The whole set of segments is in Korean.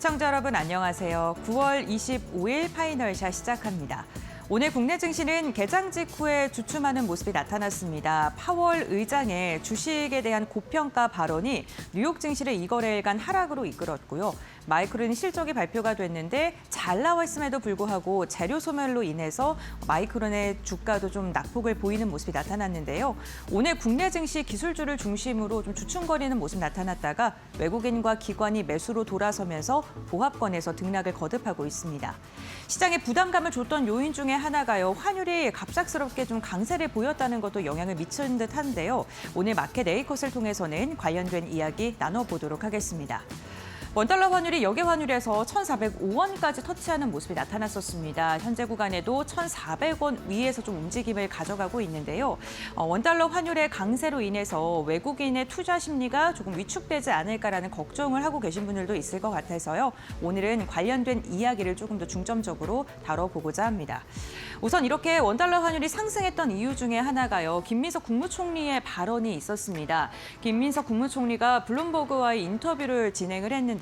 시청자 여러분 안녕하세요. 9월 25일 파이널샷 시작합니다. 오늘 국내 증시는 개장 직후에 주춤하는 모습이 나타났습니다. 파월 의장의 주식에 대한 고평가 발언이 뉴욕 증시를 이거래일간 하락으로 이끌었고요. 마이크론 실적이 발표가 됐는데 잘 나와 있음에도 불구하고 재료 소멸로 인해서 마이크론의 주가도 좀 낙폭을 보이는 모습이 나타났는데요. 오늘 국내 증시 기술주를 중심으로 좀 주춤거리는 모습 나타났다가 외국인과 기관이 매수로 돌아서면서 보합권에서 등락을 거듭하고 있습니다. 시장에 부담감을 줬던 요인 중에 하나가요. 환율이 갑작스럽게 좀 강세를 보였다는 것도 영향을 미친 듯한데요. 오늘 마켓 A컷을 통해서는 관련된 이야기 나눠보도록 하겠습니다. 원달러 환율이 역외 환율에서 1,405원까지 터치하는 모습이 나타났었습니다. 현재 구간에도 1,400원 위에서 좀 움직임을 가져가고 있는데요. 원달러 환율의 강세로 인해서 외국인의 투자 심리가 조금 위축되지 않을까라는 걱정을 하고 계신 분들도 있을 것 같아서요. 오늘은 관련된 이야기를 조금 더 중점적으로 다뤄보고자 합니다. 우선 이렇게 원달러 환율이 상승했던 이유 중에 하나가요. 김민석 국무총리의 발언이 있었습니다. 김민석 국무총리가 블룸버그와의 인터뷰를 진행을 했는데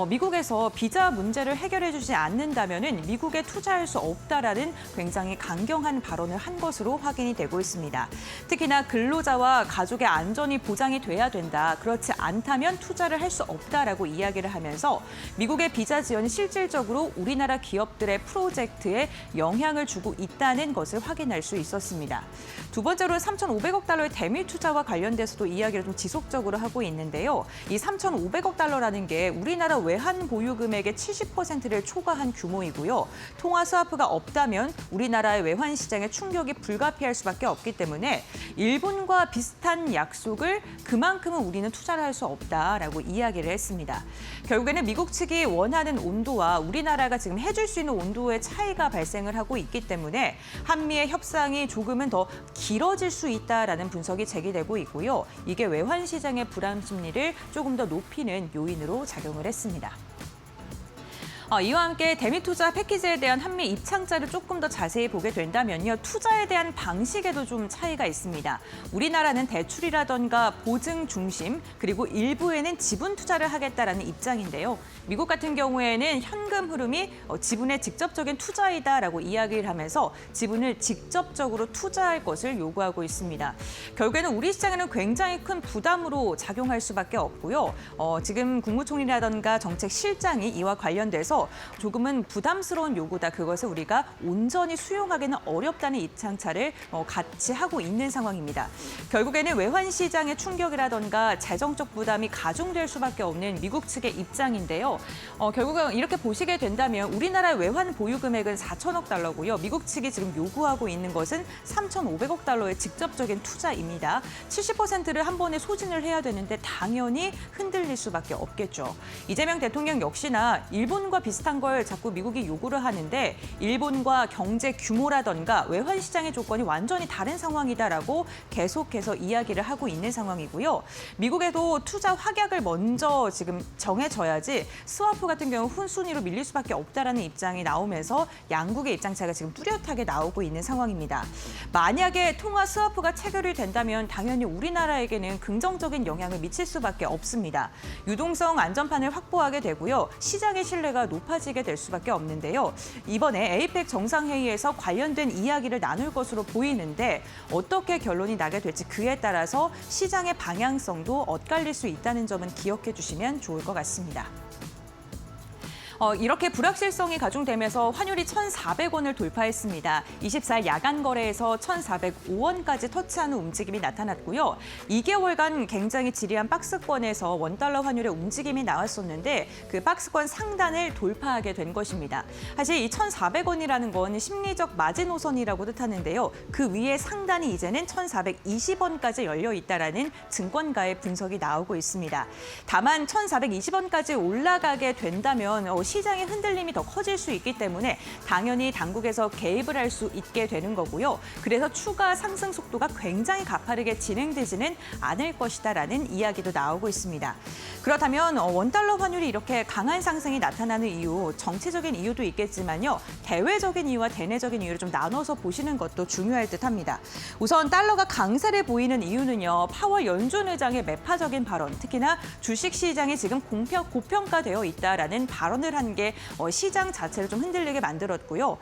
미국에서 비자 문제를 해결해주지 않는다면 미국에 투자할 수 없다라는 굉장히 강경한 발언을 한 것으로 확인이 되고 있습니다. 특히나 근로자와 가족의 안전이 보장이 돼야 된다. 그렇지 않다면 투자를 할 수 없다라고 이야기를 하면서 미국의 비자 지원이 실질적으로 우리나라 기업들의 프로젝트에 영향을 주고 있다는 것을 확인할 수 있었습니다. 두 번째로는 3,500억 달러의 대미 투자와 관련돼서도 이야기를 좀 지속적으로 하고 있는데요. 이 3,500억 달러라는 게 우리나라 외환 보유 금액의 70%를 초과한 규모이고요. 통화 스와프가 없다면 우리나라의 외환 시장에 충격이 불가피할 수밖에 없기 때문에 일본과 비슷한 약속을 그만큼은 우리는 투자를 할 수 없다라고 이야기를 했습니다. 결국에는 미국 측이 원하는 온도와 우리나라가 지금 해줄 수 있는 온도의 차이가 발생을 하고 있기 때문에 한미의 협상이 조금은 더 길어질 수 있다라는 분석이 제기되고 있고요. 이게 외환 시장의 불안 심리를 조금 더 높이는 요인으로 작용을 했습니다. 이와 함께 대미 투자 패키지에 대한 한미 입장자를 조금 더 자세히 보게 된다면요. 투자에 대한 방식에도 좀 차이가 있습니다. 우리나라는 대출이라던가 보증 중심, 그리고 일부에는 지분 투자를 하겠다라는 입장인데요. 미국 같은 경우에는 현금 흐름이 지분의 직접적인 투자이다라고 이야기를 하면서 지분을 직접적으로 투자할 것을 요구하고 있습니다. 결국에는 우리 시장에는 굉장히 큰 부담으로 작용할 수밖에 없고요. 지금 국무총리라던가 정책실장이 이와 관련돼서 조금은 부담스러운 요구다. 그것을 우리가 온전히 수용하기는 어렵다는 입장차를 같이 하고 있는 상황입니다. 결국에는 외환 시장의 충격이라던가 재정적 부담이 가중될 수밖에 없는 미국 측의 입장인데요. 결국은 이렇게 보시게 된다면 우리나라의 외환 보유 금액은 4천억 달러고요. 미국 측이 지금 요구하고 있는 것은 3,500억 달러의 직접적인 투자입니다. 70%를 한 번에 소진을 해야 되는데 당연히 흔들릴 수밖에 없겠죠. 이재명 대통령 역시나 일본과 비슷한 걸 자꾸 미국이 요구를 하는데 일본과 경제 규모라던가 외환 시장의 조건이 완전히 다른 상황이다라고 계속해서 이야기를 하고 있는 상황이고요. 미국에도 투자 확약을 먼저 지금 정해져야지 스와프 같은 경우 훈순위로 밀릴 수밖에 없다라는 입장이 나오면서 양국의 입장차가 지금 뚜렷하게 나오고 있는 상황입니다. 만약에 통화 스와프가 체결이 된다면 당연히 우리나라에게는 긍정적인 영향을 미칠 수밖에 없습니다. 유동성 안전판을 확보하게 되고요. 시장의 신뢰가 높아지게 될 수밖에 없는데요. 이번에 에이펙 정상회의에서 관련된 이야기를 나눌 것으로 보이는데 어떻게 결론이 나게 될지 그에 따라서 시장의 방향성도 엇갈릴 수 있다는 점은 기억해 주시면 좋을 것 같습니다. 이렇게 불확실성이 가중되면서 환율이 1,400원을 돌파했습니다. 24일 야간 거래에서 1,405원까지 터치하는 움직임이 나타났고요. 2개월간 굉장히 지리한 박스권에서 원달러 환율의 움직임이 나왔었는데 그 박스권 상단을 돌파하게 된 것입니다. 사실 이 1,400원이라는 건 심리적 마지노선이라고 뜻하는데요. 그 위에 상단이 이제는 1,420원까지 열려 있다라는 증권가의 분석이 나오고 있습니다. 다만 1,420원까지 올라가게 된다면 시장의 흔들림이 더 커질 수 있기 때문에 당연히 당국에서 개입을 할 수 있게 되는 거고요. 그래서 추가 상승 속도가 굉장히 가파르게 진행되지는 않을 것이다라는 이야기도 나오고 있습니다. 그렇다면 원달러 환율이 이렇게 강한 상승이 나타나는 이유, 정치적인 이유도 있겠지만요. 대외적인 이유와 대내적인 이유를 좀 나눠서 보시는 것도 중요할 듯합니다. 우선 달러가 강세를 보이는 이유는요. 파월 연준 의장의 매파적인 발언, 특히나 주식시장이 지금 고평가되어 있다라는 발언을 한 게 시장 자체를 좀 흔들리게 만들었고요.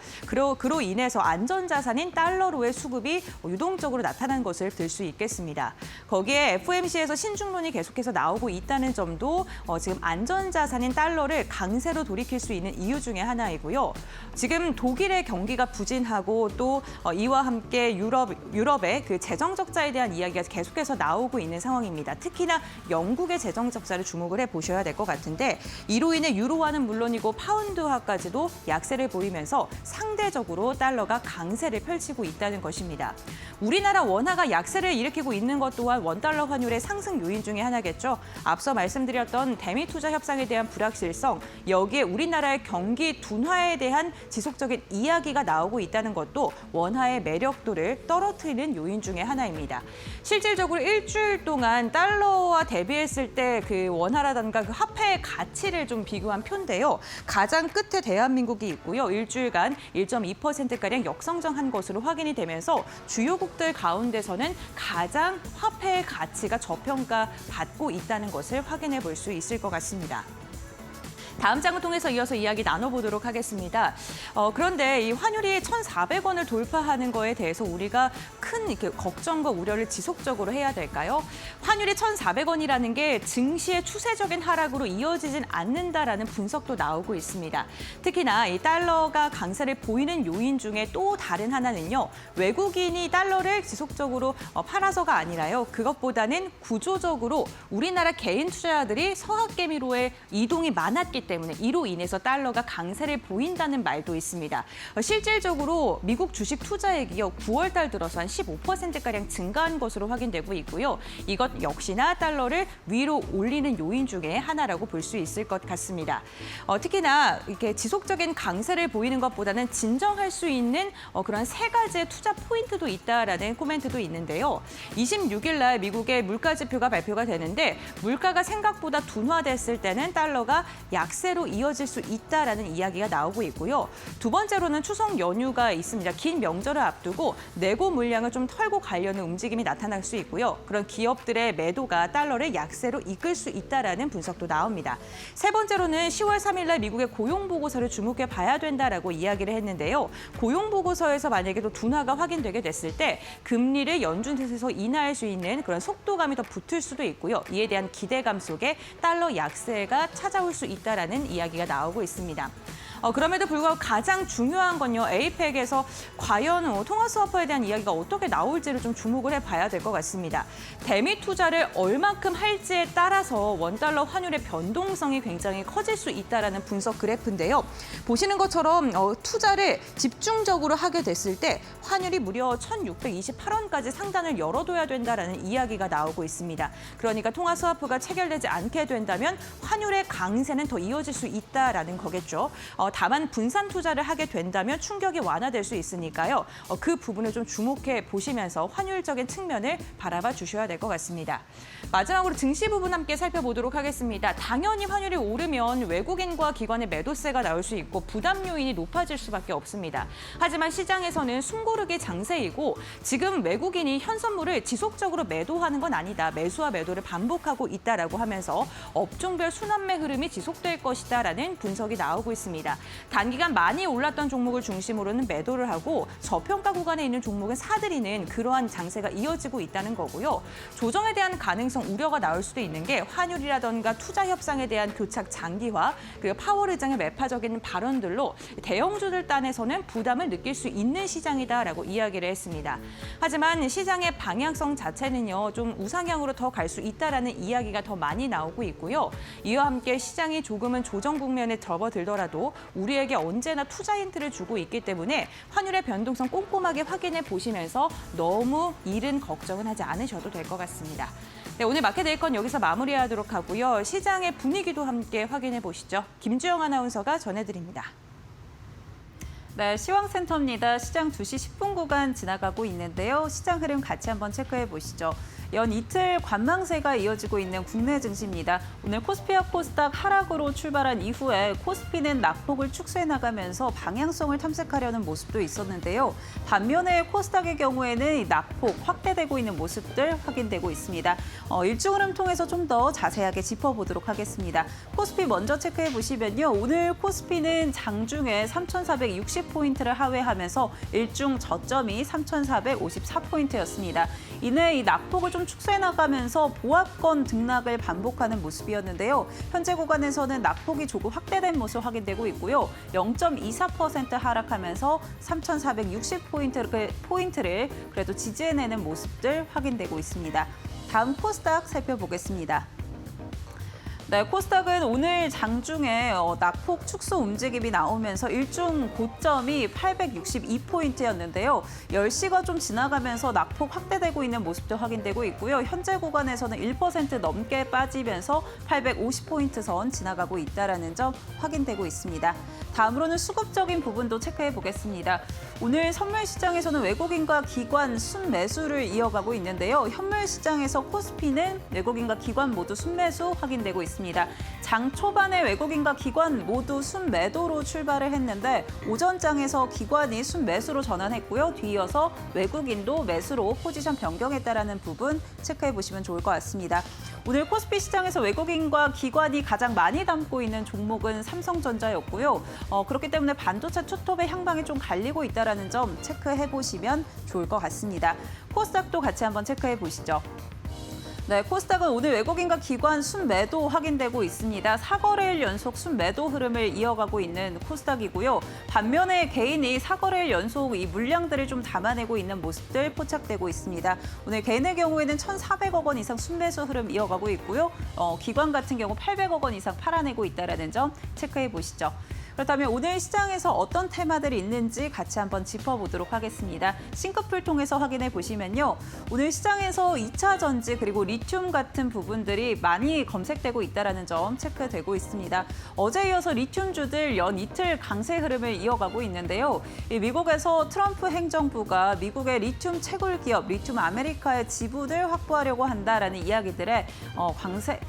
그로 인해서 안전자산인 달러로의 수급이 유동적으로 나타난 것을 들 수 있겠습니다. 거기에 FOMC에서 신중론이 계속해서 나오고 있다는 점도 지금 안전자산인 달러를 강세로 돌이킬 수 있는 이유 중에 하나이고요. 지금 독일의 경기가 부진하고 또 이와 함께 유럽의 그 재정 적자에 대한 이야기가 계속해서 나오고 있는 상황입니다. 특히나 영국의 재정 적자를 주목을 해보셔야 될 것 같은데 이로 인해 유로화는 물론이고 파운드화까지도 약세를 보이면서 상대적으로 달러가 강세를 펼치고 있다는 것입니다. 우리나라 원화가 약세를 일으키고 있는 것 또한 원달러 환율의 상승 요인 중에 하나겠죠. 앞서 말씀드렸던 대미 투자 협상에 대한 불확실성, 여기에 우리나라의 경기 둔화에 대한 지속적인 이야기가 나오고 있다는 것도 원화의 매력도를 떨어뜨리는 요인 중에 하나입니다. 실질적으로 일주일 동안 달러와 대비했을 때 그 원화라든가 그 화폐의 가치를 좀 비교한 표인데요. 가장 끝에 대한민국이 있고요. 일주일간 1.2%가량 역성장한 것으로 확인이 되면서 주요국들 가운데서는 가장 화폐의 가치가 저평가받고 있다는 것을 확인해 볼 수 있을 것 같습니다. 다음 장을 통해서 이어서 이야기 나눠보도록 하겠습니다. 그런데 이 환율이 1,400원을 돌파하는 거에 대해서 우리가 큰 걱정과 우려를 지속적으로 해야 될까요? 환율이 1,400원이라는 게 증시의 추세적인 하락으로 이어지진 않는다라는 분석도 나오고 있습니다. 특히나 이 달러가 강세를 보이는 요인 중에 또 다른 하나는요. 외국인이 달러를 지속적으로 팔아서가 아니라요. 그것보다는 구조적으로 우리나라 개인 투자자들이 서학개미로의 이동이 많았기 때문에 이로 인해서 달러가 강세를 보인다는 말도 있습니다. 실질적으로 미국 주식 투자액이요 9월 달 들어서 한 15%가량 증가한 것으로 확인되고 있고요. 이것 역시나 달러를 위로 올리는 요인 중에 하나라고 볼 수 있을 것 같습니다. 특히나 이렇게 지속적인 강세를 보이는 것보다는 진정할 수 있는 그런 세 가지의 투자 포인트도 있다라는 코멘트도 있는데요. 26일 날 미국의 물가 지표가 발표가 되는데 물가가 생각보다 둔화됐을 때는 달러가 약세로 이어질 수 있다라는 이야기가 나오고 있고요. 두 번째로는 추석 연휴가 있습니다. 긴 명절을 앞두고 내고 물량을 좀 털고 가려는 움직임이 나타날 수 있고요. 그런 기업들의 매도가 달러를 약세로 이끌 수 있다라는 분석도 나옵니다. 세 번째로는 10월 3일 날 미국의 고용 보고서를 주목해 봐야 된다라고 이야기를 했는데요. 고용 보고서에서 만약에 또 둔화가 확인되게 됐을 때 금리를 연준에서 인하할 수 있는 그런 속도감이 더 붙을 수도 있고요. 이에 대한 기대감 속에 달러 약세가 찾아올 수 있다라는 이야기가 나오고 있습니다. 그럼에도 불구하고 가장 중요한 건요. 에이펙에서 과연 통화 스와퍼에 대한 이야기가 어떻게 나올지를 좀 주목을 해봐야 될 것 같습니다. 대미 투자를 얼마큼 할지에 따라서 원달러 환율의 변동성이 굉장히 커질 수 있다라는 분석 그래프인데요. 보시는 것처럼 투자를 집중적으로 하게 됐을 때 환율이 무려 1,628원까지 상단을 열어둬야 된다라는 이야기가 나오고 있습니다. 그러니까 통화 스와프가 체결되지 않게 된다면 환율의 강세는 더 이어질 수 있다라는 거겠죠. 다만 분산 투자를 하게 된다면 충격이 완화될 수 있으니까요. 그 부분을 좀 주목해 보시면서 환율적인 측면을 바라봐 주셔야 될 것 같습니다. 마지막으로 증시 부분 함께 살펴보도록 하겠습니다. 당연히 환율이 오르면 외국인과 기관의 매도세가 나올 수 있고 부담 요인이 높아질 수밖에 없습니다. 하지만 시장에서는 숨고르기 장세이고 지금 외국인이 현선물을 지속적으로 매도하는 건 아니다. 매수와 매도를 반복하고 있다라고 하면서 업종별 순환매 흐름이 지속될 것이다라는 분석이 나오고 있습니다. 단기간 많이 올랐던 종목을 중심으로는 매도를 하고 저평가 구간에 있는 종목은 사들이는 그러한 장세가 이어지고 있다는 거고요. 조정에 대한 가능성 우려가 나올 수도 있는 게 환율이라던가 투자 협상에 대한 교착 장기화 그리고 파월 의장의 매파적인 발언들로 대형주들 딴에서는 부담을 느낄 수 있는 시장이다라고 이야기를 했습니다. 하지만 시장의 방향성 자체는요 좀 우상향으로 더 갈 수 있다라는 이야기가 더 많이 나오고 있고요. 이와 함께 시장이 조금은 조정 국면에 접어들더라도 우리에게 언제나 투자 힌트를 주고 있기 때문에 환율의 변동성 꼼꼼하게 확인해 보시면서 너무 이른 걱정은 하지 않으셔도 될 것 같습니다. 네, 오늘 마켓 웨이컨 여기서 마무리하도록 하고요. 시장의 분위기도 함께 확인해 보시죠. 김주영 아나운서가 전해드립니다. 네, 시황센터입니다. 시장 2시 10분 구간 지나가고 있는데요. 시장 흐름 같이 한번 체크해 보시죠. 연 이틀 관망세가 이어지고 있는 국내 증시입니다. 오늘 코스피와 코스닥 하락으로 출발한 이후에 코스피는 낙폭을 축소해 나가면서 방향성을 탐색하려는 모습도 있었는데요. 반면에 코스닥의 경우에는 낙폭 확대되고 있는 모습들 확인되고 있습니다. 일중 흐름 통해서 좀 더 자세하게 짚어보도록 하겠습니다. 코스피 먼저 체크해 보시면요. 오늘 코스피는 장중에 3,460포인트를 하회하면서 일중 저점이 3,454포인트였습니다. 이내 이 낙폭을 좀 축소해 나가면서 보합권 등락을 반복하는 모습이었는데요. 현재 구간에서는 낙폭이 조금 확대된 모습 확인되고 있고요. 0.24% 하락하면서 3,460포인트를 그래도 지지해내는 모습들 확인되고 있습니다. 다음 코스닥 살펴보겠습니다. 네, 코스닥은 오늘 장중에 낙폭 축소 움직임이 나오면서 일중 고점이 862포인트였는데요. 10시가 좀 지나가면서 낙폭 확대되고 있는 모습도 확인되고 있고요. 현재 구간에서는 1% 넘게 빠지면서 850포인트 선 지나가고 있다는 점 확인되고 있습니다. 다음으로는 수급적인 부분도 체크해 보겠습니다. 오늘 선물 시장에서는 외국인과 기관 순매수를 이어가고 있는데요. 현물 시장에서 코스피는 외국인과 기관 모두 순매수 확인되고 있습니다. 장 초반에 외국인과 기관 모두 순매도로 출발을 했는데 오전장에서 기관이 순매수로 전환했고요. 뒤이어서 외국인도 매수로 포지션 변경했다는 부분 체크해 보시면 좋을 것 같습니다. 오늘 코스피 시장에서 외국인과 기관이 가장 많이 담고 있는 종목은 삼성전자였고요. 그렇기 때문에 반도체 투톱의 향방이 좀 갈리고 있다는 점 체크해 보시면 좋을 것 같습니다. 코스닥도 같이 한번 체크해 보시죠. 네, 코스닥은 오늘 외국인과 기관 순매도 확인되고 있습니다. 4거래일 연속 순매도 흐름을 이어가고 있는 코스닥이고요. 반면에 개인이 4거래일 연속 이 물량들을 좀 담아내고 있는 모습들 포착되고 있습니다. 오늘 개인의 경우에는 1,400억 원 이상 순매수 흐름 이어가고 있고요. 기관 같은 경우 800억 원 이상 팔아내고 있다는 점 체크해 보시죠. 그렇다면 오늘 시장에서 어떤 테마들이 있는지 같이 한번 짚어보도록 하겠습니다. 싱크풀 통해서 확인해 보시면요. 오늘 시장에서 2차 전지 그리고 리튬 같은 부분들이 많이 검색되고 있다는 점 체크되고 있습니다. 어제 이어서 리튬주들 연 이틀 강세 흐름을 이어가고 있는데요. 미국에서 트럼프 행정부가 미국의 리튬 채굴 기업 리튬 아메리카의 지분을 확보하려고 한다라는 이야기들에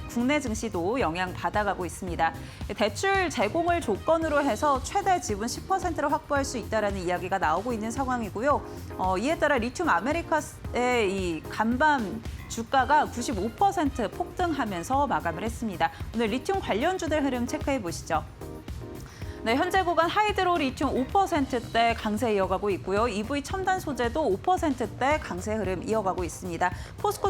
국내 증시도 영향받아가고 있습니다. 대출 제공을 조건으로 해서 최대 지분 10%를 확보할 수 있다는 이야기가 나오고 있는 상황이고요. 이에 따라 리튬 아메리카의 이 간밤 주가가 95% 폭등하면서 마감을 했습니다. 오늘 리튬 관련주들 흐름 체크해 보시죠. 네, 현재 구간 하이드로 리튬 5%대 강세 이어가고 있고요. EV 첨단 소재도 5%대 강세 흐름 이어가고 있습니다. 포스코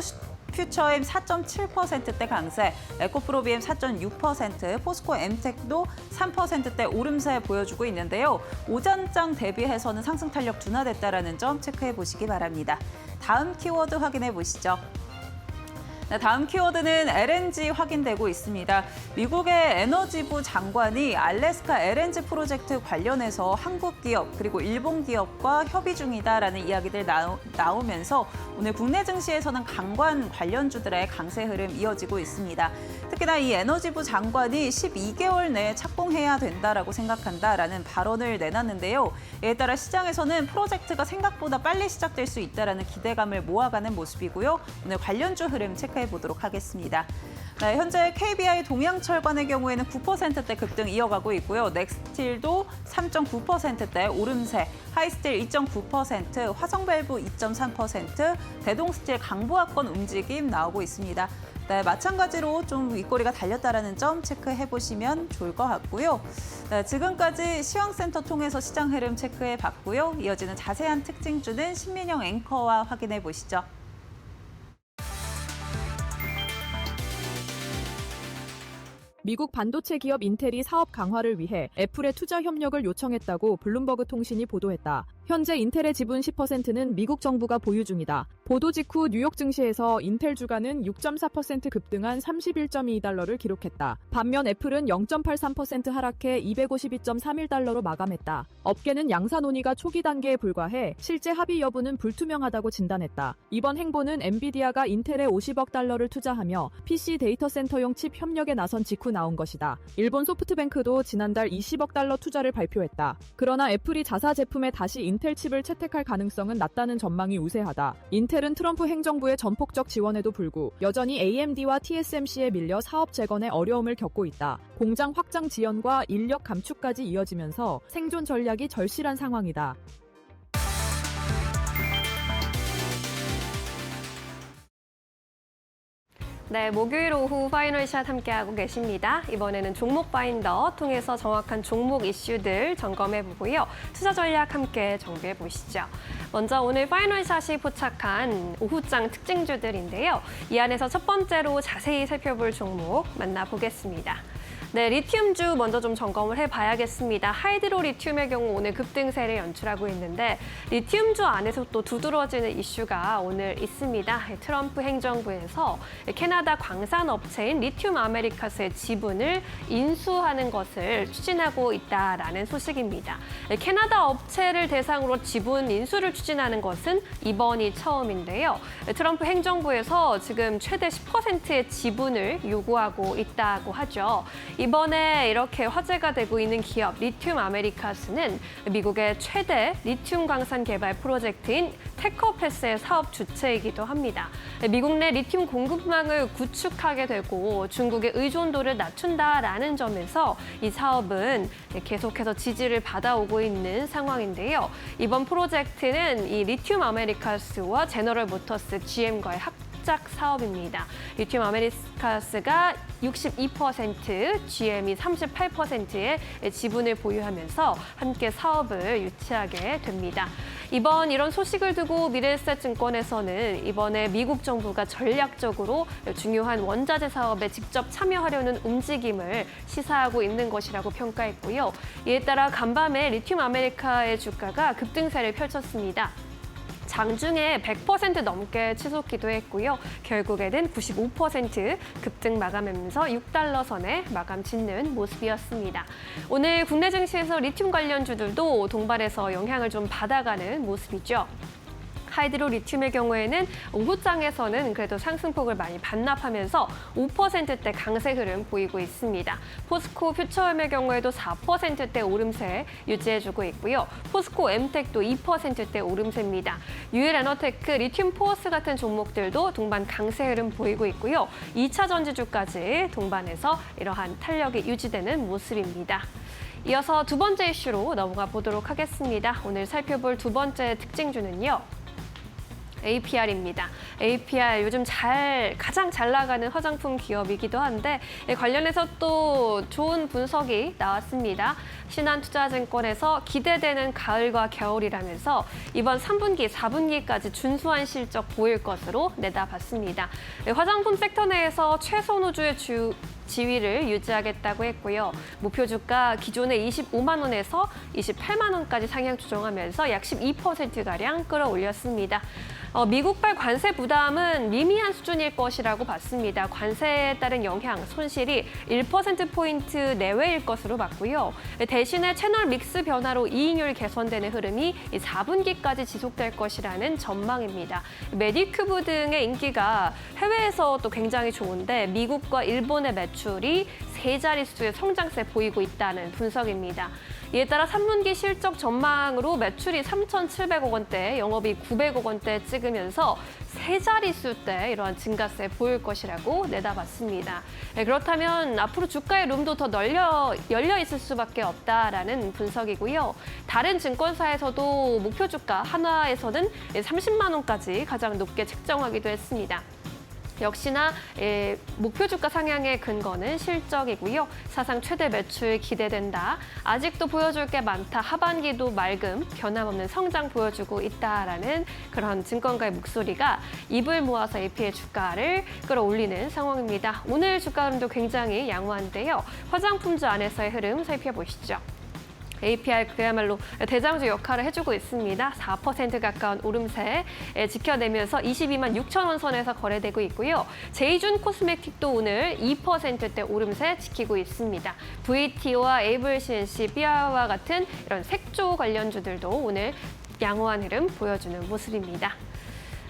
퓨처엠 4.7%대 강세, 에코프로비엠 4.6%, 포스코 엠텍도 3%대 오름세 보여주고 있는데요. 오전장 대비해서는 상승 탄력 둔화됐다는 점 체크해 보시기 바랍니다. 다음 키워드 확인해 보시죠. 네, 다음 키워드는 LNG 확인되고 있습니다. 미국의 에너지부 장관이 알래스카 LNG 프로젝트 관련해서 한국 기업 그리고 일본 기업과 협의 중이다라는 이야기들 나오면서 오늘 국내 증시에서는 강관 관련주들의 강세 흐름 이어지고 있습니다. 특히나 이 에너지부 장관이 12개월 내에 착공해야 된다라고 생각한다라는 발언을 내놨는데요. 이에 따라 시장에서는 프로젝트가 생각보다 빨리 시작될 수 있다라는 기대감을 모아가는 모습이고요. 오늘 관련주 흐름 체크해 보도록 하겠습니다. 네, 현재 KBI 동양철관의 경우에는 9%대 급등 이어가고 있고요. 넥스틸도 3.9%대 오름세, 하이스틸 2.9%, 화성밸브 2.3%, 대동스틸 강보합권 움직임 나오고 있습니다. 네, 마찬가지로 좀 윗꼬리가 달렸다는 점 체크해 보시면 좋을 것 같고요. 네, 지금까지 시황센터 통해서 시장 흐름 체크해 봤고요. 이어지는 자세한 특징주는 신민영 앵커와 확인해 보시죠. 미국 반도체 기업 인텔이 사업 강화를 위해 애플의 투자 협력을 요청했다고 블룸버그 통신이 보도했다. 현재 인텔의 지분 10%는 미국 정부가 보유 중이다. 보도 직후 뉴욕 증시에서 인텔 주가는 6.4% 급등한 31.2달러를 기록했다. 반면 애플은 0.83% 하락해 252.31달러로 마감했다. 업계는 양사 논의가 초기 단계에 불과해 실제 합의 여부는 불투명하다고 진단했다. 이번 행보는 엔비디아가 인텔에 50억 달러를 투자하며 PC 데이터 센터용 칩 협력에 나선 직후 나온 것이다. 일본 소프트뱅크도 지난달 20억 달러 투자를 발표했다. 그러나 애플이 자사 제품에 다시 인텔 칩을 채택할 가능성은 낮다는 전망이 우세하다. 인텔은 트럼프 행정부의 전폭적 지원에도 불구 여전히 AMD와 TSMC에 밀려 사업 재건에 어려움을 겪고 있다. 공장 확장 지연과 인력 감축까지 이어지면서 생존 전략이 절실한 상황이다. 네, 목요일 오후 파이널샷 함께하고 계십니다. 이번에는 종목 파인더 통해서 정확한 종목 이슈들 점검해보고요. 투자 전략 함께 정비해보시죠. 먼저 오늘 파이널샷이 포착한 오후장 특징주들인데요. 이 안에서 첫 번째로 자세히 살펴볼 종목 만나보겠습니다. 네, 리튬주 먼저 좀 점검을 해봐야겠습니다. 하이드로 리튬의 경우 오늘 급등세를 연출하고 있는데 리튬주 안에서 또 두드러지는 이슈가 오늘 있습니다. 트럼프 행정부에서 캐나다 광산업체인 리튬 아메리카스의 지분을 인수하는 것을 추진하고 있다라는 소식입니다. 캐나다 업체를 대상으로 지분 인수를 추진하는 것은 이번이 처음인데요. 트럼프 행정부에서 지금 최대 10%의 지분을 요구하고 있다고 하죠. 이번에 이렇게 화제가 되고 있는 기업 리튬 아메리카스는 미국의 최대 리튬 광산 개발 프로젝트인 테커패스의 사업 주체이기도 합니다. 미국 내 리튬 공급망을 구축하게 되고 중국의 의존도를 낮춘다라는 점에서 이 사업은 계속해서 지지를 받아오고 있는 상황인데요. 이번 프로젝트는 이 리튬 아메리카스와 제너럴 모터스, GM과의 합작 사업입니다. 리튬 아메리카스가 62%, GM이 38%의 지분을 보유하면서 함께 사업을 유치하게 됩니다. 이번 이런 소식을 두고 미래에셋증권에서는 이번에 미국 정부가 전략적으로 중요한 원자재 사업에 직접 참여하려는 움직임을 시사하고 있는 것이라고 평가했고요. 이에 따라 간밤에 리튬 아메리카의 주가가 급등세를 펼쳤습니다. 장중에 100% 넘게 치솟기도 했고요. 결국에는 95% 급등 마감하면서 6달러 선에 마감 짓는 모습이었습니다. 오늘 국내 증시에서 리튬 관련주들도 동반해서 영향을 좀 받아가는 모습이죠. 하이드로 리튬의 경우에는 오후장에서는 그래도 상승폭을 많이 반납하면서 5%대 강세 흐름 보이고 있습니다. 포스코 퓨처엠의 경우에도 4%대 오름세 유지해주고 있고요. 포스코 엠텍도 2%대 오름세입니다. 유일 에너테크, 리튬 포어스 같은 종목들도 동반 강세 흐름 보이고 있고요. 2차 전지주까지 동반해서 이러한 탄력이 유지되는 모습입니다. 이어서 두 번째 이슈로 넘어가 보도록 하겠습니다. 오늘 살펴볼 두 번째 특징주는요. APR입니다. APR 요즘 가장 잘 나가는 화장품 기업이기도 한데 관련해서 또 좋은 분석이 나왔습니다. 신한투자증권에서 기대되는 가을과 겨울이라면서 이번 3분기, 4분기까지 준수한 실적 보일 것으로 내다봤습니다. 화장품 섹터 내에서 최선호주의 지위를 유지하겠다고 했고요. 목표 주가 기존의 25만 원에서 28만 원까지 상향 조정하면서 약 12%가량 끌어올렸습니다. 미국발 관세 부담은 미미한 수준일 것이라고 봤습니다. 관세에 따른 영향, 손실이 1%포인트 내외일 것으로 봤고요. 대신에 채널 믹스 변화로 이익률 개선되는 흐름이 4분기까지 지속될 것이라는 전망입니다. 메디큐브 등의 인기가 해외에서 또 굉장히 좋은데 미국과 일본의 매출이 세 자릿수의 성장세 보이고 있다는 분석입니다. 이에 따라 3분기 실적 전망으로 매출이 3,700억 원대, 영업이익 900억 원대 찍으면서 세 자릿수대 이러한 증가세 보일 것이라고 내다봤습니다. 그렇다면 앞으로 주가의 룸도 더 열려 있을 수밖에 없다라는 분석이고요. 다른 증권사에서도 목표 주가 한화에서는 30만 원까지 가장 높게 책정하기도 했습니다. 역시나 목표 주가 상향의 근거는 실적이고요. 사상 최대 매출 기대된다. 아직도 보여줄 게 많다. 하반기도 맑음, 변함없는 성장 보여주고 있다라는 그런 증권가의 목소리가 입을 모아서 AP의 주가를 끌어올리는 상황입니다. 오늘 주가 흐름도 굉장히 양호한데요. 화장품주 안에서의 흐름 살펴보시죠. API 그야말로 대장주 역할을 해주고 있습니다. 4% 가까운 오름세 지켜내면서 22만 6천 원 선에서 거래되고 있고요. 제이준 코스메틱도 오늘 2%대 오름세 지키고 있습니다. VT와 에이블 CNC, 삐아와 같은 이런 색조 관련주들도 오늘 양호한 흐름 보여주는 모습입니다.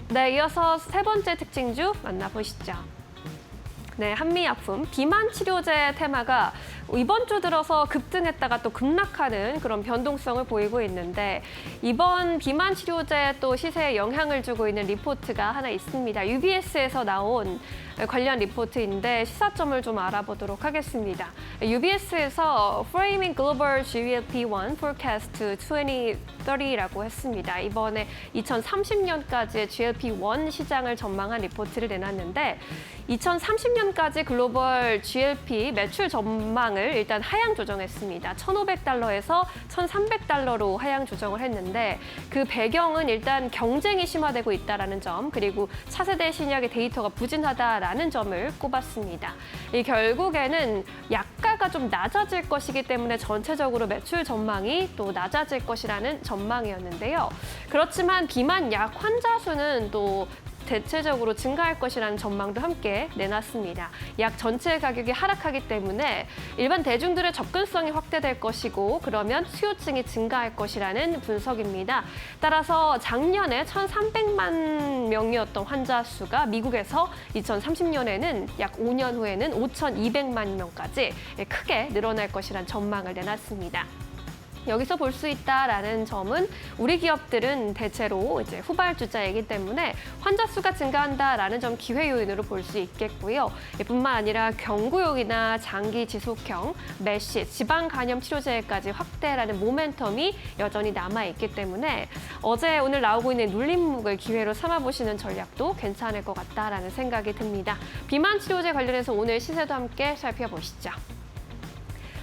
네, 이어서 세 번째 특징주 만나보시죠. 네, 한미약품 비만 치료제 테마가 이번 주 들어서 급등했다가 또 급락하는 그런 변동성을 보이고 있는데 이번 비만 치료제 또 시세에 영향을 주고 있는 리포트가 하나 있습니다. UBS에서 나온 관련 리포트인데 시사점을 좀 알아보도록 하겠습니다. UBS에서 Framing Global GLP-1 Forecast 2030라고 했습니다. 이번에 2030년까지의 GLP-1 시장을 전망한 리포트를 내놨는데 2030년까지 글로벌 GLP 매출 전망을 일단 하향 조정했습니다. 1,500달러에서 1,300달러로 하향 조정을 했는데 그 배경은 일단 경쟁이 심화되고 있다는 점, 그리고 차세대 신약의 데이터가 부진하다라는 점을 꼽았습니다. 이 결국에는 약가가 좀 낮아질 것이기 때문에 전체적으로 매출 전망이 또 낮아질 것이라는 전망이었는데요. 그렇지만 비만 약 환자 수는 또 대체적으로 증가할 것이라는 전망도 함께 내놨습니다. 약 전체 가격이 하락하기 때문에 일반 대중들의 접근성이 확대될 것이고 그러면 수요층이 증가할 것이라는 분석입니다. 따라서 작년에 1,300만 명이었던 환자 수가 미국에서 2030년에는 약 5년 후에는 5,200만 명까지 크게 늘어날 것이라는 전망을 내놨습니다. 여기서 볼 수 있다라는 점은 우리 기업들은 대체로 이제 후발주자이기 때문에 환자 수가 증가한다라는 점 기회 요인으로 볼 수 있겠고요. 뿐만 아니라 경구용이나 장기 지속형, 메시, 지방 간염 치료제까지 확대라는 모멘텀이 여전히 남아 있기 때문에 어제 오늘 나오고 있는 눌림목을 기회로 삼아보시는 전략도 괜찮을 것 같다라는 생각이 듭니다. 비만 치료제 관련해서 오늘 시세도 함께 살펴보시죠.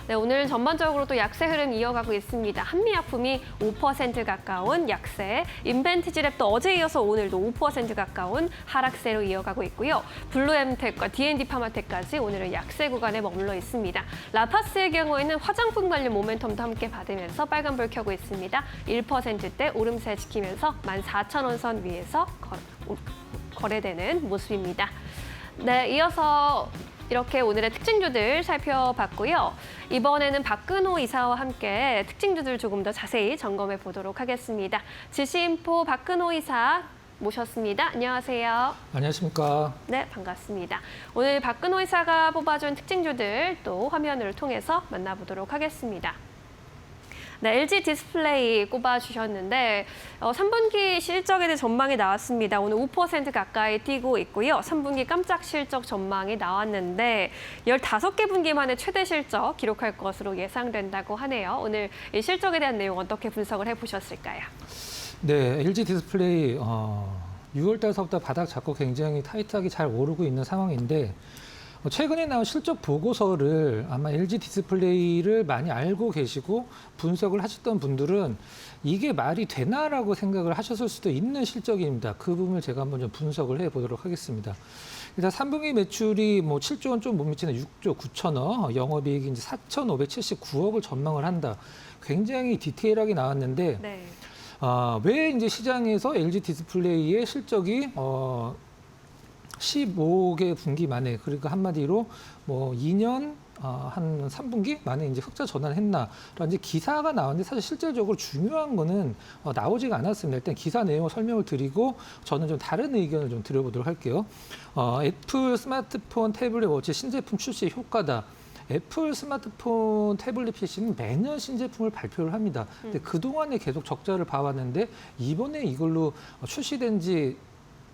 네, 오늘 전반적으로 또 약세 흐름 이어가고 있습니다. 한미약품이 5% 가까운 약세, 인벤티지랩도 어제 이어서 오늘도 5% 가까운 하락세로 이어가고 있고요. 블루엠텍과 D&D 파마텍까지 오늘은 약세 구간에 머물러 있습니다. 라파스의 경우에는 화장품 관련 모멘텀도 함께 받으면서 빨간불 켜고 있습니다. 1%대 오름세 지키면서 14,000원 선 위에서 거래되는 모습입니다. 네, 이어서 이렇게 오늘의 특징주들 살펴봤고요. 이번에는 박근호 이사와 함께 특징주들 조금 더 자세히 점검해 보도록 하겠습니다. 지시인포 박근호 이사 모셨습니다. 안녕하세요. 안녕하십니까. 네, 반갑습니다. 오늘 박근호 이사가 뽑아준 특징주들 또 화면을 통해서 만나보도록 하겠습니다. 네, LG 디스플레이 꼽아주셨는데 3분기 실적에 대해 전망이 나왔습니다. 오늘 5% 가까이 뛰고 있고요. 3분기 깜짝 실적 전망이 나왔는데 15개 분기 만에 최대 실적 기록할 것으로 예상된다고 하네요. 오늘 이 실적에 대한 내용 어떻게 분석을 해보셨을까요? 네, LG 디스플레이 6월 달서부터 바닥 잡고 굉장히 타이트하게 잘 오르고 있는 상황인데 최근에 나온 실적 보고서를 아마 LG 디스플레이를 많이 알고 계시고 분석을 하셨던 분들은 이게 말이 되나라고 생각을 하셨을 수도 있는 실적입니다. 그 부분을 제가 한번 좀 분석을 해보도록 하겠습니다. 일단 3분기 매출이 7조 원 좀 못 미치는 6조 9천억, 영업이익이 이제 4,579억을 전망을 한다. 굉장히 디테일하게 나왔는데 네. 왜 이제 시장에서 LG 디스플레이의 실적이 15개 분기 만에, 그러니까 한마디로 2년 한 3분기 만에 이제 흑자 전환했나라는 이제 기사가 나왔는데 사실 실질적으로 중요한 거는 나오지가 않았습니다. 일단 기사 내용을 설명을 드리고 저는 좀 다른 의견을 좀 드려보도록 할게요. 애플 스마트폰 태블릿 워치 신제품 출시 효과다. 애플 스마트폰 태블릿 PC는 매년 신제품을 발표를 합니다. 근데 그동안에 계속 적자를 봐왔는데 이번에 이걸로 출시된 지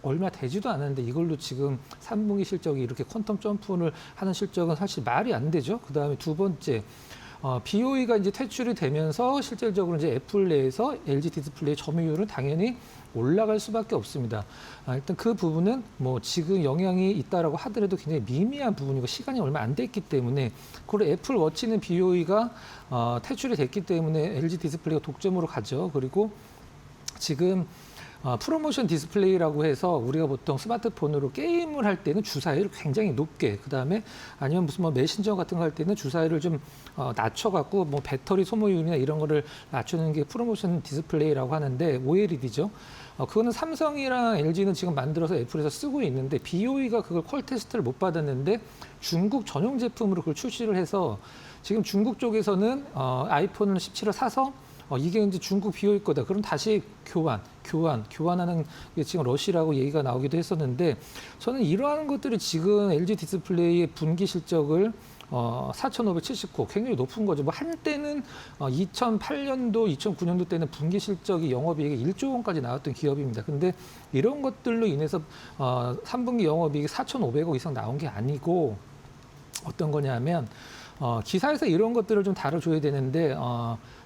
얼마 되지도 않았는데 이걸로 지금 3분기 실적이 이렇게 퀀텀 점프를 하는 실적은 사실 말이 안 되죠. 그다음에 두 번째, BOE가 이제 퇴출이 되면서 실질적으로 이제 애플 내에서 LG 디스플레이 점유율은 당연히 올라갈 수밖에 없습니다. 일단 그 부분은 지금 영향이 있다라고 하더라도 굉장히 미미한 부분이고 시간이 얼마 안 됐기 때문에, 그리고 애플 워치는 BOE가 퇴출이 됐기 때문에 LG 디스플레이가 독점으로 가죠. 그리고 지금 프로모션 디스플레이라고 해서 우리가 보통 스마트폰으로 게임을 할 때는 주사위를 굉장히 높게, 그다음에 아니면 무슨 뭐 메신저 같은 거 할 때는 주사위를 좀 낮춰갖고 뭐 배터리 소모율이나 이런 거를 낮추는 게 프로모션 디스플레이라고 하는데 OLED죠. 그거는 삼성이랑 LG는 지금 만들어서 애플에서 쓰고 있는데 BOE가 그걸 퀄 테스트를 못 받았는데 중국 전용 제품으로 그걸 출시를 해서 지금 중국 쪽에서는 아이폰 17을 사서 이게 이제 중국 BOE 거다. 그럼 다시 교환하는 게 지금 러시라고 얘기가 나오기도 했었는데 저는 이러한 것들이 지금 LG 디스플레이의 분기 실적을 4,579 굉장히 높은 거죠. 뭐 한때는 2008년도, 2009년도 때는 분기 실적이 영업이익이 1조 원까지 나왔던 기업입니다. 근데 이런 것들로 인해서 3분기 영업이익이 4,500억 이상 나온 게 아니고 어떤 거냐면 기사에서 이런 것들을 좀 다뤄줘야 되는데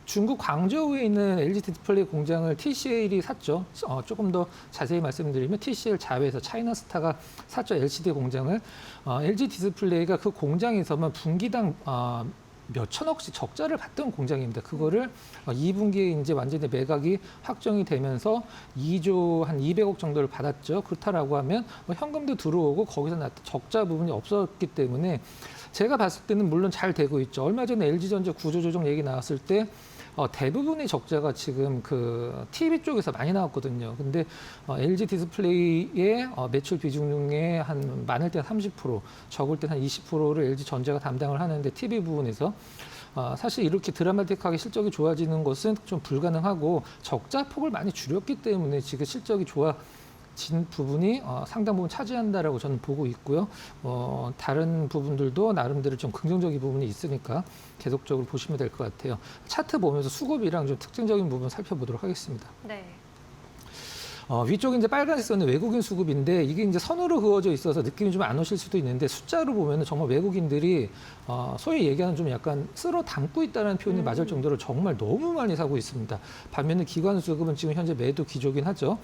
중국 광저우에 있는 LG 디스플레이 공장을 TCL이 샀죠. 조금 더 자세히 말씀드리면 TCL 자회사 차이나스타가 샀죠. LCD 공장을. LG 디스플레이가 그 공장에서만 분기당 몇 천억씩 적자를 봤던 공장입니다. 그거를 2분기에 이제 완전히 매각이 확정이 되면서 2조 한 200억 정도를 받았죠. 그렇다라고 하면 뭐 현금도 들어오고 거기서 났던 적자 부분이 없었기 때문에 제가 봤을 때는 물론 잘 되고 있죠. 얼마 전에 LG전자 구조조정 얘기 나왔을 때 대부분의 적자가 지금 그 TV 쪽에서 많이 나왔거든요. 근데 LG 디스플레이의 매출 비중의 한 많을 때 30%, 적을 때 한 20%를 LG전자가 담당을 하는데 TV 부분에서 사실 이렇게 드라마틱하게 실적이 좋아지는 것은 좀 불가능하고 적자 폭을 많이 줄였기 때문에 지금 실적이 좋아진 부분이 상당 부분 차지한다라고 저는 보고 있고요. 다른 부분들도 나름대로 좀 긍정적인 부분이 있으니까 계속적으로 보시면 될 것 같아요. 차트 보면서 수급이랑 좀 특징적인 부분 살펴보도록 하겠습니다. 네. 위쪽에 이제 빨간색 선은 외국인 수급인데 이게 이제 선으로 그어져 있어서 느낌이 좀 안 오실 수도 있는데 숫자로 보면은 정말 외국인들이 소위 얘기하는 좀 약간 쓸어 담고 있다는 표현이 맞을 정도로 정말 너무 많이 사고 있습니다. 반면에 기관 수급은 지금 현재 매도 기조긴 하죠.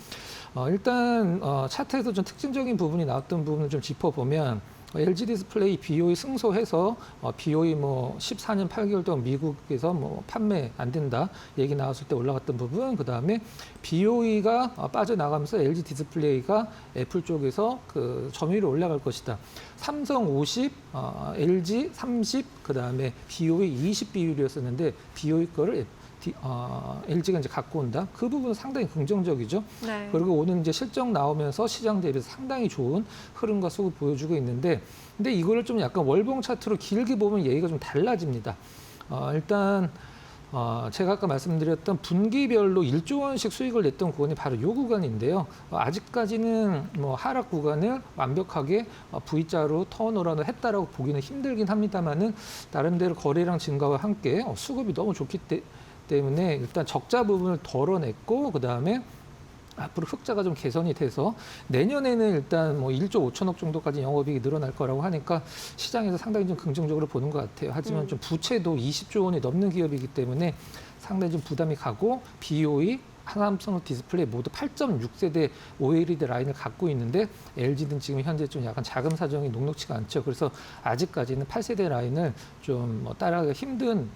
일단 차트에서 좀 특징적인 부분이 나왔던 부분을 좀 짚어보면 LG 디스플레이 BOE 승소해서 BOE 뭐 14년 8개월 동안 미국에서 뭐 판매 안 된다 얘기 나왔을 때 올라갔던 부분, 그 다음에 BOE가 빠져나가면서 LG 디스플레이가 애플 쪽에서 그 점유율이 올라갈 것이다. 삼성 50, LG 30, 그 다음에 BOE 20 비율이었었는데 BOE 거를 LG가 이제 갖고 온다. 그 부분은 상당히 긍정적이죠. 네. 그리고 오늘 이제 실적 나오면서 시장 대비해서 상당히 좋은 흐름과 수급 보여주고 있는데, 근데 이거를 좀 약간 월봉 차트로 길게 보면 얘기가 좀 달라집니다. 일단 제가 아까 말씀드렸던 분기별로 1조 원씩 수익을 냈던 구간이 바로 이 구간인데요. 아직까지는 뭐 하락 구간을 완벽하게 V자로 턴어라운드 했다라고 보기는 힘들긴 합니다만은 나름대로 거래량 증가와 함께 수급이 너무 좋기 때문에 일단 적자 부분을 덜어냈고 그다음에 앞으로 흑자가 좀 개선이 돼서 내년에는 일단 뭐 1조 5천억 정도까지 영업이익이 늘어날 거라고 하니까 시장에서 상당히 좀 긍정적으로 보는 것 같아요. 하지만 좀 부채도 20조 원이 넘는 기업이기 때문에 상당히 좀 부담이 가고 BOE, 삼성 디스플레이 모두 8.6세대 OLED 라인을 갖고 있는데 LG는 지금 현재 좀 약간 자금 사정이 녹록치가 않죠. 그래서 아직까지는 8세대 라인을 좀 따라가기 힘든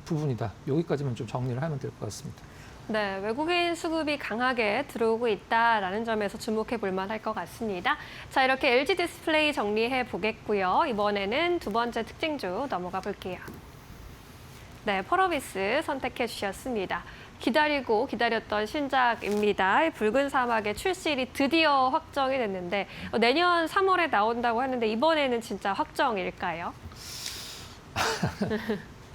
부분이다. 여기까지만 좀 정리를 하면 될 것 같습니다. 네, 외국인 수급이 강하게 들어오고 있다라는 점에서 주목해 볼 만할 것 같습니다. 자, 이렇게 LG 디스플레이 정리해 보겠고요. 이번에는 두 번째 특징주 넘어가 볼게요. 네, 펄어비스 선택해 주셨습니다. 기다리고 기다렸던 신작입니다. 붉은 사막의 출시일이 드디어 확정이 됐는데 내년 3월에 나온다고 하는데 이번에는 진짜 확정일까요?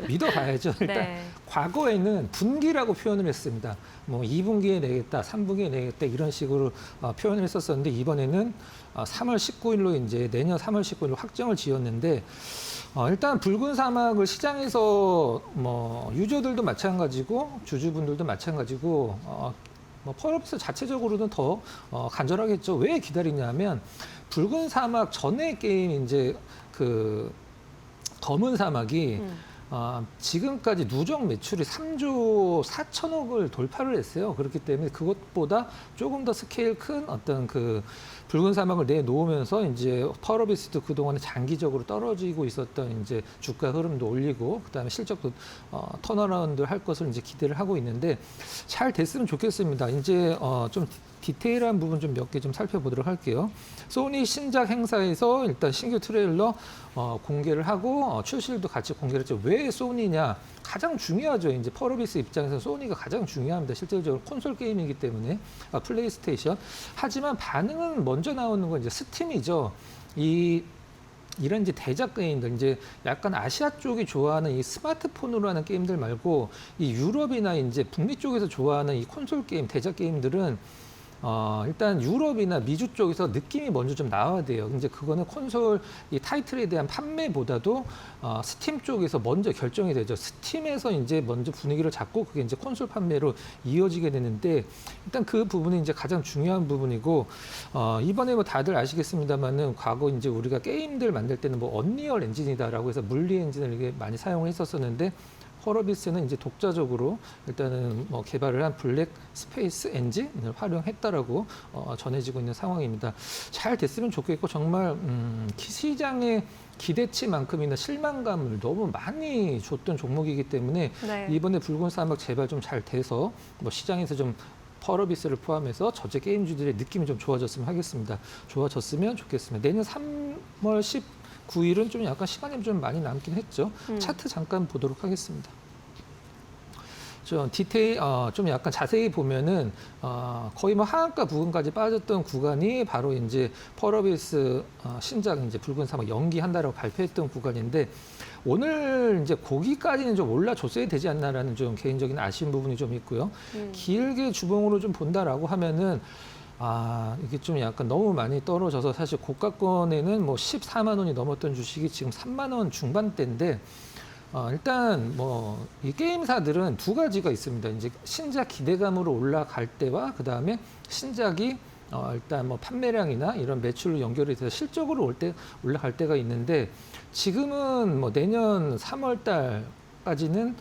믿어봐야죠. 일단 네. 과거에는 분기라고 표현을 했습니다. 뭐 2분기에 내겠다, 3분기에 내겠다 이런 식으로 표현을 했었었는데 이번에는 3월 19일로 이제 내년 3월 19일로 확정을 지었는데 일단 붉은 사막을 시장에서 뭐 유저들도 마찬가지고 주주분들도 마찬가지고 뭐 펄어비스 자체적으로는 더 간절하겠죠. 왜 기다리냐면 붉은 사막 전에 게임 이제 그 검은 사막이 지금까지 누적 매출이 3조 4천억을 돌파를 했어요. 그렇기 때문에 그것보다 조금 더 스케일 큰 어떤 그 붉은 사막을 내놓으면서 이제 펄어비스도 그동안에 장기적으로 떨어지고 있었던 이제 주가 흐름도 올리고 그다음에 실적도 턴어라운드 할 것을 이제 기대를 하고 있는데 잘 됐으면 좋겠습니다. 이제 좀 디테일한 부분 좀 몇 개 좀 살펴보도록 할게요. 소니 신작 행사에서 일단 신규 트레일러 공개를 하고 출시일도 같이 공개를 했죠. 왜 소니냐? 가장 중요하죠. 이제 펄어비스 입장에서 소니가 가장 중요합니다. 실질적으로 콘솔 게임이기 때문에 플레이스테이션. 하지만 반응은 먼저 나오는 건 이제 스팀이죠. 이런 이제 대작 게임들, 이제 약간 아시아 쪽이 좋아하는 이 스마트폰으로 하는 게임들 말고 이 유럽이나 이제 북미 쪽에서 좋아하는 이 콘솔 게임, 대작 게임들은 일단 유럽이나 미주 쪽에서 느낌이 먼저 좀 나와야 돼요. 이제 그거는 콘솔 이 타이틀에 대한 판매보다도 스팀 쪽에서 먼저 결정이 되죠. 스팀에서 이제 먼저 분위기를 잡고 그게 이제 콘솔 판매로 이어지게 되는데 일단 그 부분이 이제 가장 중요한 부분이고 이번에 뭐 다들 아시겠습니다만은 과거 이제 우리가 게임들 만들 때는 뭐 언리얼 엔진이다라고 해서 물리 엔진을 이게 많이 사용했었었는데 펄어비스는 이제 독자적으로 일단은 뭐 개발을 한 블랙 스페이스 엔진을 활용했다라고 전해지고 있는 상황입니다. 잘 됐으면 좋겠고 정말 시장의 기대치만큼이나 실망감을 너무 많이 줬던 종목이기 때문에 네. 이번에 붉은 사막 제발 좀 잘 돼서 뭐 시장에서 좀 펄어비스를 포함해서 저제 게임주들의 느낌이 좀 좋아졌으면 하겠습니다. 좋아졌으면 좋겠습니다. 내년 3월 9일은 좀 약간 시간이 좀 많이 남긴 했죠. 차트 잠깐 보도록 하겠습니다. 좀 디테일, 좀 약간 자세히 보면은 거의 뭐 하한가 부근까지 빠졌던 구간이 바로 이제 펄어비스 신작 이제 붉은 사막 연기한다라고 발표했던 구간인데 오늘 이제 거기까지는 좀 올라줬어야 되지 않나라는 좀 개인적인 아쉬운 부분이 좀 있고요. 길게 주봉으로 좀 본다라고 하면은 이게 좀 약간 너무 많이 떨어져서 사실 고가권에는 뭐 14만 원이 넘었던 주식이 지금 3만 원 중반대인데 일단 뭐 이 게임사들은 두 가지가 있습니다. 이제 신작 기대감으로 올라갈 때와 그 다음에 신작이 일단 뭐 판매량이나 이런 매출로 연결이 돼서 실적으로 올라갈 때가 있는데 지금은 뭐 내년 3월 달까지는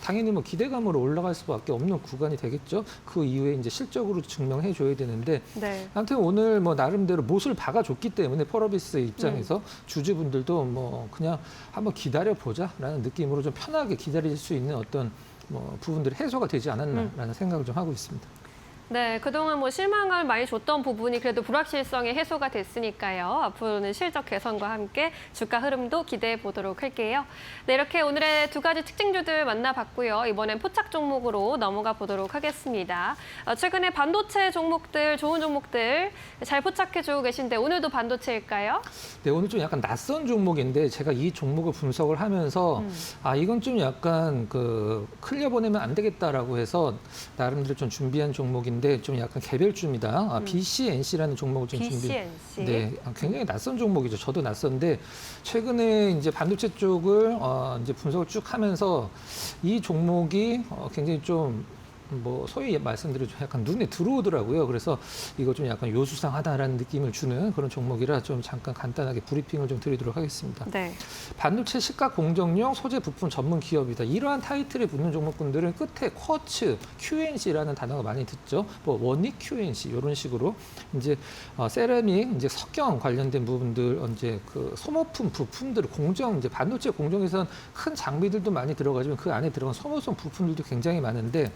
당연히 뭐 기대감으로 올라갈 수밖에 없는 구간이 되겠죠. 그 이후에 이제 실적으로 증명해 줘야 되는데 네. 아무튼 오늘 뭐 나름대로 못을 박아줬기 때문에 펄어비스 입장에서 주주분들도 뭐 그냥 한번 기다려 보자라는 느낌으로 좀 편하게 기다릴 수 있는 어떤 뭐 부분들이 해소가 되지 않았나라는 생각을 좀 하고 있습니다. 네, 그동안 뭐 실망을 많이 줬던 부분이 그래도 불확실성이 해소가 됐으니까요. 앞으로는 실적 개선과 함께 주가 흐름도 기대해 보도록 할게요. 네, 이렇게 오늘의 두 가지 특징주들 만나봤고요. 이번엔 포착 종목으로 넘어가 보도록 하겠습니다. 최근에 반도체 종목들, 좋은 종목들 잘 포착해주고 계신데 오늘도 반도체일까요? 네, 오늘 좀 약간 낯선 종목인데 제가 이 종목을 분석을 하면서 이건 좀 약간 클리어 보내면 안 되겠다라고 해서 나름대로 좀 준비한 종목인데 좀 약간 개별주입니다. BCNC라는 종목을 좀 BCNC. 네, 굉장히 낯선 종목이죠. 저도 낯선데 최근에 이제 반도체 쪽을 이제 분석을 쭉 하면서 이 종목이 굉장히 좀 뭐 소위 말씀드려 약간 눈에 들어오더라고요. 그래서 이거 좀 약간 요수상하다라는 느낌을 주는 그런 종목이라 좀 잠깐 간단하게 브리핑을 좀 드리도록 하겠습니다. 네. 반도체 시가 공정용 소재 부품 전문 기업이다. 이러한 타이틀에 붙는 종목군들은 끝에 쿼츠, QNC라는 단어가 많이 듣죠. 뭐 원익 QNC 이런 식으로 이제 세라믹, 이제 석경 관련된 부분들, 이제 그 소모품 부품들 공정, 이제 반도체 공정에서는 큰 장비들도 많이 들어가지만 그 안에 들어간 소모성 부품들도 굉장히 많은데.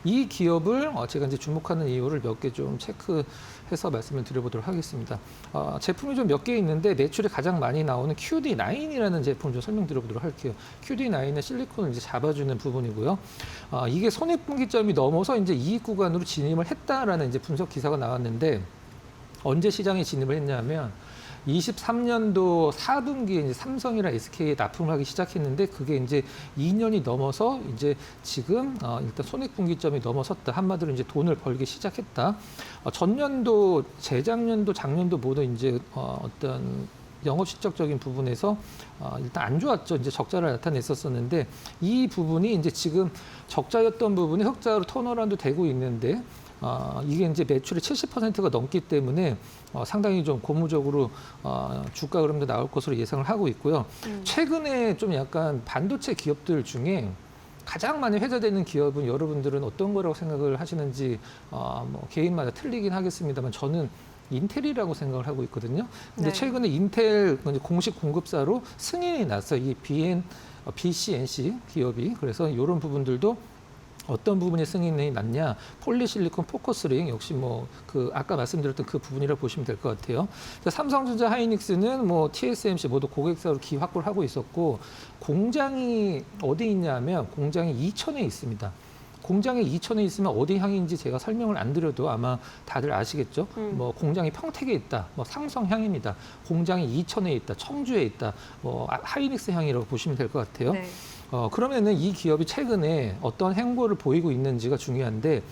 이 기업을 제가 이제 주목하는 이유를 몇 개 좀 체크해서 말씀을 드려보도록 하겠습니다. 제품이 좀 몇 개 있는데 매출이 가장 많이 나오는 QD9이라는 제품 좀 설명드려보도록 할게요. QD9은 실리콘을 이제 잡아주는 부분이고요. 이게 손익분기점이 넘어서 이제 이익 구간으로 진입을 했다라는 이제 분석 기사가 나왔는데 언제 시장에 진입을 했냐면 23년도 4분기에 이제 삼성이랑 SK에 납품을 하기 시작했는데 그게 이제 2년이 넘어서 이제 지금 일단 손익분기점이 넘어섰다. 한마디로 이제 돈을 벌기 시작했다. 전년도, 재작년도, 작년도 모두 이제 어떤 영업 실적적인 부분에서 일단 안 좋았죠. 이제 적자를 나타냈었었는데 이 부분이 이제 지금 적자였던 부분이 흑자로 턴어라운드 되고 있는데 이게 이제 매출의 70%가 넘기 때문에 상당히 좀 고무적으로 주가 흐름도 나올 것으로 예상을 하고 있고요. 최근에 좀 약간 반도체 기업들 중에 가장 많이 회자되는 기업은 여러분들은 어떤 거라고 생각을 하시는지 뭐 개인마다 틀리긴 하겠습니다만 저는 인텔이라고 생각을 하고 있거든요. 근데 네. 최근에 인텔 공식 공급사로 승인이 났어요. 이 BCNC 기업이. 그래서 이런 부분들도 어떤 부분이 승인이 났냐? 폴리실리콘 포커스링 역시 뭐 그 아까 말씀드렸던 그 부분이라고 보시면 될 것 같아요. 삼성전자, 하이닉스는 뭐 TSMC 모두 고객사로 기 확보를 하고 있었고 공장이 어디 있냐면 공장이 이천에 있습니다. 공장이 이천에 있으면 어디 향인지 제가 설명을 안 드려도 아마 다들 아시겠죠. 뭐 공장이 평택에 있다, 뭐 상성 향입니다. 공장이 이천에 있다, 청주에 있다, 뭐 하이닉스 향이라고 보시면 될 것 같아요. 네. 그러면은 이 기업이 최근에 어떤 행보를 보이고 있는지가 중요한데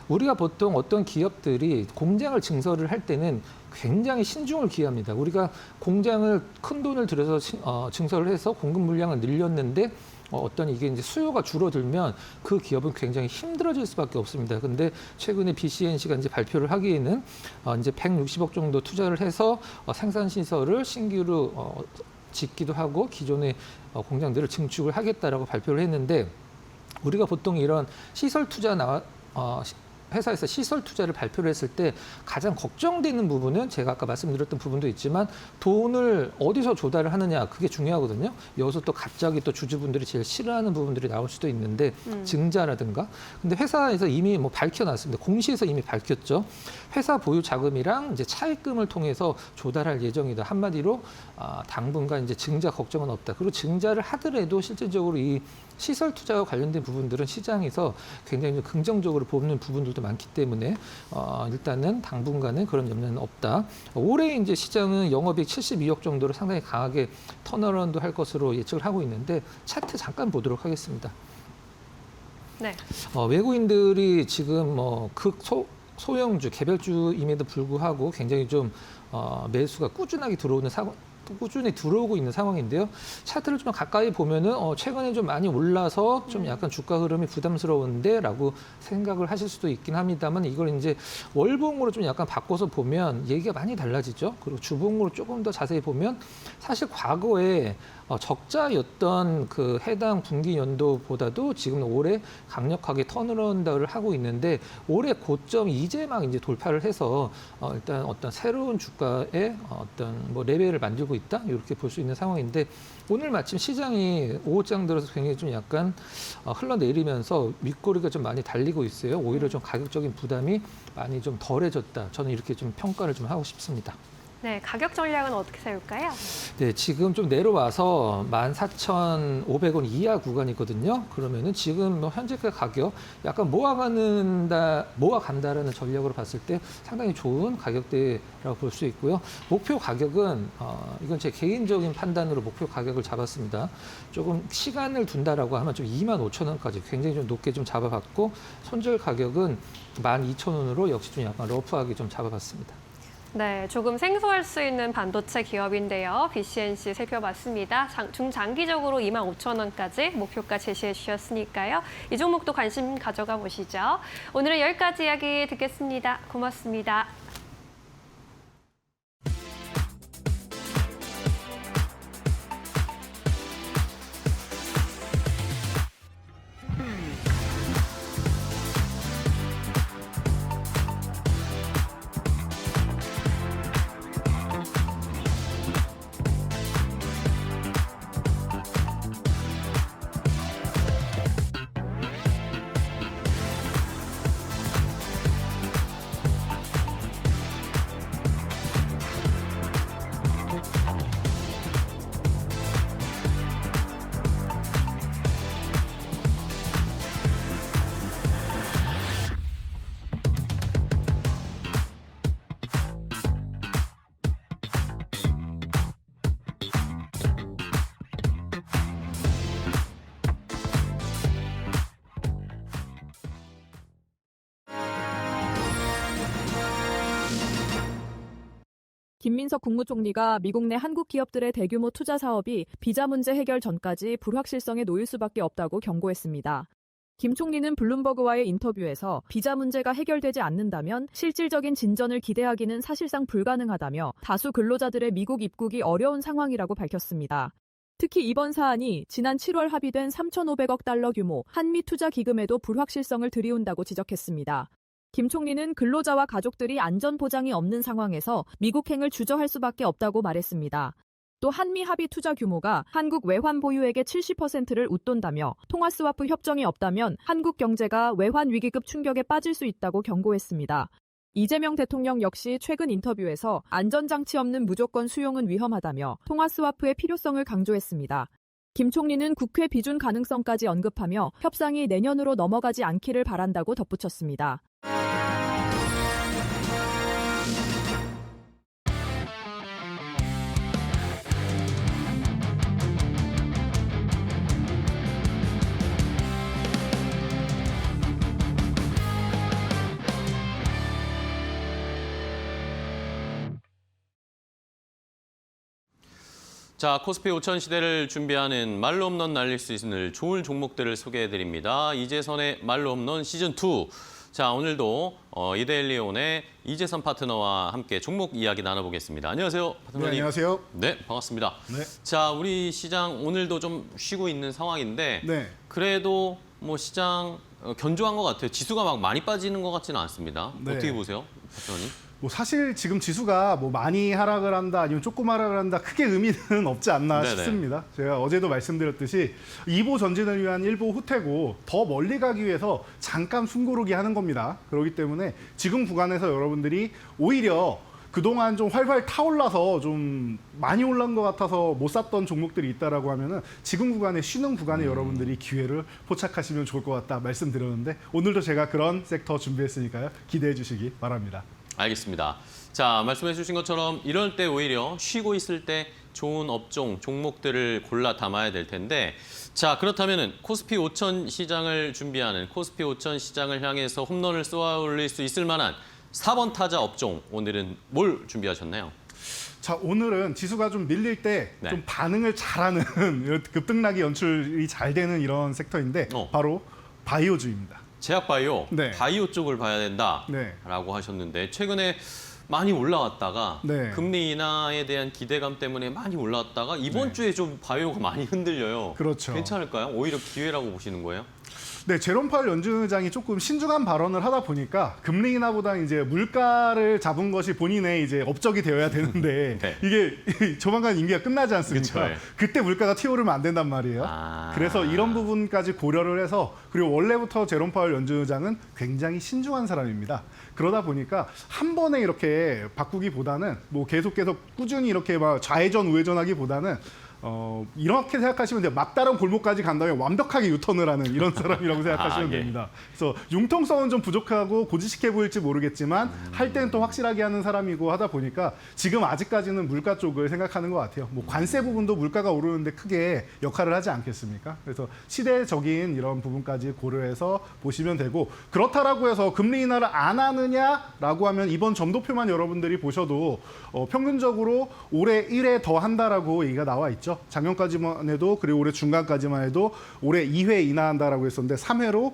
우리가 보통 어떤 기업들이 공장을 증설을 할 때는 굉장히 신중을 기합니다. 우리가 공장을 큰 돈을 들여서 증설을 해서 공급 물량을 늘렸는데 어떤 이게 이제 수요가 줄어들면 그 기업은 굉장히 힘들어질 수밖에 없습니다. 근데 최근에 BCNC가 이제 발표를 하기에는 이제 160억 정도 투자를 해서 생산 시설을 신규로 짓기도 하고 기존의 공장들을 증축을 하겠다라고 발표를 했는데 우리가 보통 이런 시설 투자 회사에서 시설 투자를 발표를 했을 때 가장 걱정되는 부분은 제가 아까 말씀드렸던 부분도 있지만 돈을 어디서 조달을 하느냐 그게 중요하거든요. 여기서 또 갑자기 또 주주분들이 제일 싫어하는 부분들이 나올 수도 있는데 증자라든가. 근데 회사에서 이미 뭐 밝혀놨습니다. 공시에서 이미 밝혔죠. 회사 보유 자금이랑 이제 차입금을 통해서 조달할 예정이다. 한마디로 당분간 이제 증자 걱정은 없다. 그리고 증자를 하더라도 실질적으로 이 시설 투자와 관련된 부분들은 시장에서 굉장히 긍정적으로 보는 부분들도 많기 때문에 일단은 당분간은 그런 염려는 없다. 올해 이제 시장은 영업이익 72억 정도로 상당히 강하게 턴어라운드 할 것으로 예측을 하고 있는데 차트 잠깐 보도록 하겠습니다. 네. 외국인들이 지금 소형주, 개별주임에도 불구하고 굉장히 좀 매수가 꾸준하게 꾸준히 들어오고 있는 상황인데요. 차트를 좀 가까이 보면은 최근에 좀 많이 올라서 좀 약간 주가 흐름이 부담스러운데라고 생각을 하실 수도 있긴 합니다만 이걸 이제 월봉으로 좀 약간 바꿔서 보면 얘기가 많이 달라지죠. 그리고 주봉으로 조금 더 자세히 보면 사실 과거에 적자였던 그 해당 분기 연도보다도 지금 올해 강력하게 턴어라운드를 하고 있는데 올해 고점 이제 막 이제 돌파를 해서 일단 어떤 새로운 주가의 어떤 뭐 레벨을 만들고 있다 이렇게 볼 수 있는 상황인데 오늘 마침 시장이 오후장 들어서 굉장히 좀 약간 흘러내리면서 윗꼬리가 좀 많이 달리고 있어요. 오히려 좀 가격적인 부담이 많이 좀 덜해졌다. 저는 이렇게 좀 평가를 좀 하고 싶습니다. 네, 가격 전략은 어떻게 세울까요? 네, 지금 좀 내려와서 14,500원 이하 구간이거든요. 그러면은 지금 뭐 현재가 가격 약간 모아간다라는 전략으로 봤을 때 상당히 좋은 가격대라고 볼 수 있고요. 목표 가격은 이건 제 개인적인 판단으로 목표 가격을 잡았습니다. 조금 시간을 둔다라고 하면 좀 25,000원까지 굉장히 좀 높게 좀 잡아봤고 손절 가격은 12,000원으로 역시 좀 약간 러프하게 좀 잡아봤습니다. 네, 조금 생소할 수 있는 반도체 기업인데요. BCNC 살펴봤습니다. 중장기적으로 25,000원까지 목표가 제시해 주셨으니까요. 이 종목도 관심 가져가 보시죠. 오늘은 여기까지 이야기 듣겠습니다. 고맙습니다. 김민석 국무총리가 미국 내 한국 기업들의 대규모 투자 사업이 비자 문제 해결 전까지 불확실성에 놓일 수밖에 없다고 경고했습니다. 김 총리는 블룸버그와의 인터뷰에서 비자 문제가 해결되지 않는다면 실질적인 진전을 기대하기는 사실상 불가능하다며 다수 근로자들의 미국 입국이 어려운 상황이라고 밝혔습니다. 특히 이번 사안이 지난 7월 합의된 3,500억 달러 규모 한미 투자 기금에도 불확실성을 들이운다고 지적했습니다. 김 총리는 근로자와 가족들이 안전 보장이 없는 상황에서 미국행을 주저할 수밖에 없다고 말했습니다. 또 한미 합의 투자 규모가 한국 외환 보유액의 70%를 웃돈다며 통화스와프 협정이 없다면 한국 경제가 외환 위기급 충격에 빠질 수 있다고 경고했습니다. 이재명 대통령 역시 최근 인터뷰에서 안전장치 없는 무조건 수용은 위험하다며 통화스와프의 필요성을 강조했습니다. 김 총리는 국회 비준 가능성까지 언급하며 협상이 내년으로 넘어가지 않기를 바란다고 덧붙였습니다. 자, 코스피 5천 시대를 준비하는 말로 홈런 날릴 수 있는 좋은 종목들을 소개해드립니다. 이재선의 말로 홈런 시즌2. 자, 오늘도 이데일리온의 이재선 파트너와 함께 종목 이야기 나눠보겠습니다. 안녕하세요, 파트너님. 네, 안녕하세요. 네, 반갑습니다. 네. 자, 우리 시장 오늘도 좀 쉬고 있는 상황인데 네. 그래도 뭐 시장 견조한 것 같아요. 지수가 막 많이 빠지는 것 같지는 않습니다. 네. 어떻게 보세요, 파트너님? 뭐 사실 지금 지수가 뭐 많이 하락을 한다 아니면 조금 하락을 한다 크게 의미는 없지 않나 네네. 싶습니다. 제가 어제도 말씀드렸듯이 2보 전진을 위한 1보 후퇴고 더 멀리 가기 위해서 잠깐 숨고르기 하는 겁니다. 그렇기 때문에 지금 구간에서 여러분들이 오히려 그동안 좀 활활 타올라서 좀 많이 올라온 것 같아서 못 샀던 종목들이 있다라고 하면은 지금 구간에 쉬는 구간에 여러분들이 기회를 포착하시면 좋을 것 같다 말씀드렸는데 오늘도 제가 그런 섹터 준비했으니까요. 기대해 주시기 바랍니다. 알겠습니다. 자, 말씀해 주신 것처럼 이럴 때 오히려 쉬고 있을 때 좋은 업종, 종목들을 골라 담아야 될 텐데 자, 그렇다면 코스피 5천 시장을 준비하는 코스피 5천 시장을 향해서 홈런을 쏘아 올릴 수 있을 만한 4번 타자 업종, 오늘은 뭘 준비하셨나요? 자, 오늘은 지수가 좀 밀릴 때 좀 네. 반응을 잘하는 이런 급등락이 연출이 잘 되는 이런 섹터인데 바로 바이오주입니다. 제약바이오, 네. 바이오 쪽을 봐야 된다라고 네. 하셨는데 최근에 많이 올라왔다가 네. 금리 인하에 대한 기대감 때문에 많이 올라왔다가 이번 네. 주에 좀 바이오가 많이 흔들려요. 그렇죠. 괜찮을까요? 오히려 기회라고 보시는 거예요? 네, 제롬 파월 연준 의장이 조금 신중한 발언을 하다 보니까 금리 인하보다 이제 물가를 잡은 것이 본인의 이제 업적이 되어야 되는데 네. 이게 조만간 임기가 끝나지 않습니까? 그쵸, 예. 그때 물가가 튀어오르면 안 된단 말이에요. 그래서 이런 부분까지 고려를 해서 그리고 원래부터 제롬 파월 연준 의장은 굉장히 신중한 사람입니다. 그러다 보니까 한 번에 이렇게 바꾸기보다는 뭐 계속 꾸준히 이렇게 막 좌회전 우회전하기보다는 이렇게 생각하시면 돼요. 막다른 골목까지 간 다음에 완벽하게 유턴을 하는 이런 사람이라고 생각하시면 예. 됩니다. 그래서 융통성은 좀 부족하고 고지식해 보일지 모르겠지만 할 때는 또 확실하게 하는 사람이고 하다 보니까 지금 아직까지는 물가 쪽을 생각하는 것 같아요. 뭐 관세 부분도 물가가 오르는데 크게 역할을 하지 않겠습니까? 그래서 시대적인 이런 부분까지 고려해서 보시면 되고 그렇다라고 해서 금리 인하를 안 하느냐라고 하면 이번 점도표만 여러분들이 보셔도 평균적으로 올해 1회 더 한다라고 얘기가 나와 있죠. 작년까지만 해도 그리고 올해 중간까지만 해도 올해 2회 인하한다라고 했었는데 3회로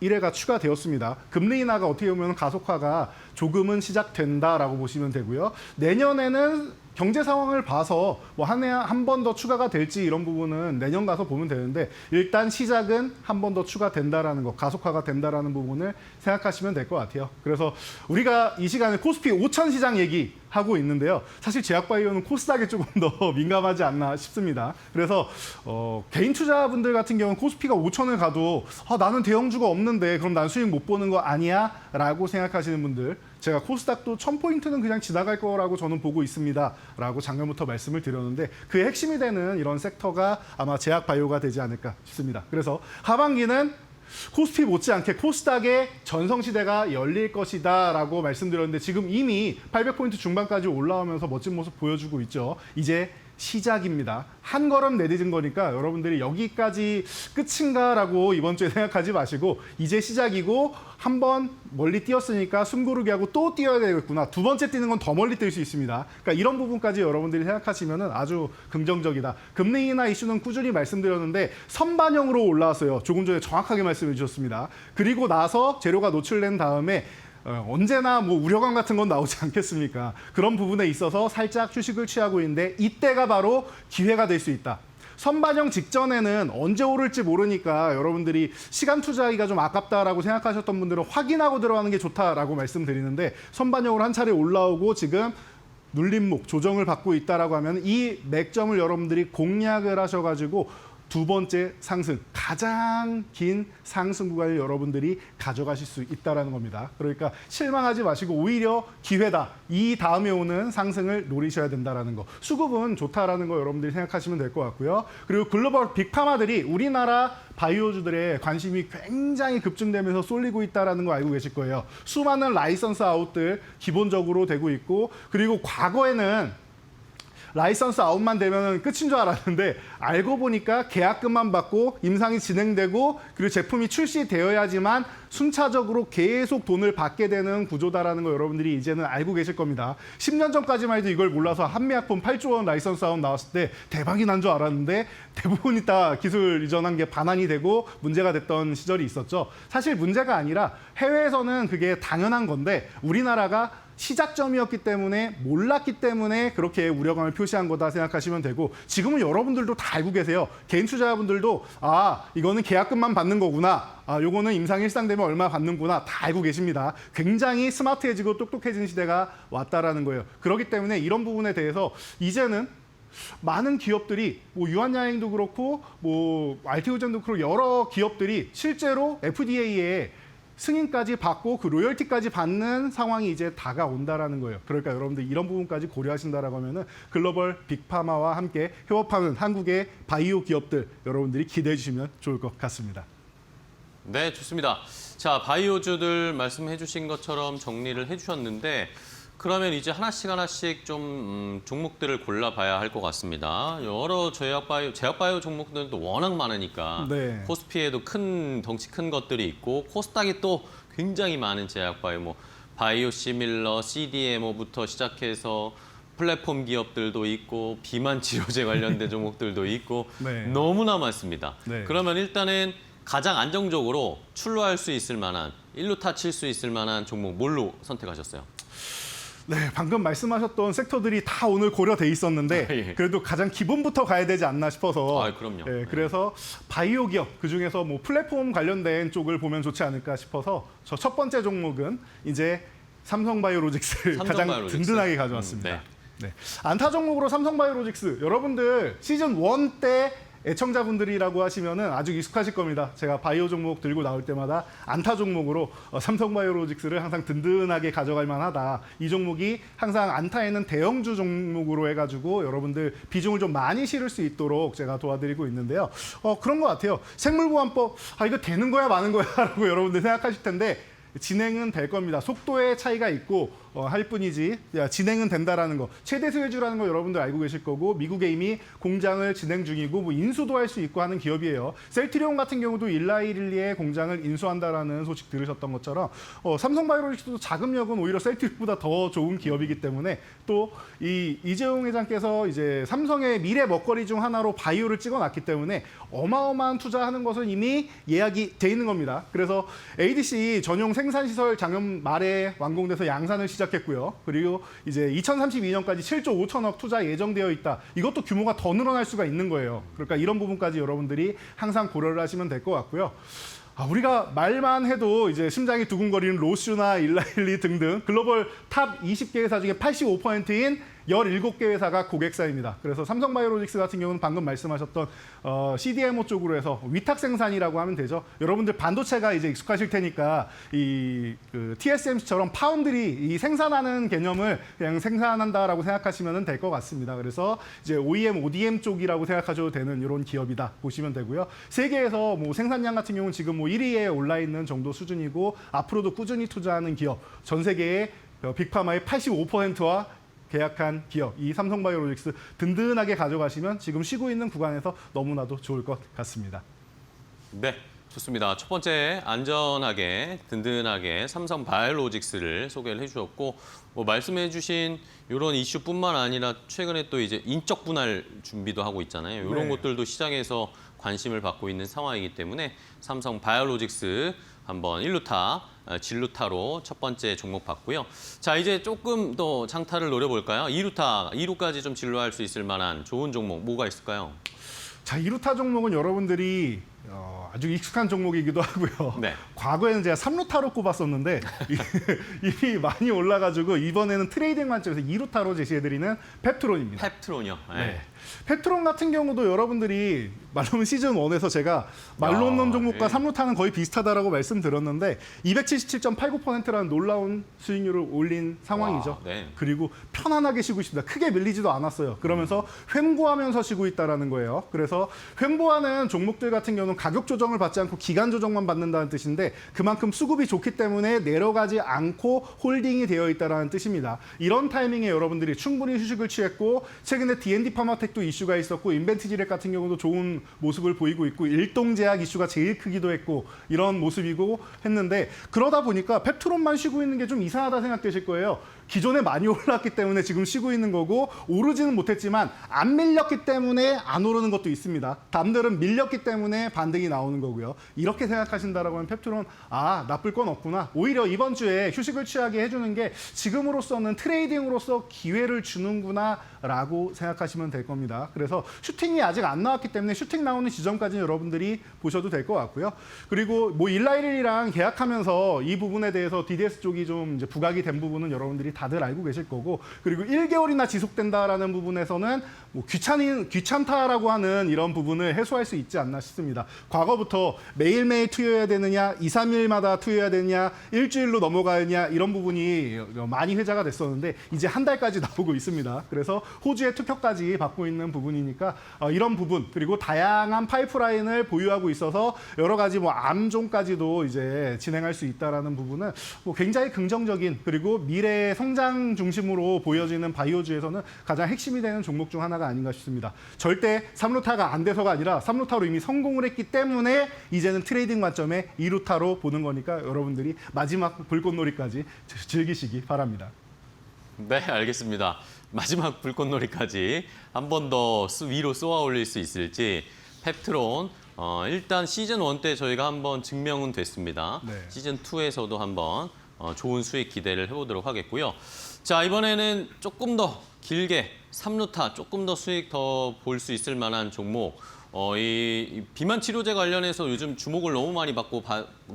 1회가 추가되었습니다. 금리 인하가 어떻게 보면 가속화가 조금은 시작된다라고 보시면 되고요. 내년에는 경제 상황을 봐서 뭐 한 해 한 번 더 추가가 될지 이런 부분은 내년 가서 보면 되는데 일단 시작은 한 번 더 추가된다라는 거, 가속화가 된다라는 부분을 생각하시면 될 것 같아요. 그래서 우리가 이 시간에 코스피 5천 시장 얘기하고 있는데요. 사실 제약바이오는 코스닥에 조금 더 민감하지 않나 싶습니다. 그래서 개인 투자분들 같은 경우는 코스피가 5천을 가도 나는 대형주가 없는데 그럼 난 수익 못 보는 거 아니야? 라고 생각하시는 분들 제가 코스닥도 1000포인트는 그냥 지나갈 거라고 저는 보고 있습니다. 라고 작년부터 말씀을 드렸는데 그 핵심이 되는 이런 섹터가 아마 제약바이오가 되지 않을까 싶습니다. 그래서 하반기는 코스피 못지않게 코스닥의 전성시대가 열릴 것이다 라고 말씀드렸는데 지금 이미 800포인트 중반까지 올라오면서 멋진 모습 보여주고 있죠. 이제 시작입니다. 한 걸음 내딛은 거니까 여러분들이 여기까지 끝인가라고 이번 주에 생각하지 마시고 이제 시작이고 한 번 멀리 뛰었으니까 숨고르기 하고 또 뛰어야 되겠구나. 두 번째 뛰는 건 더 멀리 뛸 수 있습니다. 그러니까 이런 부분까지 여러분들이 생각하시면 아주 긍정적이다. 금리 인하 이슈는 꾸준히 말씀드렸는데 선반영으로 올라왔어요. 조금 전에 정확하게 말씀해 주셨습니다. 그리고 나서 재료가 노출된 다음에 언제나 뭐 우려감 같은 건 나오지 않겠습니까? 그런 부분에 있어서 살짝 휴식을 취하고 있는데 이때가 바로 기회가 될 수 있다. 선반영 직전에는 언제 오를지 모르니까 여러분들이 시간 투자하기가 좀 아깝다라고 생각하셨던 분들은 확인하고 들어가는 게 좋다라고 말씀드리는데 선반영으로 한 차례 올라오고 지금 눌림목 조정을 받고 있다라고 하면 이 맥점을 여러분들이 공략을 하셔가지고 두 번째 상승, 가장 긴 상승 구간을 여러분들이 가져가실 수 있다는 겁니다. 그러니까 실망하지 마시고 오히려 기회다. 이 다음에 오는 상승을 노리셔야 된다는 거. 수급은 좋다라는 거 여러분들이 생각하시면 될 것 같고요. 그리고 글로벌 빅파마들이 우리나라 바이오주들의 관심이 굉장히 급증되면서 쏠리고 있다는 거 알고 계실 거예요. 수많은 라이선스 아웃들 기본적으로 되고 있고, 그리고 과거에는 라이선스 아웃만 되면 끝인 줄 알았는데 알고 보니까 계약금만 받고 임상이 진행되고 그리고 제품이 출시되어야지만 순차적으로 계속 돈을 받게 되는 구조다라는 거 여러분들이 이제는 알고 계실 겁니다. 10년 전까지만 해도 이걸 몰라서 한미약품 8조 원 라이선스 아웃 나왔을 때 대박이 난 줄 알았는데 대부분이 다 기술 이전한 게 반환이 되고 문제가 됐던 시절이 있었죠. 사실 문제가 아니라 해외에서는 그게 당연한 건데 우리나라가 시작점이었기 때문에 몰랐기 때문에 그렇게 우려감을 표시한 거다 생각하시면 되고, 지금은 여러분들도 다 알고 계세요. 개인 투자자분들도 이거는 계약금만 받는 거구나, 요거는 임상 일상되면 얼마 받는구나 다 알고 계십니다. 굉장히 스마트해지고 똑똑해진 시대가 왔다라는 거예요. 그렇기 때문에 이런 부분에 대해서 이제는 많은 기업들이 유한야행도 그렇고 알티오젠도 그렇고 여러 기업들이 실제로 FDA에 승인까지 받고 그 로열티까지 받는 상황이 이제 다가온다라는 거예요. 그러니까 여러분들 이런 부분까지 고려하신다라고 하면은 글로벌 빅파마와 함께 협업하는 한국의 바이오 기업들 여러분들이 기대해 주시면 좋을 것 같습니다. 네, 좋습니다. 자, 바이오주들 말씀해 주신 것처럼 정리를 해주셨는데 그러면 이제 하나씩 좀 종목들을 골라봐야 할 것 같습니다. 여러 제약바이오 종목들도 워낙 많으니까 네. 코스피에도 덩치 큰 것들이 있고 코스닥이 또 굉장히 많은 제약바이오, 바이오시밀러, CDMO부터 시작해서 플랫폼 기업들도 있고 비만 치료제 관련된 종목들도 있고 네. 너무나 많습니다. 네. 그러면 일단은 가장 안정적으로 출루할 수 있을 만한, 1루타 칠 수 있을 만한 종목 뭘로 선택하셨어요? 네, 방금 말씀하셨던 섹터들이 다 오늘 고려돼 있었는데 예. 그래도 가장 기본부터 가야 되지 않나 싶어서 그럼요. 예, 그래서 바이오 기업 그중에서 플랫폼 관련된 쪽을 보면 좋지 않을까 싶어서 저 첫 번째 종목은 이제 삼성바이오로직스를 가장 삼성바이오로직스. 든든하게 가져왔습니다. 네. 네. 안타 종목으로 삼성바이오로직스 여러분들 시즌 1 때 애청자분들이라고 하시면은 아주 익숙하실 겁니다. 제가 바이오 종목 들고 나올 때마다 안타 종목으로 삼성바이오로직스를 항상 든든하게 가져갈 만하다. 이 종목이 항상 안타에는 대형주 종목으로 해가지고 여러분들 비중을 좀 많이 실을 수 있도록 제가 도와드리고 있는데요. 그런 것 같아요. 생물보안법 이거 되는 거야 마는 거야 라고 여러분들 생각하실 텐데 진행은 될 겁니다. 속도의 차이가 있고 할 뿐이지 진행은 된다라는 거. 최대 수혜주라는 거 여러분들 알고 계실 거고 미국에 이미 공장을 진행 중이고 인수도 할 수 있고 하는 기업이에요. 셀트리온 같은 경우도 일라이릴리에 공장을 인수한다라는 소식 들으셨던 것처럼 삼성바이오로직스도 자금력은 오히려 셀트리온보다 더 좋은 기업이기 때문에 또 이재용 회장께서 이제 삼성의 미래 먹거리 중 하나로 바이오를 찍어놨기 때문에 어마어마한 투자하는 것은 이미 예약이 돼 있는 겁니다. 그래서 ADC 전용 생산시설 작년 말에 완공돼서 양산을 시작했고요. 그리고 이제 2032년까지 7조 5천억 투자 예정되어 있다. 이것도 규모가 더 늘어날 수가 있는 거예요. 그러니까 이런 부분까지 여러분들이 항상 고려를 하시면 될 것 같고요. 우리가 말만 해도 이제 심장이 두근거리는 로슈나 일라일리 등등 글로벌 탑 20개 회사 중에 85%인 17개 회사가 고객사입니다. 그래서 삼성바이오로직스 같은 경우는 방금 말씀하셨던 CDMO 쪽으로 해서 위탁 생산이라고 하면 되죠. 여러분들 반도체가 이제 익숙하실 테니까 TSMC처럼 파운드리 생산하는 개념을 그냥 생산한다라고 생각하시면 될 것 같습니다. 그래서 이제 OEM, ODM 쪽이라고 생각하셔도 되는 이런 기업이다 보시면 되고요. 세계에서 생산량 같은 경우는 지금 1위에 올라 있는 정도 수준이고 앞으로도 꾸준히 투자하는 기업, 전 세계의 빅파마의 85%와 계약한 기업, 이 삼성바이오로직스 든든하게 가져가시면 지금 쉬고 있는 구간에서 너무나도 좋을 것 같습니다. 네, 좋습니다. 첫 번째 안전하게 든든하게 삼성바이오로직스를 소개를 해주셨고 말씀해주신 이런 이슈뿐만 아니라 최근에 또 이제 인적 분할 준비도 하고 있잖아요. 이런 것들도 시장에서 관심을 받고 있는 상황이기 때문에 삼성바이오로직스 한번 1루타, 진루타로 첫 번째 종목 봤고요. 자, 이제 조금 더 장타를 노려볼까요? 2루까지 좀 진루할 수 있을 만한 좋은 종목 뭐가 있을까요? 자, 2루타 종목은 여러분들이 아주 익숙한 종목이기도 하고요. 네. 과거에는 제가 3루타로 꼽았었는데 이미 많이 올라가지고 이번에는 트레이딩 관점에서 2루타로 제시해드리는 펩트론입니다. 펩트론이요. 네. 펩트론 같은 경우도 여러분들이 말로는 시즌 1에서 제가 말로 없는 종목과 예. 3루타는 거의 비슷하다라고 말씀드렸는데 277.89%라는 놀라운 수익률을 올린 상황이죠. 와, 네. 그리고 편안하게 쉬고 있습니다. 크게 밀리지도 않았어요. 그러면서 횡보하면서 쉬고 있다라는 거예요. 그래서 횡보하는 종목들 같은 경우는 가격 조정을 받지 않고 기간 조정만 받는다는 뜻인데 그만큼 수급이 좋기 때문에 내려가지 않고 홀딩이 되어 있다는 뜻입니다. 이런 타이밍에 여러분들이 충분히 휴식을 취했고 최근에 D&D 파마텍도 이슈가 있었고 인벤티지렉 같은 경우도 좋은 모습을 보이고 있고 일동제약 이슈가 제일 크기도 했고 이런 모습이고 했는데 그러다 보니까 펩트론만 쉬고 있는 게 좀 이상하다 생각되실 거예요. 기존에 많이 올랐기 때문에 지금 쉬고 있는 거고 오르지는 못했지만 안 밀렸기 때문에 안 오르는 것도 있습니다. 남들은 밀렸기 때문에 반등이 나오는 거고요. 이렇게 생각하신다라고 하면 펩트론 나쁠 건 없구나. 오히려 이번 주에 휴식을 취하게 해주는 게 지금으로서는 트레이딩으로서 기회를 주는구나라고 생각하시면 될 겁니다. 그래서 슈팅이 아직 안 나왔기 때문에 슈팅 나오는 지점까지는 여러분들이 보셔도 될 것 같고요. 그리고 뭐 일라일이랑 계약하면서 이 부분에 대해서 DDS 쪽이 좀 이제 부각이 된 부분은 여러분들이 다들 알고 계실 거고 그리고 1개월이나 지속된다라는 부분에서는 뭐 귀찮다라고 하는 이런 부분을 해소할 수 있지 않나 싶습니다. 과거부터 매일매일 투여해야 되느냐, 2, 3일마다 투여해야 되느냐, 일주일로 넘어가느냐 이런 부분이 많이 회자가 됐었는데 이제 한 달까지 나오고 있습니다. 그래서 호주의 투표까지 받고 있는 부분이니까 이런 부분 그리고 다양한 파이프라인을 보유하고 있어서 여러 가지 뭐 암종까지도 이제 진행할 수 있다라는 부분은 뭐 굉장히 긍정적인 그리고 미래의 성장 중심으로 보여지는 바이오주에서는 가장 핵심이 되는 종목 중 하나가 아닌가 싶습니다. 절대 3루타가 안 돼서가 아니라 3루타로 이미 성공을 했기 때문에 이제는 트레이딩 관점에 2루타로 보는 거니까 여러분들이 마지막 불꽃놀이까지 즐기시기 바랍니다. 네, 알겠습니다. 마지막 불꽃놀이까지 한 번 더 위로 쏘아 올릴 수 있을지 펩트론 일단 시즌 1 때 저희가 한번 증명은 됐습니다. 네. 시즌 2에서도 한번 좋은 수익 기대를 해보도록 하겠고요. 자, 이번에는 조금 더 길게 3루타 조금 더 수익 더 볼 수 있을 만한 종목. 이 비만 치료제 관련해서 요즘 주목을 너무 많이 받고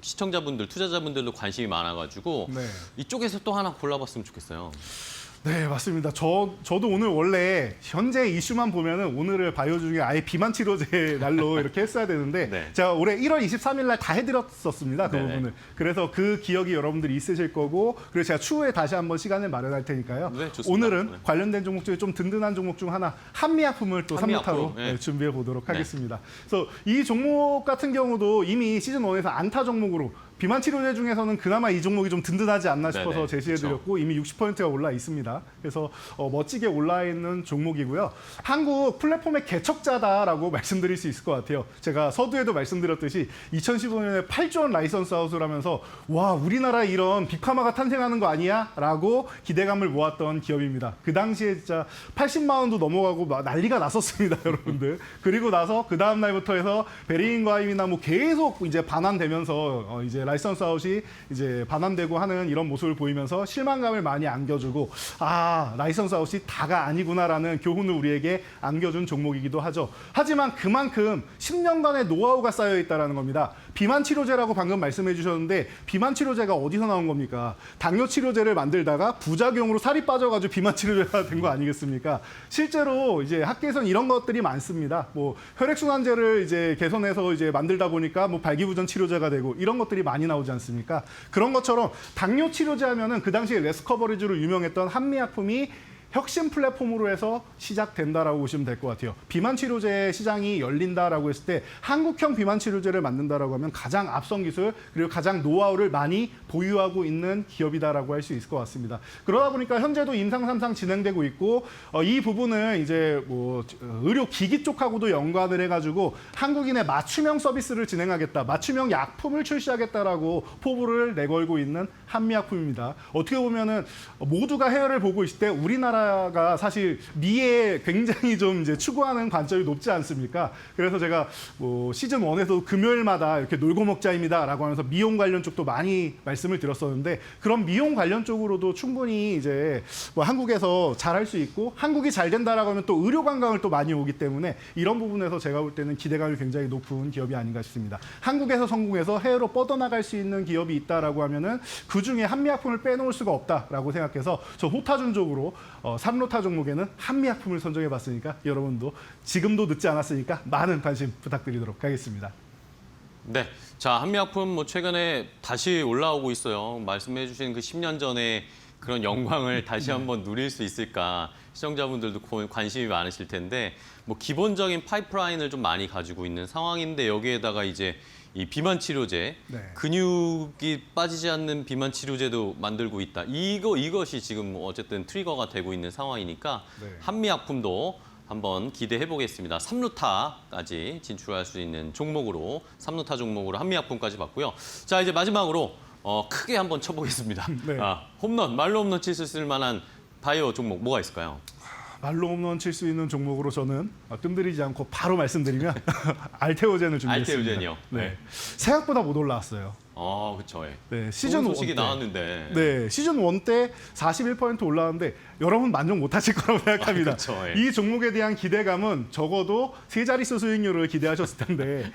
시청자분들, 투자자분들도 관심이 많아가지고 네. 이쪽에서 또 하나 골라봤으면 좋겠어요. 네, 맞습니다. 저도 오늘 원래 현재 이슈만 보면은 오늘을 바이오주 중에 아예 비만 치료제 날로 이렇게 했어야 되는데 네. 제가 올해 1월 23일 날 다 해드렸었습니다. 그 네네. 부분을. 그래서 그 기억이 여러분들이 있으실 거고 그리고 제가 추후에 다시 한번 시간을 마련할 테니까요. 네, 좋습니다. 오늘은 네. 관련된 종목 중에 좀 든든한 종목 중 하나 한미약품을 또 한미약품, 3루타로 네. 준비해 보도록 네. 하겠습니다. 그래서 이 종목 같은 경우도 이미 시즌 1에서 안타 종목으로 비만 치료제 중에서는 그나마 이 종목이 좀 든든하지 않나 싶어서 네네, 제시해드렸고 이미 60%가 올라 있습니다. 그래서 멋지게 올라 있는 종목이고요. 한국 플랫폼의 개척자다라고 말씀드릴 수 있을 것 같아요. 제가 서두에도 말씀드렸듯이 2015년에 8조 원 라이선스 아웃을 하면서 와 우리나라에 이런 빅파마가 탄생하는 거 아니야? 라고 기대감을 모았던 기업입니다. 그 당시에 진짜 80만 원도 넘어가고 막 난리가 났었습니다, 여러분들. 그리고 나서 그 다음 날부터 해서 베리인과임이나 뭐 계속 이제 반환되면서 이제 라이선스 아웃이 이제 반환되고 하는 이런 모습을 보이면서 실망감을 많이 안겨주고 라이선스 아웃이 다가 아니구나라는 교훈을 우리에게 안겨준 종목이기도 하죠. 하지만 그만큼 10년간의 노하우가 쌓여 있다는 겁니다. 비만 치료제라고 방금 말씀해 주셨는데 비만 치료제가 어디서 나온 겁니까? 당뇨 치료제를 만들다가 부작용으로 살이 빠져가지고 비만 치료제가 된 거 아니겠습니까? 실제로 이제 학계에서는 이런 것들이 많습니다. 뭐 혈액순환제를 이제 개선해서 이제 만들다 보니까 뭐 발기부전 치료제가 되고 이런 것들이 많이 나오지 않습니까? 그런 것처럼 당뇨 치료제 하면은 그 당시에 레스커버리즈로 유명했던 한미약품이 혁신 플랫폼으로 해서 시작된다라고 보시면 될 것 같아요. 비만 치료제 시장이 열린다라고 했을 때 한국형 비만 치료제를 만든다라고 하면 가장 앞선 기술 그리고 가장 노하우를 많이 보유하고 있는 기업이다라고 할 수 있을 것 같습니다. 그러다 보니까 현재도 임상 3상 진행되고 있고 이 부분은 이제 뭐 의료 기기 쪽하고도 연관을 해가지고 한국인의 맞춤형 서비스를 진행하겠다, 맞춤형 약품을 출시하겠다라고 포부를 내걸고 있는 한미약품입니다. 어떻게 보면은 모두가 해외를 보고 있을 때 우리나라 투자가 사실 미에 굉장히 좀 이제 추구하는 관점이 높지 않습니까? 그래서 제가 뭐 시즌 1에서 금요일마다 이렇게 놀고 먹자입니다라고 하면서 미용 관련 쪽도 많이 말씀을 드렸었는데 그런 미용 관련 쪽으로도 충분히 이제 뭐 한국에서 잘할 수 있고 한국이 잘 된다라고 하면 또 의료 관광을 또 많이 오기 때문에 이런 부분에서 제가 볼 때는 기대감이 굉장히 높은 기업이 아닌가 싶습니다. 한국에서 성공해서 해외로 뻗어나갈 수 있는 기업이 있다라고 하면은 그 중에 한미약품을 빼놓을 수가 없다라고 생각해서 저 호타준 쪽으로 3루타 종목에는 한미약품을 선정해봤으니까 여러분도 지금도 늦지 않았으니까 많은 관심 부탁드리도록 하겠습니다. 네, 자 한미약품 뭐 최근에 다시 올라오고 있어요. 말씀해주신 그 10년 전에 그런 영광을 다시 한번 누릴 수 있을까 시청자분들도 관심이 많으실 텐데 뭐 기본적인 파이프라인을 좀 많이 가지고 있는 상황인데 여기에다가 이제 이 비만 치료제, 네. 근육이 빠지지 않는 비만 치료제도 만들고 있다. 이것이 지금 뭐 어쨌든 트리거가 되고 있는 상황이니까 네. 한미약품도 한번 기대해 보겠습니다. 3루타까지 진출할 수 있는 종목으로 3루타 종목으로 한미약품까지 봤고요. 자 이제 마지막으로 크게 한번 쳐보겠습니다. 네. 홈런, 말로 홈런 칠 수 있을 만한 바이오 종목 뭐가 있을까요? 말로 홈런 칠 수 있는 종목으로 저는 뜸들이지 않고 바로 말씀드리면 알테오젠을 준비했습니다. 알테오젠이요? 네. 네. 생각보다 못 올라왔어요. 그렇죠. 네, 시즌 좋은 소식이 1 때. 나왔는데. 네, 시즌 1 때 41% 올라왔는데 여러분 만족 못하실 거라고 생각합니다. 그렇죠, 예. 이 종목에 대한 기대감은 적어도 세 자릿수 수익률을 기대하셨을 텐데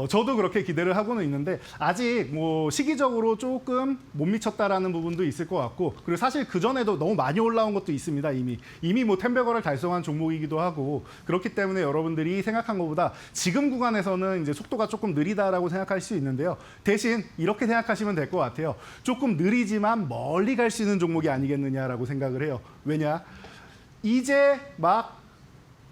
저도 그렇게 기대를 하고는 있는데 아직 뭐 시기적으로 조금 못 미쳤다라는 부분도 있을 것 같고 그리고 사실 그 전에도 너무 많이 올라온 것도 있습니다. 이미 뭐 1000배거를 달성한 종목이기도 하고 그렇기 때문에 여러분들이 생각한 것보다 지금 구간에서는 이제 속도가 조금 느리다라고 생각할 수 있는데요. 대신 이렇게 생각하시면 될 것 같아요. 조금 느리지만 멀리 갈 수 있는 종목이 아니겠느냐라고 생각을 해요. 왜냐? 이제 막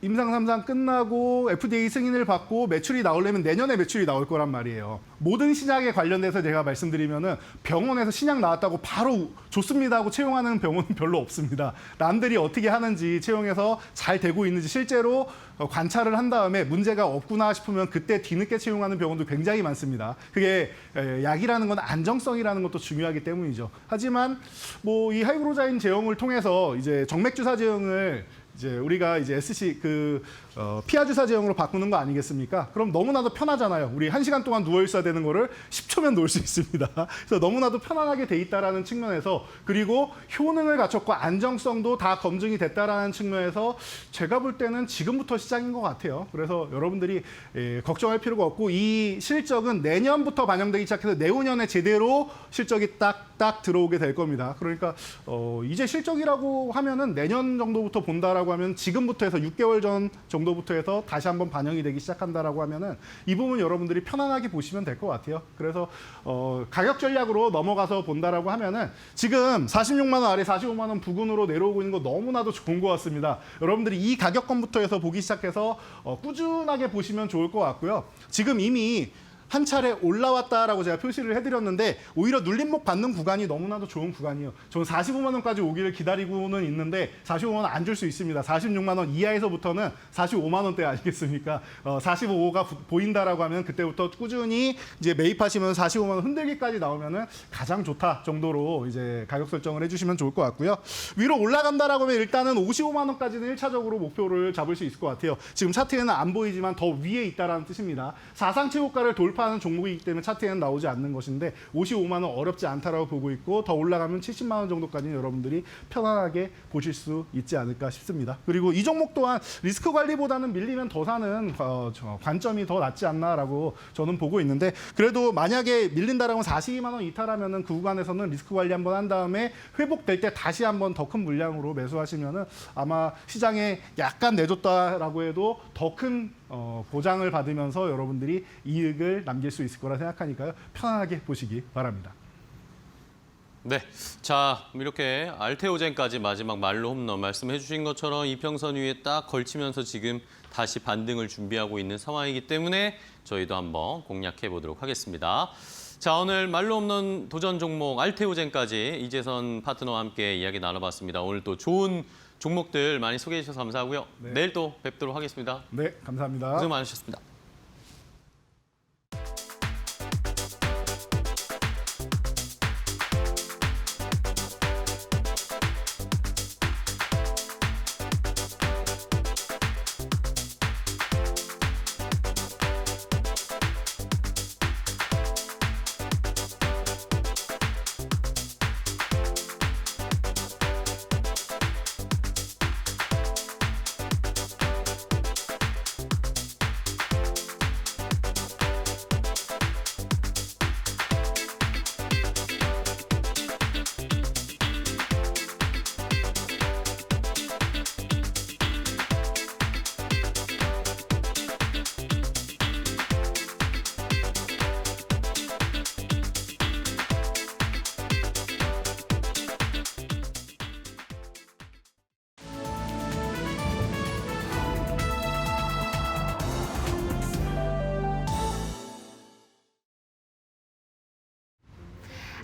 임상 3상 끝나고 FDA 승인을 받고 매출이 나오려면 내년에 매출이 나올 거란 말이에요. 모든 신약에 관련돼서 제가 말씀드리면은 병원에서 신약 나왔다고 바로 좋습니다 하고 채용하는 병원은 별로 없습니다. 남들이 어떻게 하는지 채용해서 잘 되고 있는지 실제로 관찰을 한 다음에 문제가 없구나 싶으면 그때 뒤늦게 채용하는 병원도 굉장히 많습니다. 그게 약이라는 건 안정성이라는 것도 중요하기 때문이죠. 하지만 뭐 이 하이그로자인 제형을 통해서 이제 정맥주사 제형을 이제 우리가 이제 피하 주사 제형으로 바꾸는 거 아니겠습니까? 그럼 너무나도 편하잖아요. 우리 1시간 동안 누워 있어야 되는 거를 10초면 놓을 수 있습니다. 그래서 너무나도 편안하게 돼 있다라는 측면에서 그리고 효능을 갖췄고 안정성도 다 검증이 됐다라는 측면에서 제가 볼 때는 지금부터 시작인 것 같아요. 그래서 여러분들이 걱정할 필요가 없고 이 실적은 내년부터 반영되기 시작해서 내후년에 제대로 실적이 딱 들어오게 될 겁니다. 그러니까 이제 실적이라고 하면은 내년 정도부터 본다라고 하면 지금부터 해서 6개월 전 정도부터 해서 다시 한번 반영이 되기 시작한다라고 하면은 이 부분 여러분들이 편안하게 보시면 될 것 같아요. 그래서 가격 전략으로 넘어가서 본다라고 하면은 지금 46만 원 아래 45만 원 부근으로 내려오고 있는 거 너무나도 좋은 것 같습니다. 여러분들이 이 가격권부터 해서 보기 시작해서 꾸준하게 보시면 좋을 것 같고요. 지금 이미 한 차례 올라왔다라고 제가 표시를 해드렸는데 오히려 눌림목 받는 구간이 너무나도 좋은 구간이에요. 저는 45만 원까지 오기를 기다리고는 있는데 45만 원 안 줄 수 있습니다. 46만 원 이하에서부터는 45만 원대 아니겠습니까? 45가 보인다라고 하면 그때부터 꾸준히 이제 매입하시면 45만 원 흔들기까지 나오면은 가장 좋다 정도로 이제 가격 설정을 해주시면 좋을 것 같고요. 위로 올라간다라고 하면 일단은 55만 원까지는 1차적으로 목표를 잡을 수 있을 것 같아요. 지금 차트에는 안 보이지만 더 위에 있다라는 뜻입니다. 사상 최고가를 돌파하는 종목이기 때문에 차트에는 나오지 않는 것인데 55만 원 어렵지 않다라고 보고 있고 더 올라가면 70만 원 정도까지는 여러분들이 편안하게 보실 수 있지 않을까 싶습니다. 그리고 이 종목 또한 리스크 관리보다는 밀리면 더 사는 관점이 더 낫지 않나라고 저는 보고 있는데 그래도 만약에 밀린다라고 42만 원 이탈하면은 그 구간에서는 리스크 관리 한번 한 다음에 회복될 때 다시 한번 더 큰 물량으로 매수하시면은 아마 시장에 약간 내줬다라고 해도 더 큰 보장을 받으면서 여러분들이 이익을 남길 수 있을 거라 생각하니까요. 편안하게 보시기 바랍니다. 네, 자 이렇게 알테오젠까지 마지막 말로 홈런 말씀해 주신 것처럼 이평선 위에 딱 걸치면서 지금 다시 반등을 준비하고 있는 상황이기 때문에 저희도 한번 공략해 보도록 하겠습니다. 자, 오늘 말로 홈런 도전 종목 알테오젠까지 이재선 파트너와 함께 이야기 나눠봤습니다. 오늘 또 좋은 종목들 많이 소개해 주셔서 감사하고요. 네. 내일 또 뵙도록 하겠습니다. 네, 감사합니다. 고생 많으셨습니다.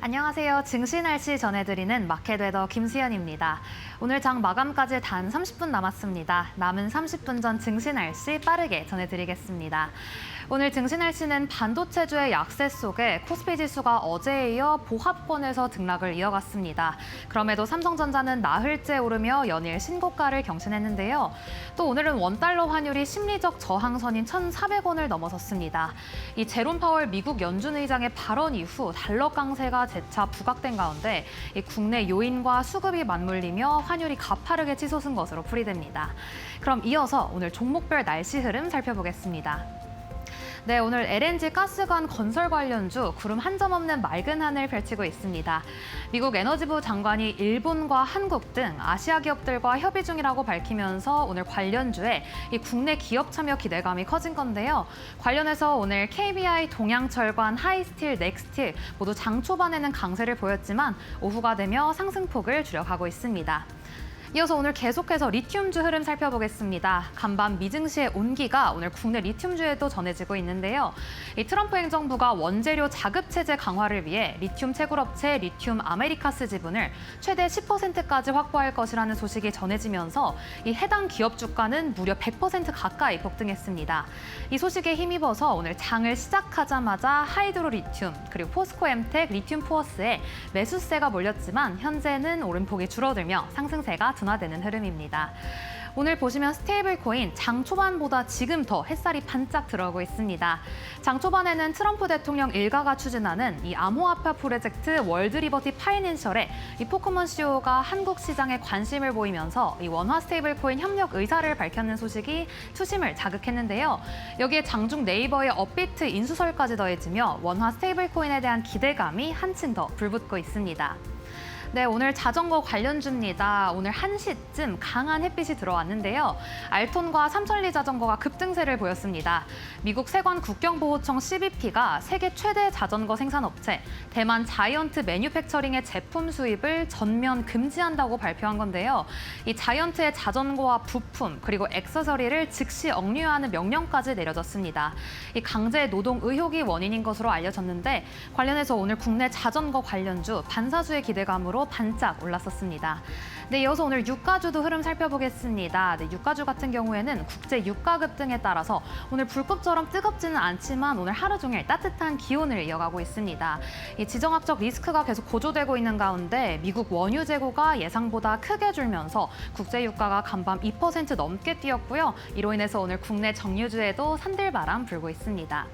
안녕하세요. 증시 날씨 전해드리는 마켓웨더 김수현입니다. 오늘 장 마감까지 단 30분 남았습니다. 남은 30분 전 증시 날씨 빠르게 전해드리겠습니다. 오늘 증시 날씨는 반도체주의 약세 속에 코스피 지수가 어제에 이어 보합권에서 등락을 이어갔습니다. 그럼에도 삼성전자는 나흘째 오르며 연일 신고가를 경신했는데요. 또 오늘은 원달러 환율이 심리적 저항선인 1,400원을 넘어섰습니다. 이 제롬 파월 미국 연준 의장의 발언 이후 달러 강세가 재차 부각된 가운데 이 국내 요인과 수급이 맞물리며 환율이 가파르게 치솟은 것으로 풀이됩니다. 그럼 이어서 오늘 종목별 날씨 흐름 살펴보겠습니다. 네, 오늘 LNG 가스관 건설 관련주 구름 한 점 없는 맑은 하늘 펼치고 있습니다. 미국 에너지부 장관이 일본과 한국 등 아시아 기업들과 협의 중이라고 밝히면서 오늘 관련주에 이 국내 기업 참여 기대감이 커진 건데요. 관련해서 오늘 KBI, 동양철관, 하이스틸, 넥스틸 모두 장 초반에는 강세를 보였지만 오후가 되며 상승폭을 줄여가고 있습니다. 이어서 오늘 계속해서 리튬주 흐름 살펴보겠습니다. 간밤 미증시의 온기가 오늘 국내 리튬주에도 전해지고 있는데요. 이 트럼프 행정부가 원재료 자급 체제 강화를 위해 리튬 채굴업체 리튬 아메리카스 지분을 최대 10%까지 확보할 것이라는 소식이 전해지면서 이 해당 기업 주가는 무려 100% 가까이 폭등했습니다. 이 소식에 힘입어서 오늘 장을 시작하자마자 하이드로 리튬 그리고 포스코엠텍 리튬 포어스에 매수세가 몰렸지만 현재는 오름폭이 줄어들며 상승세가 둔화되는 흐름입니다. 오늘 보시면 스테이블 코인 장 초반보다 지금 더 햇살이 반짝 들어오고 있습니다. 장 초반에는 트럼프 대통령 일가가 추진하는 이 암호화폐 프로젝트 월드리버티 파이낸셜의 이 포크먼 CEO가 한국 시장에 관심을 보이면서 이 원화 스테이블 코인 협력 의사를 밝혔는 소식이 투심을 자극했는데요. 여기에 장중 네이버의 업비트 인수설까지 더해지며 원화 스테이블 코인에 대한 기대감이 한층 더 불붙고 있습니다. 네, 오늘 자전거 관련주입니다. 오늘 1시쯤 강한 햇빛이 들어왔는데요. 알톤과 삼천리 자전거가 급등세를 보였습니다. 미국 세관 국경보호청 CBP가 세계 최대 자전거 생산업체 대만 자이언트 매뉴팩처링의 제품 수입을 전면 금지한다고 발표한 건데요. 이 자이언트의 자전거와 부품 그리고 액세서리를 즉시 억류하는 명령까지 내려졌습니다. 이 강제 노동 의혹이 원인인 것으로 알려졌는데 관련해서 오늘 국내 자전거 관련주 반사수의 기대감으로 반짝 올랐었습니다. 네, 이어서 오늘 유가주도 흐름 살펴보겠습니다. 네, 유가주 같은 경우에는 국제 유가 급등에 따라서 오늘 불꽃처럼 뜨겁지는 않지만 오늘 하루 종일 따뜻한 기온을 이어가고 있습니다. 이 지정학적 리스크가 계속 고조되고 있는 가운데 미국 원유 재고가 예상보다 크게 줄면서 국제 유가가 간밤 2% 넘게 뛰었고요. 이로 인해서 오늘 국내 정유주에도 산들바람 불고 있습니다.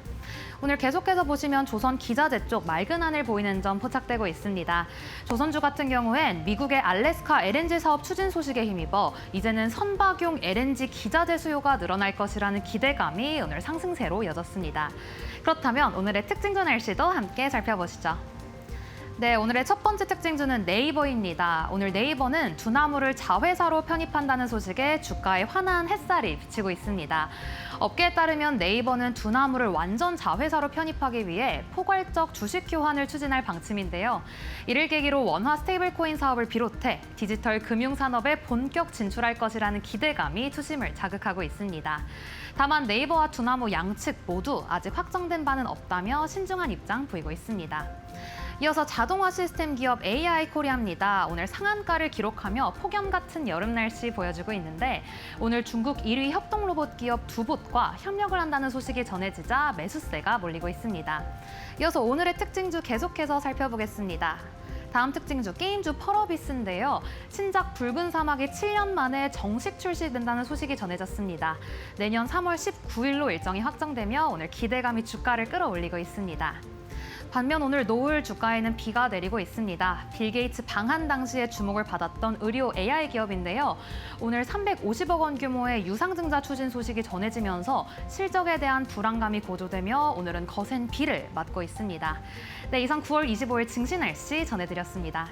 오늘 계속해서 보시면 조선 기자재 쪽 맑은 하늘 보이는 점 포착되고 있습니다. 조선주 같은 경우엔 미국의 알래스카 LNG 사업 추진 소식에 힘입어 이제는 선박용 LNG 기자재 수요가 늘어날 것이라는 기대감이 오늘 상승세로 이어졌습니다. 그렇다면 오늘의 특징주 날씨도 함께 살펴보시죠. 네, 오늘의 첫 번째 특징주는 네이버입니다. 오늘 네이버는 두나무를 자회사로 편입한다는 소식에 주가에 환한 햇살이 비치고 있습니다. 업계에 따르면 네이버는 두나무를 완전 자회사로 편입하기 위해 포괄적 주식 교환을 추진할 방침인데요. 이를 계기로 원화 스테이블 코인 사업을 비롯해 디지털 금융 산업에 본격 진출할 것이라는 기대감이 투심을 자극하고 있습니다. 다만 네이버와 두나무 양측 모두 아직 확정된 바는 없다며 신중한 입장 보이고 있습니다. 이어서 자동화 시스템 기업 AI 코리아입니다. 오늘 상한가를 기록하며 폭염 같은 여름 날씨 보여주고 있는데 오늘 중국 1위 협동 로봇 기업 두봇과 협력을 한다는 소식이 전해지자 매수세가 몰리고 있습니다. 이어서 오늘의 특징주 계속해서 살펴보겠습니다. 다음 특징주 게임주 펄어비스인데요. 신작 붉은 사막이 7년 만에 정식 출시된다는 소식이 전해졌습니다. 내년 3월 19일로 일정이 확정되며 오늘 기대감이 주가를 끌어올리고 있습니다. 반면 오늘 노을 주가에는 비가 내리고 있습니다. 빌 게이츠 방한 당시에 주목을 받았던 의료 AI 기업인데요. 오늘 350억 원 규모의 유상증자 추진 소식이 전해지면서 실적에 대한 불안감이 고조되며 오늘은 거센 비를 맞고 있습니다. 네, 이상 9월 25일 증시 날씨 전해드렸습니다.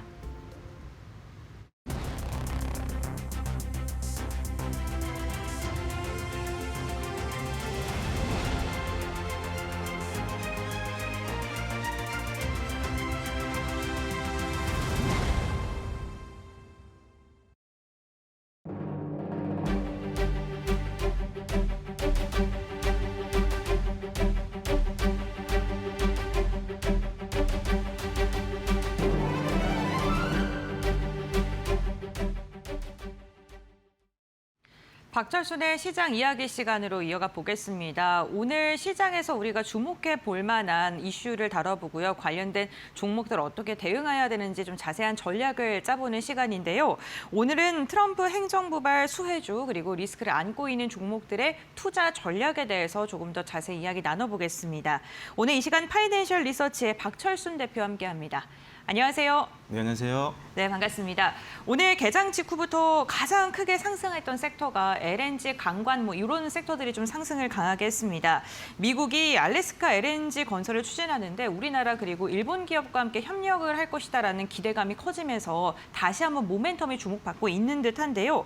박철순의 시장 이야기 시간으로 이어가 보겠습니다. 오늘 시장에서 우리가 주목해 볼 만한 이슈를 다뤄보고요. 관련된 종목들 어떻게 대응해야 되는지 좀 자세한 전략을 짜보는 시간인데요. 오늘은 트럼프 행정부발 수혜주 그리고 리스크를 안고 있는 종목들의 투자 전략에 대해서 조금 더 자세히 이야기 나눠보겠습니다. 오늘 이 시간 파이낸셜 리서치의 박철순 대표와 함께합니다. 안녕하세요. 네, 안녕하세요. 네, 반갑습니다. 오늘 개장 직후부터 가장 크게 상승했던 섹터가 LNG, 강관 이런 섹터들이 좀 상승을 강하게 했습니다. 미국이 알래스카 LNG 건설을 추진하는데 우리나라 그리고 일본 기업과 함께 협력을 할 것이다라는 기대감이 커지면서 다시 한번 모멘텀이 주목받고 있는 듯한데요.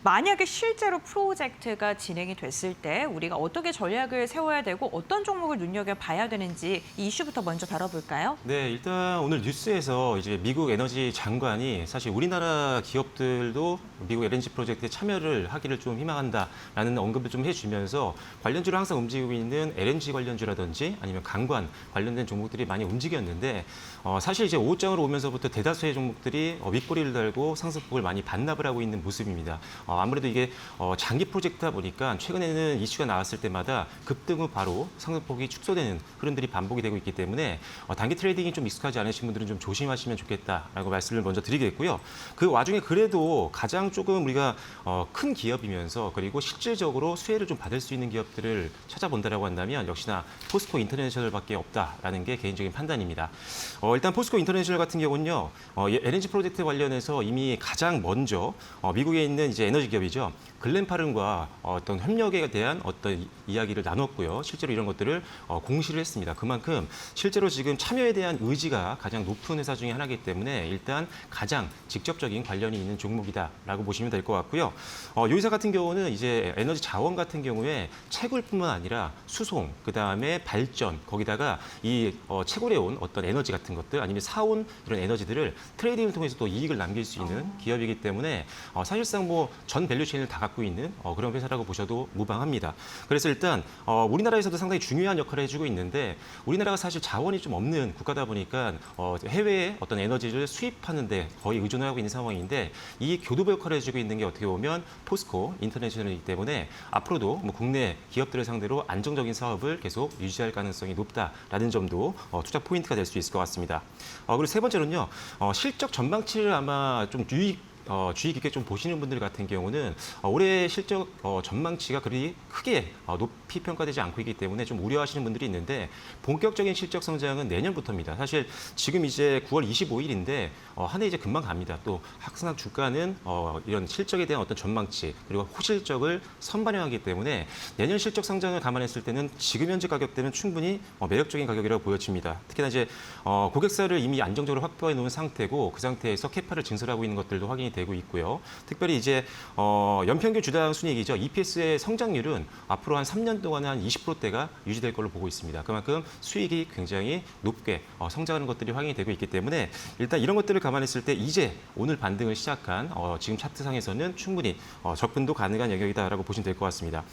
만약에 실제로 프로젝트가 진행이 됐을 때 우리가 어떻게 전략을 세워야 되고 어떤 종목을 눈여겨봐야 되는지 이 이슈부터 먼저 다뤄볼까요? 네, 일단 오늘 뉴스에서 이제 미국 에너지 장관이 사실 우리나라 기업들도 미국 LNG 프로젝트에 참여를 하기를 좀 희망한다라는 언급을 좀 해주면서 관련주로 항상 움직이고 있는 LNG 관련주라든지 아니면 강관 관련된 종목들이 많이 움직였는데 사실 이제 오후장으로 오면서부터 대다수의 종목들이 윗꼬리를 달고 상승폭을 많이 반납을 하고 있는 모습입니다. 아무래도 이게 장기 프로젝트다 보니까 최근에는 이슈가 나왔을 때마다 급등 후 바로 상승폭이 축소되는 흐름들이 반복이 되고 있기 때문에 단기 트레이딩이 좀 익숙하지 않으신 분들은 좀 조심하시면 좋겠다라고 말씀을 먼저 드리겠고요. 그 와중에 그래도 가장 조금 우리가 큰 기업이면서 그리고 실질적으로 수혜를 좀 받을 수 있는 기업들을 찾아본다라고 한다면 역시나 포스코 인터내셔널밖에 없다라는 게 개인적인 판단입니다. 일단 포스코 인터내셔널 같은 경우는요, LNG 프로젝트 관련해서 이미 가장 먼저 미국에 있는 이제 에너지 기업이죠. 글렌파른과 어떤 협력에 대한 어떤 이야기를 나눴고요. 실제로 이런 것들을 공시를 했습니다. 그만큼 실제로 지금 참여에 대한 의지가 가장 높은 회사 중에 하나이기 때문에 일단 가장 직접적인 관련이 있는 종목이다라고 보시면 될 것 같고요. 이 회사 같은 경우는 이제 에너지 자원 같은 경우에 채굴뿐만 아니라 수송, 그다음에 발전, 거기다가 이 채굴해 온 어떤 에너지 같은 것들 아니면 사온 이런 에너지들을 트레이딩을 통해서 또 이익을 남길 수 있는 기업이기 때문에 사실상 뭐 전 밸류체인을 다 갖고 있는 그런 회사라고 보셔도 무방합니다. 그래서 일단 우리나라에서도 상당히 중요한 역할을 해주고 있는데 우리나라가 사실 자원이 좀 없는 국가다 보니까 해외에 어떤 에너지를 수입하는 데 거의 의존하고 있는 상황인데 이 교두보 역할을 해주고 있는 게 어떻게 보면 포스코 인터내셔널이기 때문에 앞으로도 뭐 국내 기업들을 상대로 안정적인 사업을 계속 유지할 가능성이 높다라는 점도 투자 포인트가 될 수 있을 것 같습니다. 그리고 세 번째로는요, 실적 전망치를 아마 좀 주의 깊게 좀 보시는 분들 같은 경우는 올해 실적 전망치가 그리 크게 높이 평가되지 않고 있기 때문에 좀 우려하시는 분들이 있는데 본격적인 실적 성장은 내년부터입니다. 사실 지금 이제 9월 25일인데 한 해 이제 금방 갑니다. 또 항상 주가는 이런 실적에 대한 어떤 전망치 그리고 호실적을 선반영하기 때문에 내년 실적 성장을 감안했을 때는 지금 현재 가격대는 충분히 매력적인 가격이라고 보여집니다. 특히나 이제 고객사를 이미 안정적으로 확보해 놓은 상태고 그 상태에서 캐파를 증설하고 있는 것들도 확인이 되고 있고요. 특별히 이제 연평균 주당 순이익이죠. EPS의 성장률은 앞으로 한 3년 동안은 한 20%대가 유지될 걸로 보고 있습니다. 그만큼 수익이 굉장히 높게 성장하는 것들이 확인이 되고 있기 때문에 일단 이런 것들을 감안했을 때 이제 오늘 반등을 시작한 지금 차트상에서는 충분히 접근도 가능한 영역이다라고 보시면 될 것 같습니다.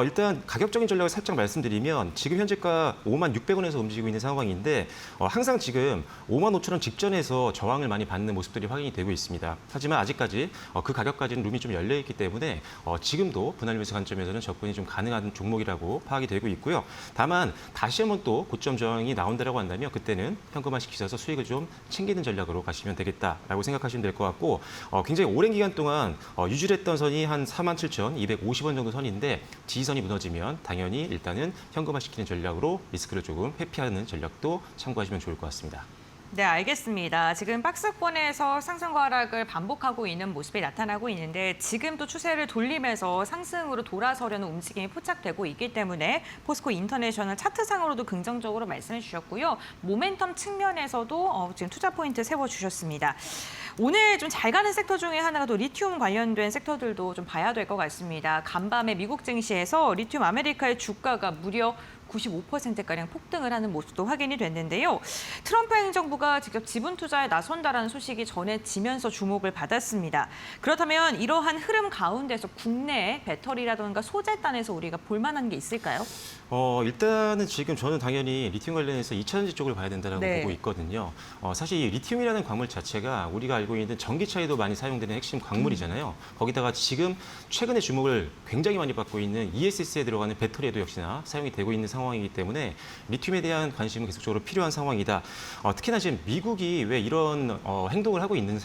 일단 가격적인 전략을 살짝 말씀드리면 지금 현재가 56,600원에서 움직이고 있는 상황인데 항상 지금 55,000원 직전에서 저항을 많이 받는 모습들이 확인이 되고 있습니다. 하지만 아직까지 그 가격까지는 룸이 좀 열려 있기 때문에 지금도 분할 매수 관점에서는 접근이 좀 가능한 종목이라고 파악이 되고 있고요. 다만 다시 한번 또 고점 저항이 나온다라고 한다면 그때는 현금화시키셔서 수익을 좀 챙기는 전략으로 가시면 되겠다라고 생각하시면 될 것 같고 굉장히 오랜 기간 동안 유지했던 선이 한 47,250원 정도 선인데 지지선이 무너지면 당연히 일단은 현금화시키는 전략으로 리스크를 조금 회피하는 전략도 참고하시면 좋을 것 같습니다. 네, 알겠습니다. 지금 박스권에서 상승과 하락을 반복하고 있는 모습이 나타나고 있는데 지금 또 추세를 돌리면서 상승으로 돌아서려는 움직임이 포착되고 있기 때문에 포스코 인터내셔널 차트상으로도 긍정적으로 말씀해 주셨고요. 모멘텀 측면에서도 지금 투자 포인트 세워주셨습니다. 오늘 좀 잘 가는 섹터 중에 하나가 또 리튬 관련된 섹터들도 좀 봐야 될 것 같습니다. 간밤에 미국 증시에서 리튬 아메리카의 주가가 무려 95%가량 폭등을 하는 모습도 확인이 됐는데요. 트럼프 행정부가 직접 지분 투자에 나선다라는 소식이 전해지면서 주목을 받았습니다. 그렇다면 이러한 흐름 가운데서 국내 배터리라든가 소재단에서 우리가 볼 만한 게 있을까요? 일단은 지금 저는 당연히 리튬 관련해서 2차전지 쪽을 봐야 된다고 네. 보고 있거든요. 사실 이 리튬이라는 광물 자체가 우리가 알고 있는 전기차에도 많이 사용되는 핵심 광물이잖아요. 거기다가 지금 최근에 주목을 굉장히 많이 받고 있는 ESS에 들어가는 배터리에도 역시나 사용이 되고 있는 상황이기 때문에 리튬에 대한 관심은 계속적으로 필요한 상황이다. 특히나 지금 미국이 왜 이런 행동을 하고 있는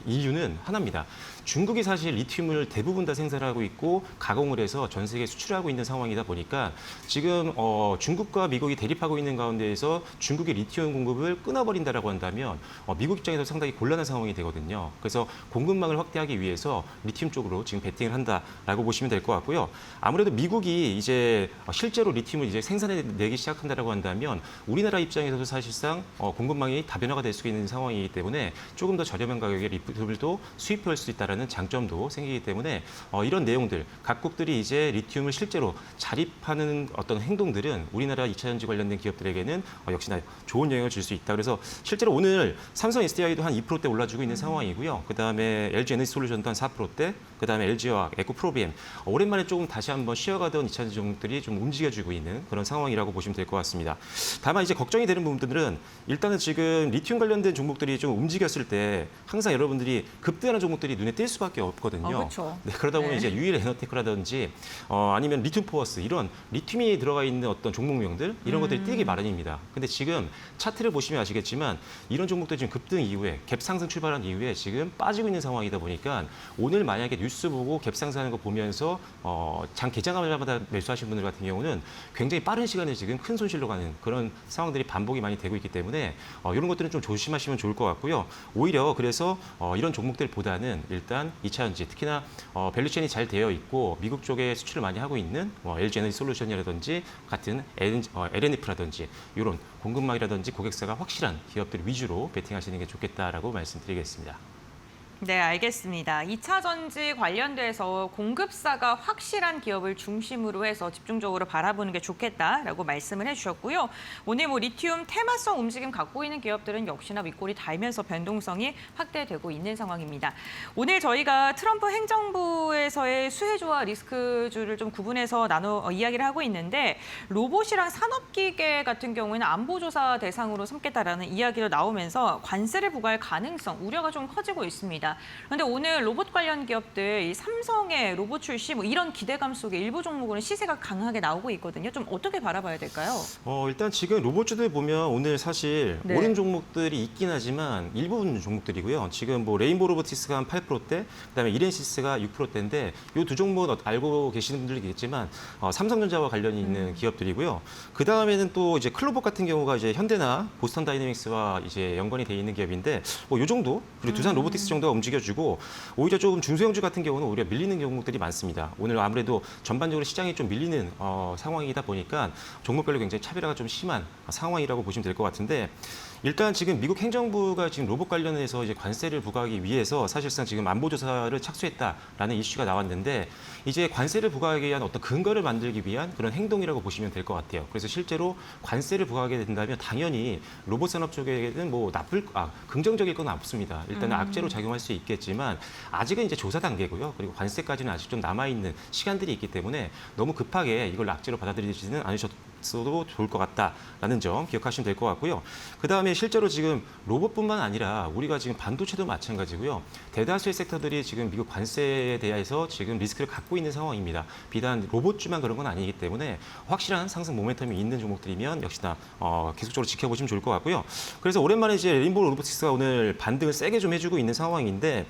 이유는 하나입니다. 중국이 사실 리튬을 대부분 다 생산하고 있고 가공을 해서 전 세계에 수출하고 있는 상황이다 보니까 지금 중국과 미국이 대립하고 있는 가운데에서 중국의 리튬 공급을 끊어버린다라고 한다면 미국 입장에서 상당히 곤란한 상황이 되거든요. 그래서 공급망을 확대하기 위해서 리튬 쪽으로 지금 베팅을 한다라고 보시면 될 것 같고요. 아무래도 미국이 이제 실제로 리튬을 이제 생산해내기 시작한다라고 한다면 우리나라 입장에서도 사실상 공급망이 다변화가 될 수 있는 상황이기 때문에 조금 더 저렴한 가격의 리튬도 수입할 수 있다라는 장점도 생기기 때문에 이런 내용들 각국들이 이제 리튬을 실제로 자립하는 어떤 행동들은 우리나라 2차전지 관련된 기업들에게는 역시나 좋은 영향을 줄 수 있다. 그래서 실제로 오늘 삼성 SDI도 한 2%대 올라주고 있는 상황이고요. 그다음에 LG 에너지 솔루션도 한 4%대, 그다음에 LG화학, 에코프로비엠 오랜만에 조금 다시 한번 쉬어가던 2차전지 종목들이 좀 움직여주고 있는 그런 상황이라고 보시면 될 것 같습니다. 다만 이제 걱정이 되는 부분들은 일단은 지금 리튬 관련된 종목들이 좀 움직였을 때 항상 여러분들이 급등하는 종목들이 눈에 띌 수밖에 없거든요. 그렇죠. 네, 그러다 보면 이제 유일 에너테크라든지 아니면 리튬 포어스 이런 리튬이 들어가 있는 어떤 종목명들 이런 것들이 뛰기 마련입니다. 근데 지금 차트를 보시면 아시겠지만 이런 종목들 지금 급등 이후에 갭 상승 출발한 이후에 지금 빠지고 있는 상황이다 보니까 오늘 만약에 뉴스 보고 갭 상승하는 거 보면서 장 개장하자마자 매수하신 분들 같은 경우는 굉장히 빠른 시간에 지금 큰 손실로 가는 그런 상황들이 반복이 많이 되고 있기 때문에 이런 것들은 좀 조심하시면 좋을 것 같고요. 오히려 그래서 이런 종목들보다는 일단 2차전지 특히나 밸류체인이 잘 되어 있고 미국 쪽에 수출을 많이 하고 있는 LG 에너지 솔루션이라든지 같은 LNF라든지 이런 공급망이라든지 고객사가 확실한 기업들 위주로 베팅하시는 게 좋겠다라고 말씀드리겠습니다. 네, 알겠습니다. 2차 전지 관련돼서 공급사가 확실한 기업을 중심으로 해서 집중적으로 바라보는 게 좋겠다라고 말씀을 해주셨고요. 오늘 리튬 테마성 움직임 갖고 있는 기업들은 역시나 윗골이 달면서 변동성이 확대되고 있는 상황입니다. 오늘 저희가 트럼프 행정부에서의 수혜주와 리스크주를 좀 구분해서 이야기를 하고 있는데 로봇이랑 산업기계 같은 경우에는 안보조사 대상으로 삼겠다라는 이야기로 나오면서 관세를 부과할 가능성, 우려가 좀 커지고 있습니다. 그런데 오늘 로봇 관련 기업들, 이 삼성의 로봇 출시 이런 기대감 속에 일부 종목으로는 시세가 강하게 나오고 있거든요. 좀 어떻게 바라봐야 될까요? 일단 지금 로봇주들 보면 오늘 사실 네. 오른 종목들이 있긴 하지만 일부분 종목들이고요. 지금 레인보우 로보틱스가 한 8%대, 그다음에 이렌시스가 6%대인데 이 두 종목 알고 계시는 분들이 있겠지만 삼성전자와 관련이 있는 기업들이고요. 그 다음에는 또 이제 클로버 같은 경우가 이제 현대나 보스턴 다이내믹스와 이제 연관이 돼 있는 기업인데 이 정도 그리고 두산 로보틱스 정도가 움직여주고 오히려 조금 중소형주 같은 경우는 오히려 밀리는 종목들이 많습니다. 오늘 아무래도 전반적으로 시장이 좀 밀리는 상황이다 보니까 종목별로 굉장히 차별화가 좀 심한 상황이라고 보시면 될 것 같은데 일단 지금 미국 행정부가 지금 로봇 관련해서 이제 관세를 부과하기 위해서 사실상 지금 안보조사를 착수했다라는 이슈가 나왔는데 이제 관세를 부과하기 위한 어떤 근거를 만들기 위한 그런 행동이라고 보시면 될 것 같아요. 그래서 실제로 관세를 부과하게 된다면 당연히 로봇 산업 쪽에는 긍정적일 건 없습니다. 일단은 악재로 작용할 수 있겠지만 아직은 이제 조사 단계고요. 그리고 관세까지는 아직 좀 남아있는 시간들이 있기 때문에 너무 급하게 이걸 악재로 받아들이지는 않으셔도 좋을 것 같다라는 점 기억하시면 될 것 같고요. 그다음에 실제로 지금 로봇뿐만 아니라 우리가 지금 반도체도 마찬가지고요. 대다수의 섹터들이 지금 미국 관세에 대해서 지금 리스크를 갖고 있는 상황입니다. 비단 로봇주만 그런 건 아니기 때문에 확실한 상승 모멘텀이 있는 종목들이면 역시나 계속적으로 지켜보시면 좋을 것 같고요. 그래서 오랜만에 이제 레인보우 로보틱스가 오늘 반등을 세게 좀 해주고 있는 상황인데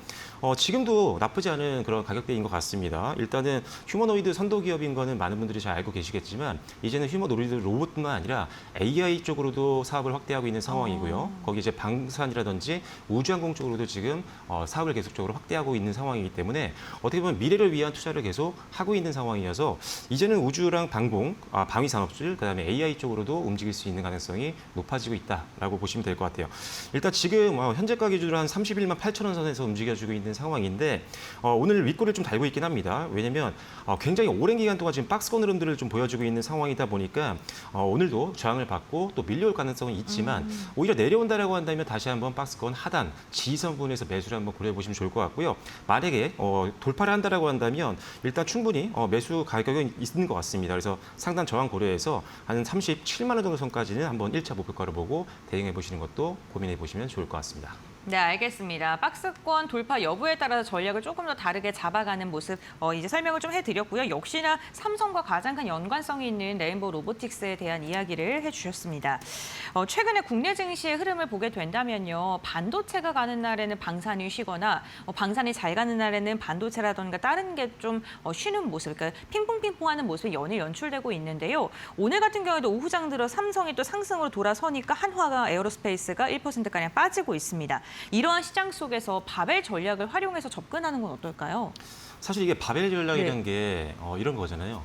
지금도 나쁘지 않은 그런 가격대인 것 같습니다. 일단은 휴머노이드 선도 기업인 거는 많은 분들이 잘 알고 계시겠지만 이제는 휴머노이드 로봇뿐만 아니라 AI 쪽으로도 사업을 확대하고 있는 상황이고요. 거기 이제 방산이라든지 우주항공 쪽으로도 지금 사업을 계속적으로 확대하고 있는 상황이기 때문에 어떻게 보면 미래를 위한 투자를 계속 하고 있는 상황이어서 이제는 우주랑 방위 산업들, 그다음에 AI 쪽으로도 움직일 수 있는 가능성이 높아지고 있다라고 보시면 될 것 같아요. 일단 지금 현재가 기준으로 한 31만 8천 원 선에서 움직여주고 있는 상황인데 오늘 윗골을 좀 달고 있긴 합니다. 왜냐하면 굉장히 오랜 기간 동안 지금 박스권 흐름들을 좀 보여주고 있는 상황이다 보니까 보니까 오늘도 저항을 받고 또 밀려올 가능성은 있지만 오히려 내려온다라고 한다면 다시 한번 박스권 하단 지지선 부분에서 매수를 한번 고려해 보시면 좋을 것 같고요. 만약에 돌파를 한다라고 한다면 일단 충분히 매수 가격은 있는 것 같습니다. 그래서 상단 저항 고려해서 한 37만 원 정도 선까지는 한번 1차 목표가를 보고 대응해 보시는 것도 고민해 보시면 좋을 것 같습니다. 네, 알겠습니다. 박스권 돌파 여부에 따라서 전략을 조금 더 다르게 잡아가는 모습 이제 설명을 좀 해드렸고요. 역시나 삼성과 가장 큰 연관성이 있는 레인보우 로보틱스에 대한 이야기를 해주셨습니다. 최근에 국내 증시의 흐름을 보게 된다면요. 반도체가 가는 날에는 방산이 쉬거나 방산이 잘 가는 날에는 반도체라든가 다른 게 좀 쉬는 모습, 그러니까 핑퐁핑퐁하는 모습이 연일 연출되고 있는데요. 오늘 같은 경우에도 오후장 들어 삼성이 또 상승으로 돌아서니까 한화가 에어로스페이스가 1%가량 빠지고 있습니다. 이러한 시장 속에서 바벨 전략을 활용해서 접근하는 건 어떨까요? 사실 이게 바벨 전략이라는 게 이런 거잖아요.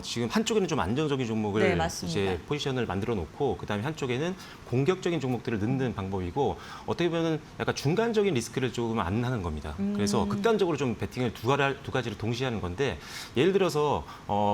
지금 한쪽에는 좀 안정적인 종목을 네, 맞습니다. 이제 포지션을 만들어 놓고 그다음에 한쪽에는 공격적인 종목들을 넣는 방법이고 어떻게 보면 약간 중간적인 리스크를 조금 안 하는 겁니다. 그래서 극단적으로 좀 베팅을 두 가지를 동시에 하는 건데 예를 들어서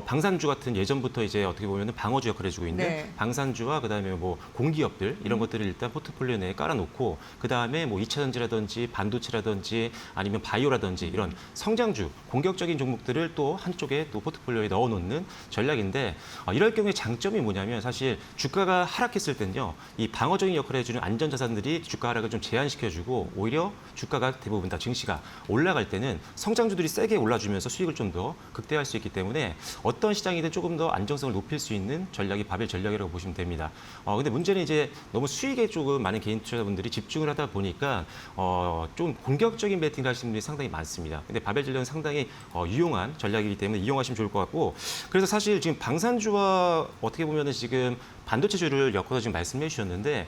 방산주 같은 예전부터 이제 어떻게 보면 방어주 역할을 해주고 있는 네. 방산주와 그다음에 뭐 공기업들 이런 것들을 일단 포트폴리오 내에 깔아놓고 그다음에 뭐 2차 전지라든지 반도체라든지 아니면 바이오라든지 이런 성장주 공격적인 종목들을 또 한쪽에 또 포트폴리오에 넣어놓는 전략인데 이럴 경우에 장점이 뭐냐면 사실 주가가 하락했을 때는요 이 방어적인 역할을 해주는 안전자산들이 주가 하락을 좀 제한시켜주고 오히려 주가가 대부분 다 증시가 올라갈 때는 성장주들이 세게 올라주면서 수익을 좀 더 극대화할 수 있기 때문에 어떤 시장이든 조금 더 안정성을 높일 수 있는 전략이 바벨 전략이라고 보시면 됩니다. 근데 문제는 이제 너무 수익에 조금 많은 개인 투자자분들이 집중을 하다 보니까 좀 공격적인 베팅을 하시는 분들이 상당히 많습니다. 근데 바벨 전략은 상당히 유용한 전략이기 때문에 이용하시면 좋을 것 같고 그래서 사실 지금 방산주와 어떻게 보면은 지금 반도체주를 엮어서 지금 말씀해 주셨는데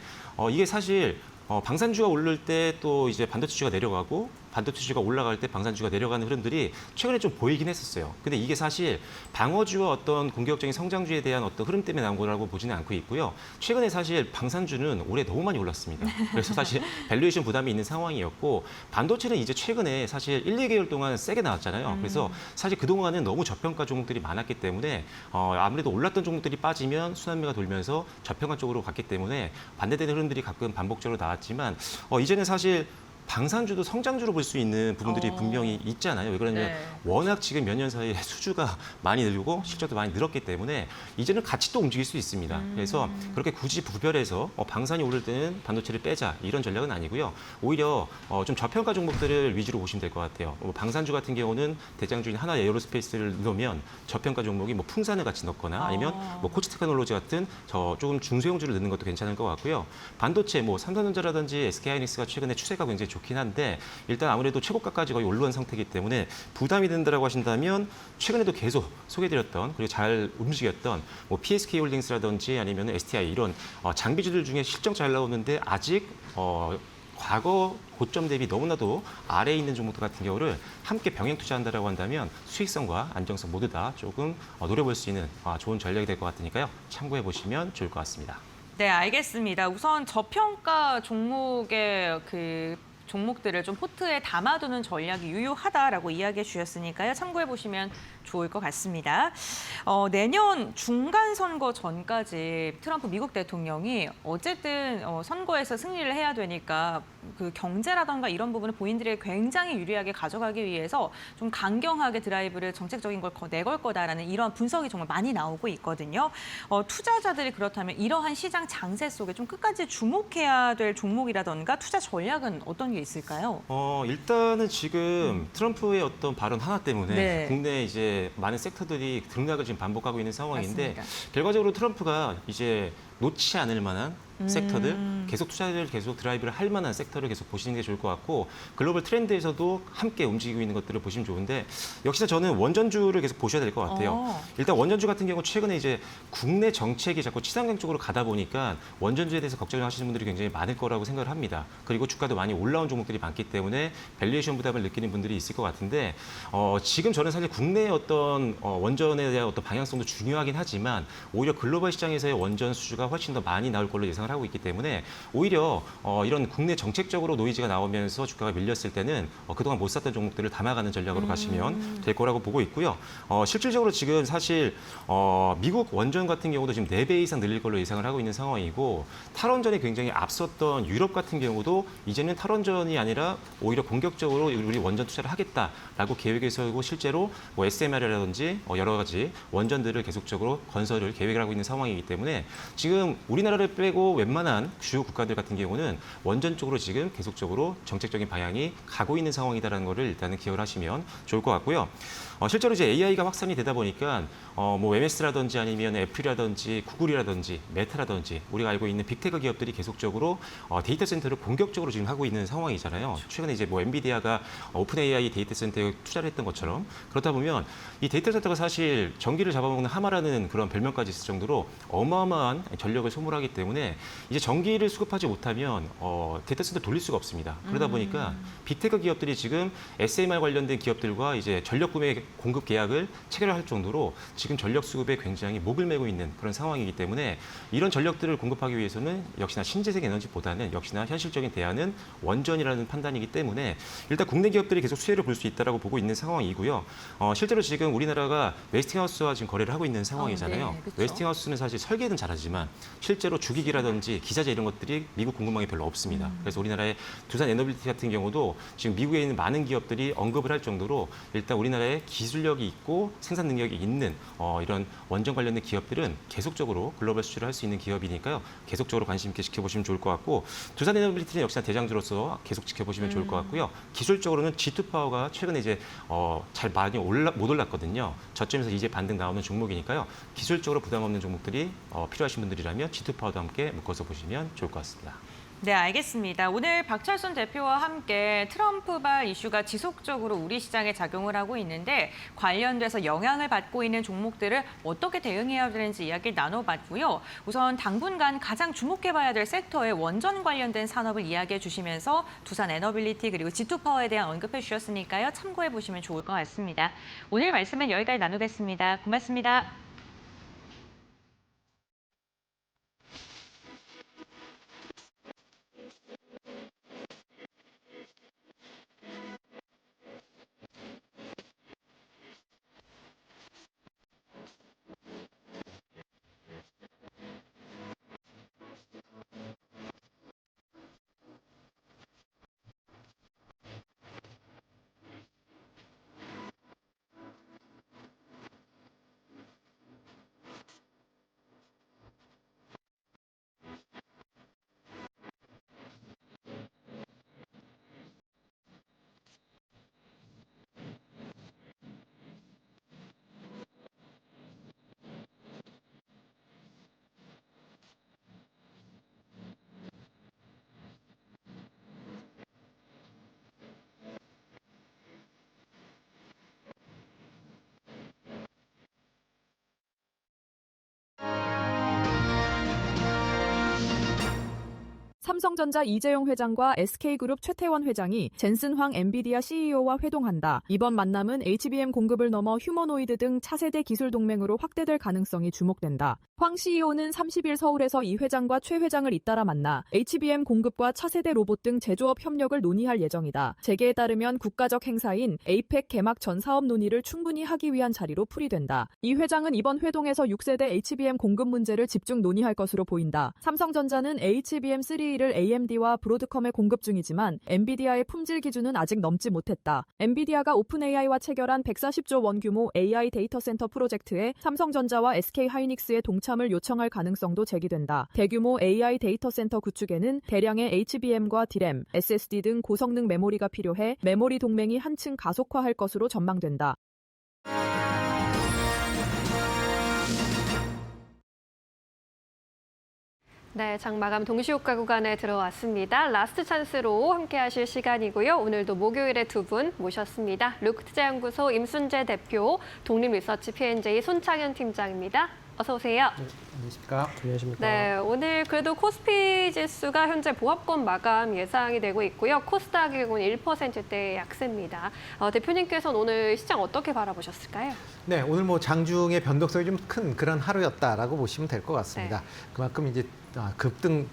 이게 사실 방산주가 오를 때 또 이제 반도체주가 내려가고 반도체주가 올라갈 때 방산주가 내려가는 흐름들이 최근에 좀 보이긴 했었어요. 근데 이게 사실 방어주와 어떤 공격적인 성장주에 대한 어떤 흐름 때문에 나온 거라고 보지는 않고 있고요. 최근에 사실 방산주는 올해 너무 많이 올랐습니다. 그래서 사실 밸류에이션 부담이 있는 상황이었고 반도체는 이제 최근에 사실 1, 2개월 동안 세게 나왔잖아요. 그래서 사실 그동안은 너무 저평가 종목들이 많았기 때문에 아무래도 올랐던 종목들이 빠지면 순환매가 돌면서 저평가 쪽으로 갔기 때문에 반대되는 흐름들이 가끔 반복적으로 나왔지만 이제는 사실 방산주도 성장주로 볼 수 있는 부분들이 분명히 있잖아요. 왜 그러냐면 네. 워낙 지금 몇 년 사이에 수주가 많이 늘고 실적도 많이 늘었기 때문에 이제는 같이 또 움직일 수 있습니다. 그래서 그렇게 굳이 구별해서 방산이 오를 때는 반도체를 빼자 이런 전략은 아니고요. 오히려 좀 저평가 종목들을 위주로 보시면 될 것 같아요. 방산주 같은 경우는 대장주인 하나 에어로스페이스를 넣으면 저평가 종목이 뭐 풍산을 같이 넣거나 아니면 뭐 코치 테크놀로지 같은 조금 중소형주를 넣는 것도 괜찮을 것 같고요. 반도체 뭐 삼성전자라든지 SK하이닉스가 최근에 추세가 굉장히 좋긴 한데 일단 아무래도 최고가까지 거의 올라온 상태이기 때문에 부담이 된다라고 하신다면 최근에도 계속 소개드렸던 그리고 잘 움직였던 뭐 PSK홀딩스라든지 아니면 STI 이런 장비주들 중에 실적 잘 나오는데 아직 과거 고점 대비 너무나도 아래에 있는 종목들 같은 경우를 함께 병행 투자한다라고 한다면 수익성과 안정성 모두 다 조금 노려볼 수 있는 좋은 전략이 될 것 같으니까요. 참고해 보시면 좋을 것 같습니다. 네, 알겠습니다. 우선 저평가 종목의 종목들을 좀 포트에 담아두는 전략이 유효하다라고 이야기해 주셨으니까요. 참고해 보시면 좋을 것 같습니다. 내년 중간 선거 전까지 트럼프 미국 대통령이 어쨌든 선거에서 승리를 해야 되니까 그 경제라던가 이런 부분을 본인들이 굉장히 유리하게 가져가기 위해서 좀 강경하게 드라이브를 정책적인 걸 내걸 거다라는 이런 분석이 정말 많이 나오고 있거든요. 투자자들이 그렇다면 이러한 시장 장세 속에 좀 끝까지 주목해야 될 종목이라던가 투자 전략은 어떤 게 있을까요? 일단은 지금 트럼프의 어떤 발언 하나 때문에 네. 국내 이제 많은 섹터들이 등락을 지금 반복하고 있는 상황인데 맞습니다. 결과적으로 트럼프가 이제 놓지 않을 만한 섹터들, 계속 투자를 계속 드라이브를 할 만한 섹터를 계속 보시는 게 좋을 것 같고 글로벌 트렌드에서도 함께 움직이고 있는 것들을 보시면 좋은데 역시나 저는 원전주를 계속 보셔야 될 것 같아요. 일단 원전주 같은 경우 최근에 이제 국내 정책이 자꾸 치상경 쪽으로 가다 보니까 원전주에 대해서 걱정을 하시는 분들이 굉장히 많을 거라고 생각을 합니다. 그리고 주가도 많이 올라온 종목들이 많기 때문에 밸류에이션 부담을 느끼는 분들이 있을 것 같은데 지금 저는 사실 국내의 어떤 원전에 대한 어떤 방향성도 중요하긴 하지만 오히려 글로벌 시장에서의 원전 수주가 훨씬 더 많이 나올 걸로 예상을 예상을 하고 있기 때문에 오히려 이런 국내 정책적으로 노이즈가 나오면서 주가가 밀렸을 때는 그동안 못 샀던 종목들을 담아가는 전략으로 가시면 될 거라고 보고 있고요. 실질적으로 지금 사실 미국 원전 같은 경우도 지금 4배 이상 늘릴 걸로 예상을 하고 있는 상황이고 탈원전이 굉장히 앞섰던 유럽 같은 경우도 이제는 탈원전이 아니라 오히려 공격적으로 우리 원전 투자를 하겠다라고 계획을 세우고 실제로 뭐 SMR이라든지 여러 가지 원전들을 계속적으로 건설을 계획을 하고 있는 상황이기 때문에 지금 우리나라를 빼고 웬만한 주요 국가들 같은 경우는 원전 쪽으로 지금 계속적으로 정책적인 방향이 가고 있는 상황이다라는 거를 일단은 기억을 하시면 좋을 것 같고요. 실제로 이제 AI가 확산이 되다 보니까 뭐 MS라든지 아니면 애플이라든지 구글이라든지 메타라든지 우리가 알고 있는 빅테크 기업들이 계속적으로 데이터 센터를 공격적으로 지금 하고 있는 상황이잖아요. 최근에 이제 뭐 엔비디아가 오픈 AI 데이터 센터에 투자를 했던 것처럼 그렇다 보면 이 데이터 센터가 사실 전기를 잡아먹는 하마라는 그런 별명까지 있을 정도로 어마어마한 전력을 소모하기 때문에 이제 전기를 수급하지 못하면 데이터 센터 돌릴 수가 없습니다. 그러다 보니까 빅테크 기업들이 지금 SMR 관련된 기업들과 이제 전력 구매 공급 계약을 체결할 정도로 지금 전력 수급에 굉장히 목을 메고 있는 그런 상황이기 때문에 이런 전력들을 공급하기 위해서는 역시나 신재생 에너지보다는 역시나 현실적인 대안은 원전이라는 판단이기 때문에 일단 국내 기업들이 계속 수혜를 볼 수 있다라고 보고 있는 상황이고요. 실제로 지금 우리나라가 웨스팅하우스와 지금 거래를 하고 있는 상황이잖아요. 네, 그렇죠. 웨스팅하우스는 사실 설계는 잘하지만 실제로 주기기라든지 기자재 이런 것들이 미국 공급망이 별로 없습니다. 그래서 우리나라의 두산 에너빌리티 같은 경우도 지금 미국에 있는 많은 기업들이 언급을 할 정도로 일단 우리나라의 기술력이 있고 생산 능력이 있는 이런 원전 관련된 기업들은 계속적으로 글로벌 수출을 할 수 있는 기업이니까요. 계속적으로 관심 있게 지켜보시면 좋을 것 같고 두산 에너빌리티는 역시나 대장주로서 계속 지켜보시면 좋을 것 같고요. 기술적으로는 G2파워가 최근에 이제 잘 많이 못 올랐거든요. 저점에서 이제 반등 나오는 종목이니까요. 기술적으로 부담 없는 종목들이 필요하신 분들이라면 G2파워도 함께 묶어서 보시면 좋을 것 같습니다. 네, 알겠습니다. 오늘 박철순 대표와 함께 트럼프발 이슈가 지속적으로 우리 시장에 작용을 하고 있는데 관련돼서 영향을 받고 있는 종목들을 어떻게 대응해야 되는지 이야기를 나눠봤고요. 우선 당분간 가장 주목해봐야 될 섹터의 원전 관련된 산업을 이야기해 주시면서 두산 에너빌리티 그리고 G2파워에 대한 언급해 주셨으니까요. 참고해 보시면 좋을 것 같습니다. 오늘 말씀은 여기까지 나누겠습니다. 고맙습니다. 삼성전자 이재용 회장과 SK그룹 최태원 회장이 젠슨 황 엔비디아 CEO와 회동한다. 이번 만남은 HBM 공급을 넘어 휴머노이드 등 차세대 기술 동맹으로 확대될 가능성이 주목된다. 황 CEO는 30일 서울에서 이 회장과 최 회장을 잇따라 만나 HBM 공급과 차세대 로봇 등 제조업 협력을 논의할 예정이다. 재계에 따르면 국가적 행사인 에이펙 개막 전 사업 논의를 충분히 하기 위한 자리로 풀이된다. 이 회장은 이번 회동에서 6세대 HBM 공급 문제를 집중 논의할 것으로 보인다. 삼성전자는 HBM3E를 AMD와 브로드컴에 공급 중이지만 엔비디아의 품질 기준은 아직 넘지 못했다. 엔비디아가 오픈AI와 체결한 140조 원 규모 AI 데이터 센터 프로젝트에 삼성전자와 SK하이닉스의 동참을 요청할 가능성도 제기된다. 대규모 AI 데이터 센터 구축에는 대량의 HBM과 DRAM, SSD 등 고성능 메모리가 필요해 메모리 동맹이 한층 가속화할 것으로 전망된다. 네, 장마감 동시효과 구간에 들어왔습니다. 라스트 찬스로 함께하실 시간이고요. 오늘도 목요일에 두 분 모셨습니다. 루크투자연구소 임순재 대표, 독립리서치 P&J 손창현 팀장입니다. 어서 오세요. 네, 안녕하십니까. 네, 오늘 그래도 코스피 지수가 현재 보합권 마감 예상이 되고 있고요. 코스닥 100은 1%대 약세입니다. 대표님께서는 오늘 시장 어떻게 바라보셨을까요? 네, 오늘 뭐 장중의 변동성이 좀 큰 그런 하루였다라고 보시면 될 것 같습니다. 네. 그만큼 이제 급등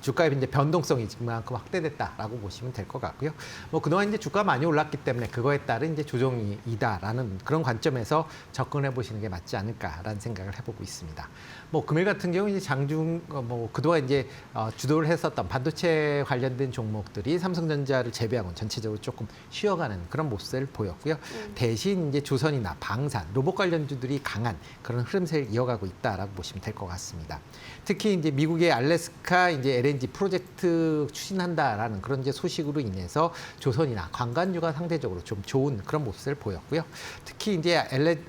주가의 이제 변동성이 그만큼 확대됐다라고 보시면 될 것 같고요. 뭐 그동안 이제 주가 많이 올랐기 때문에 그거에 따른 이제 조정이다라는 그런 관점에서 접근해 보시는 게 맞지 않을까라는 생각을 해보고 있습니다. 뭐 금일 같은 경우 이제 장중 뭐 그동안 이제 주도를 했었던 반도체 관련된 종목들이 삼성전자를 제외하고는 전체적으로 조금 쉬어가는 그런 모습을 보였고요. 대신 이제 조선이나 방산, 로봇 관련주들이 강한 그런 흐름세를 이어가고 있다라고 보시면 될 것 같습니다. 특히 이제 미국의 알래스카 이제 LNG 프로젝트 추진한다라는 그런 이제 소식으로 인해서 조선이나 관광주가 상대적으로 좀 좋은 그런 모습을 보였고요. 특히 이제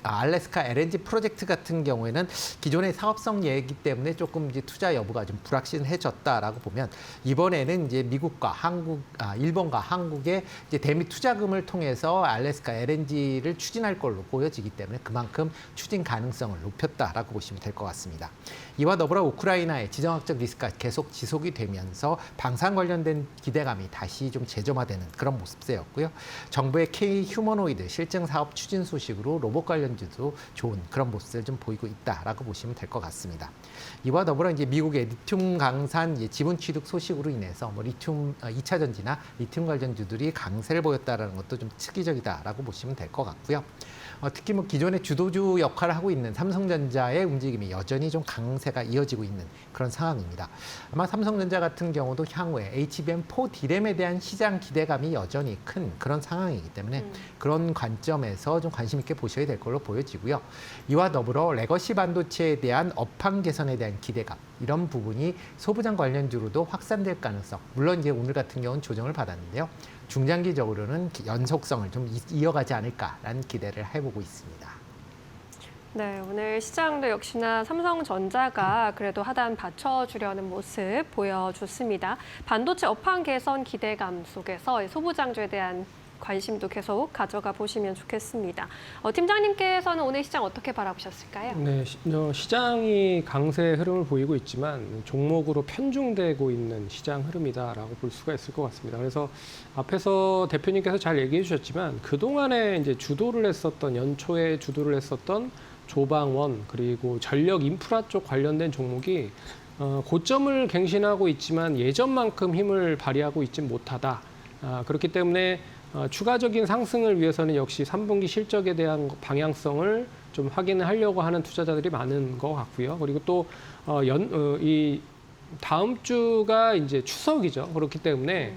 알래스카 LNG 프로젝트 같은 경우에는 기존의 사업성 얘기 때문에 조금 이제 투자 여부가 좀 불확실해졌다라고 보면 이번에는 이제 일본과 한국의 이제 대미 투자금을 통해서 알래스카 LNG를 추진할 걸로 보여지기 때문에 그만큼 추진 가능성을 높였다라고 보시면 될 것 같습니다. 이와 더불어 우크라이나의 지정학적 리스크가 계속 지속이 되면서 방산 관련된 기대감이 다시 좀 재점화되는 그런 모습세였고요. 정부의 K 휴머노이드 실증 사업 추진 소식으로 로봇 관련주도 좋은 그런 모습을 좀 보이고 있다라고 보시면 될 것 같습니다. 이와 더불어 이제 미국의 리튬 강산 지분 취득 소식으로 인해서 뭐 리튬 2차 전지나 리튬 관련주들이 강세를 보였다라는 것도 좀 특이적이다라고 보시면 될 것 같고요. 특히 뭐 기존의 주도주 역할을 하고 있는 삼성전자의 움직임이 여전히 좀 강세가 이어지고 있는 그런 상황입니다. 아마 삼성전자 같은 경우도 향후에 HBM4 D램에 대한 시장 기대감이 여전히 큰 그런 상황이기 때문에 그런 관점에서 좀 관심 있게 보셔야 될 걸로 보여지고요. 이와 더불어 레거시 반도체에 대한 업황 개선에 대한 기대감 이런 부분이 소부장 관련주로도 확산될 가능성. 물론 이제 오늘 같은 경우는 조정을 받았는데요. 중장기적으로는 연속성을 좀 이어가지 않을까라는 기대를 해보고 있습니다. 네, 오늘 시장도 역시나 삼성전자가 그래도 하단 받쳐주려는 모습 보여줬습니다. 반도체 업황 개선 기대감 속에서 소부장주에 대한 관심도 계속 가져가 보시면 좋겠습니다. 팀장님께서는 오늘 시장 어떻게 바라보셨을까요? 네, 시장이 강세 흐름을 보이고 있지만 종목으로 편중되고 있는 시장 흐름이다라고 볼 수가 있을 것 같습니다. 그래서 앞에서 대표님께서 잘 얘기해 주셨지만 그동안에 이제 연초에 주도를 했었던 조방원 그리고 전력 인프라 쪽 관련된 종목이 고점을 갱신하고 있지만 예전만큼 힘을 발휘하고 있지 못하다. 그렇기 때문에 추가적인 상승을 위해서는 역시 3분기 실적에 대한 방향성을 좀 확인하려고 하는 투자자들이 많은 것 같고요. 그리고 또 이 다음 주가 이제 추석이죠. 그렇기 때문에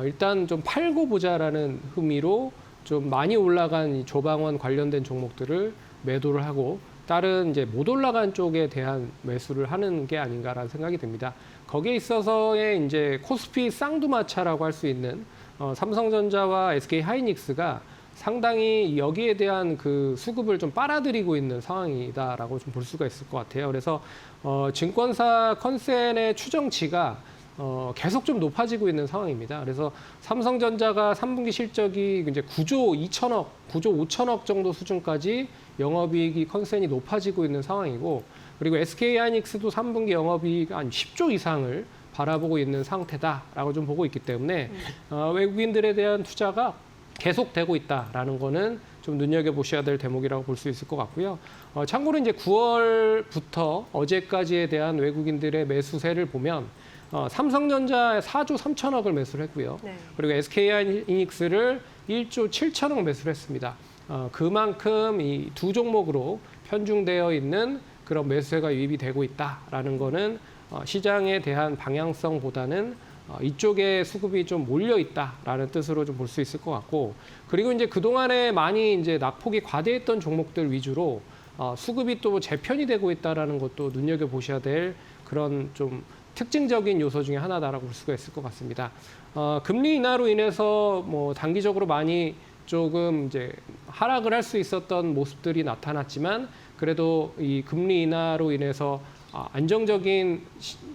일단 좀 팔고 보자라는 의미로 좀 많이 올라간 이 조방원 관련된 종목들을 매도를 하고 다른 이제 못 올라간 쪽에 대한 매수를 하는 게 아닌가라는 생각이 듭니다. 거기에 있어서의 이제 코스피 쌍두마차라고 할 수 있는 삼성전자와 SK하이닉스가 상당히 여기에 대한 그 수급을 좀 빨아들이고 있는 상황이다라고 좀 볼 수가 있을 것 같아요. 그래서 증권사 컨센의 추정치가 계속 좀 높아지고 있는 상황입니다. 그래서 삼성전자가 3분기 실적이 이제 9조 5천억 정도 수준까지 영업이익이 컨센이 높아지고 있는 상황이고, 그리고 SK하이닉스도 3분기 영업이익 한 10조 이상을 바라보고 있는 상태다라고 좀 보고 있기 때문에 외국인들에 대한 투자가 계속되고 있다라는 거는 좀 눈여겨보셔야 될 대목이라고 볼 수 있을 것 같고요. 참고로 이제 9월부터 어제까지에 대한 외국인들의 매수세를 보면 삼성전자 4조 3천억을 매수를 했고요. 네. 그리고 SK하이닉스를 1조 7천억 매수를 했습니다. 그만큼 이 두 종목으로 편중되어 있는 그런 매수세가 유입이 되고 있다라는 거는 시장에 대한 방향성보다는 이쪽에 수급이 좀 몰려 있다라는 뜻으로 좀 볼 수 있을 것 같고, 그리고 이제 그동안에 많이 이제 낙폭이 과대했던 종목들 위주로 수급이 또 재편이 되고 있다라는 것도 눈여겨 보셔야 될 그런 좀 특징적인 요소 중에 하나다라고 볼 수가 있을 것 같습니다. 금리 인하로 인해서 뭐 단기적으로 많이 조금 이제 하락을 할 수 있었던 모습들이 나타났지만, 그래도 이 금리 인하로 인해서 안정적인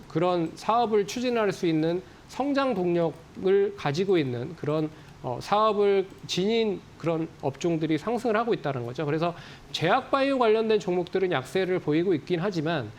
그런 사업을 추진할 수 있는 성장 동력을 가지고 있는 그런 사업을 지닌 그런 업종들이 상승을 하고 있다는 거죠. 그래서 제약바이오 관련된 종목들은 약세를 보이고 있긴 하지만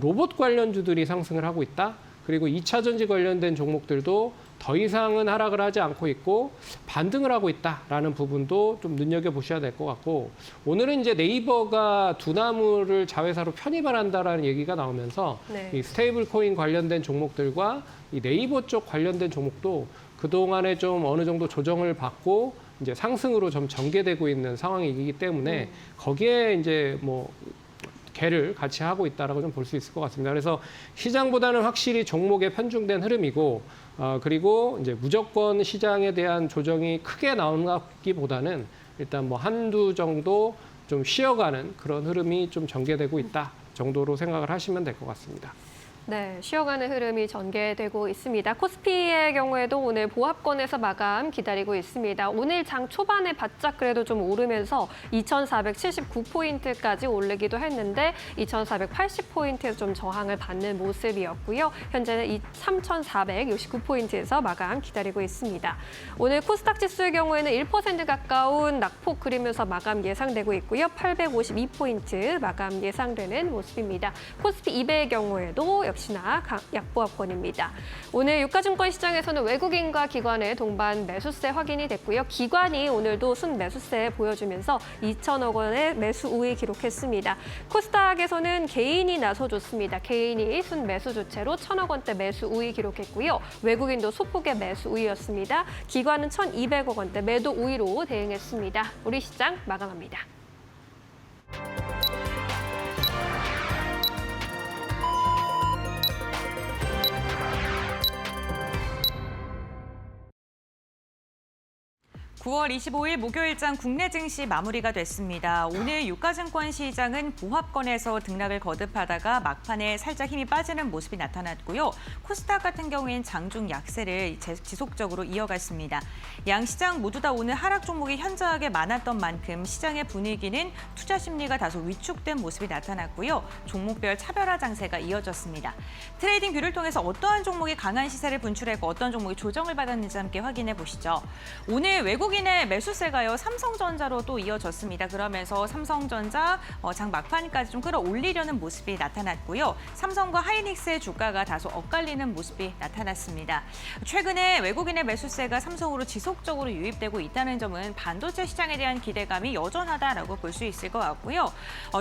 로봇 관련주들이 상승을 하고 있다. 그리고 2차 전지 관련된 종목들도 더 이상은 하락을 하지 않고 있고 반등을 하고 있다라는 부분도 좀 눈여겨보셔야 될 것 같고, 오늘은 이제 네이버가 두나무를 자회사로 편입을 한다라는 얘기가 나오면서 네. 이 스테이블 코인 관련된 종목들과 이 네이버 쪽 관련된 종목도 그동안에 좀 어느 정도 조정을 받고 이제 상승으로 좀 전개되고 있는 상황이기 때문에 거기에 이제 뭐 개를 같이 하고 있다라고 좀 볼 수 있을 것 같습니다. 그래서 시장보다는 확실히 종목에 편중된 흐름이고, 그리고 이제 무조건 시장에 대한 조정이 크게 나오기보다는 일단 뭐 한두 정도 좀 쉬어가는 그런 흐름이 좀 전개되고 있다 정도로 생각을 하시면 될 것 같습니다. 네, 쉬어가는 흐름이 전개되고 있습니다. 코스피의 경우에도 오늘 보합권에서 마감 기다리고 있습니다. 오늘 장 초반에 바짝 그래도 좀 오르면서 2,479포인트까지 오르기도 했는데 2,480포인트에서 좀 저항을 받는 모습이었고요. 현재는 3,469포인트에서 마감 기다리고 있습니다. 오늘 코스닥 지수의 경우에는 1% 가까운 낙폭 그리면서 마감 예상되고 있고요. 852포인트 마감 예상되는 모습입니다. 코스피 200의 경우에도 역시나 약보합권입니다. 오늘 유가증권 시장에서는 외국인과 기관의 동반 매수세 확인이 됐고요. 기관이 오늘도 순매수세 보여주면서 2천억 원의 매수 우위 기록했습니다. 코스닥에서는 개인이 나서줬습니다. 개인이 순매수 주체로 1,000억 원대 매수 우위 기록했고요. 외국인도 소폭의 매수 우위였습니다. 기관은 1,200억 원대 매도 우위로 대응했습니다. 우리 시장 마감합니다. (9월 25일) 목요일장 국내 증시 마무리가 됐습니다. 오늘 유가증권 시장은 보합권에서 등락을 거듭하다가 막판에 살짝 힘이 빠지는 모습이 나타났고요. 코스닥 같은 경우엔 장중 약세를 지속적으로 이어갔습니다. 양 시장 모두 다 오늘 하락 종목이 현저하게 많았던 만큼 시장의 분위기는 투자 심리가 다소 위축된 모습이 나타났고요. 종목별 차별화 장세가 이어졌습니다. 트레이딩 뷰를 통해서 어떠한 종목이 강한 시세를 분출했고 어떤 종목이 조정을 받았는지 함께 확인해 보시죠. 오늘 외국인의 매수세가요, 삼성전자로 또 이어졌습니다. 그러면서 삼성전자 장 막판까지 좀 끌어올리려는 모습이 나타났고요. 삼성과 하이닉스의 주가가 다소 엇갈리는 모습이 나타났습니다. 최근에 외국인의 매수세가 삼성으로 지속적으로 유입되고 있다는 점은 반도체 시장에 대한 기대감이 여전하다라고 볼 수 있을 것 같고요.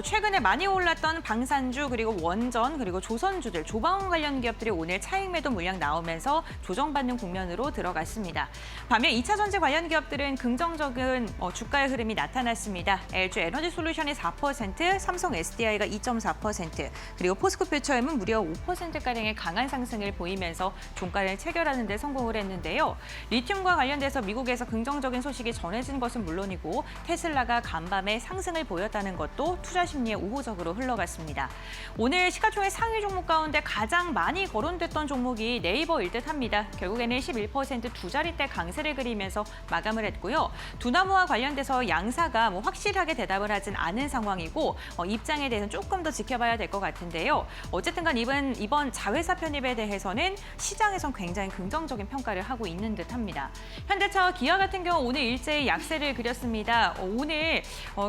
최근에 많이 올랐던 방산주 그리고 원전 그리고 조선주들, 조방원 관련 기업들이 오늘 차익 매도 물량 나오면서 조정받는 국면으로 들어갔습니다. 반면 2차 전지 관련 기업들은 긍정적인 주가의 흐름이 나타났습니다. LG 에너지솔루션이 4%, 삼성 SDI가 2.4%, 그리고 포스코퓨처엠은 무려 5%가량의 강한 상승을 보이면서 종가를 체결하는 데 성공을 했는데요. 리튬과 관련돼서 미국에서 긍정적인 소식이 전해진 것은 물론이고 테슬라가 간밤에 상승을 보였다는 것도 투자 심리에 우호적으로 흘러갔습니다. 오늘 시가총액 상위 종목 가운데 가장 많이 거론됐던 종목이 네이버일 듯합니다. 결국에는 11% 두 자릿대 강세를 그리면서 마감을 했고요. 두나무와 관련돼서 양사가 확실하게 대답을 하진 않은 상황이고 입장에 대해서는 조금 더 지켜봐야 될 것 같은데요. 어쨌든 간 이번 자회사 편입에 대해서는 시장에선 굉장히 긍정적인 평가를 하고 있는 듯합니다. 현대차와 기아 같은 경우 오늘 일제히 약세를 그렸습니다. 오늘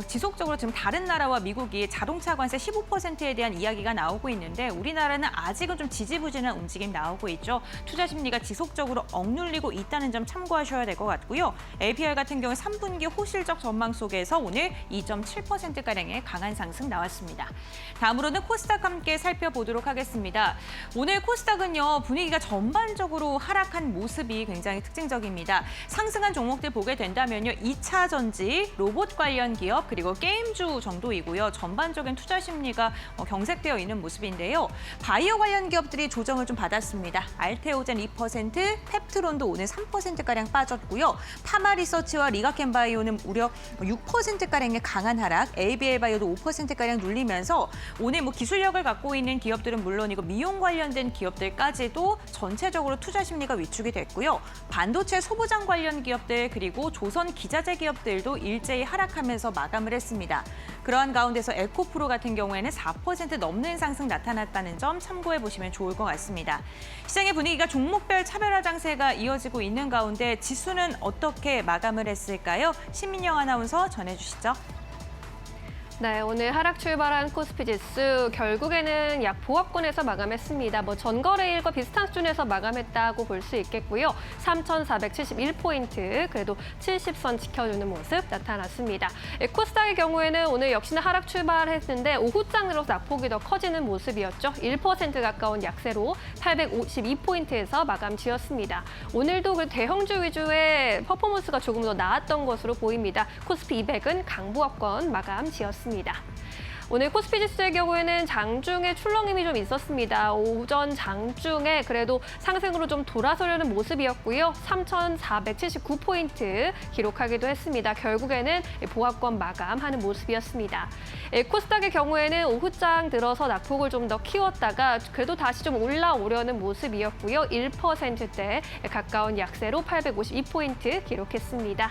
지속적으로 지금 다른 나라와 미국이 자동차 관세 15%에 대한 이야기가 나오고 있는데 우리나라는 아직은 좀 지지부진한 움직임 나오고 있죠. 투자 심리가 지속적으로 억눌리고 있다는 점 참고하셔야 될 것 같고요. LPR 같은 경우 3분기 호실적 전망 속에서 오늘 2.7%가량의 강한 상승 나왔습니다. 다음으로는 코스닥 함께 살펴보도록 하겠습니다. 오늘 코스닥은요, 분위기가 전반적으로 하락한 모습이 굉장히 특징적입니다. 상승한 종목들 보게 된다면요, 2차 전지, 로봇 관련 기업, 그리고 게임주 정도이고요. 전반적인 투자 심리가 경색되어 있는 모습인데요. 바이오 관련 기업들이 조정을 좀 받았습니다. 알테오젠 2%, 펩트론도 오늘 3%가량 빠졌고요. 파마리서치와 리가켄바이오는 무려 6%가량의 강한 하락, ABL바이오도 5%가량 눌리면서 오늘 기술력을 갖고 있는 기업들은 물론이고 미용 관련된 기업들까지도 전체적으로 투자 심리가 위축이 됐고요. 반도체 소부장 관련 기업들 그리고 조선 기자재 기업들도 일제히 하락하면서 마감을 했습니다. 그러한 가운데서 에코프로 같은 경우에는 4% 넘는 상승 나타났다는 점 참고해 보시면 좋을 것 같습니다. 시장의 분위기가 종목별 차별화 장세가 이어지고 있는 가운데 지수는 어떻게 마감을 했을까요? 신민영 아나운서 전해주시죠. 네, 오늘 하락 출발한 코스피 지수 결국에는 약 보합권에서 마감했습니다. 전거래일과 비슷한 수준에서 마감했다고 볼 수 있겠고요. 3,471포인트, 그래도 70선 지켜주는 모습 나타났습니다. 코스닥의 경우에는 오늘 역시나 하락 출발했는데 오후장 들어서 낙폭이 더 커지는 모습이었죠. 1% 가까운 약세로 852포인트에서 마감 지었습니다. 오늘도 그 대형주 위주의 퍼포먼스가 조금 더 나았던 것으로 보입니다. 코스피 200은 강보합권 마감 지었습니다. 오늘 코스피 지수의 경우에는 장중에 출렁임이 좀 있었습니다. 오전 장중에 그래도 상승으로 좀 돌아서려는 모습이었고요. 3,479포인트 기록하기도 했습니다. 결국에는 보합권 마감하는 모습이었습니다. 코스닥의 경우에는 오후장 들어서 낙폭을 좀 더 키웠다가 그래도 다시 좀 올라오려는 모습이었고요. 1%대 가까운 약세로 852포인트 기록했습니다.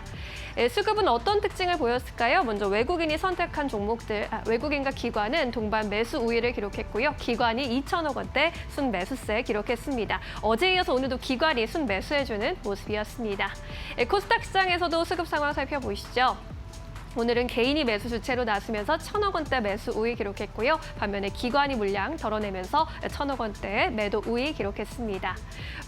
수급은 어떤 특징을 보였을까요? 먼저 외국인이 선택한 종목들, 외국인과 기관은 동반 매수 우위를 기록했고요. 기관이 2천억 원대 순매수세 기록했습니다. 어제에 이어서 오늘도 기관이 순매수해주는 모습이었습니다. 코스닥 시장에서도 수급 상황 살펴보시죠. 오늘은 개인이 매수 주체로 나서면서 1,000억 원대 매수 우위 기록했고요. 반면에 기관이 물량 덜어내면서 1,000억 원대 매도 우위 기록했습니다.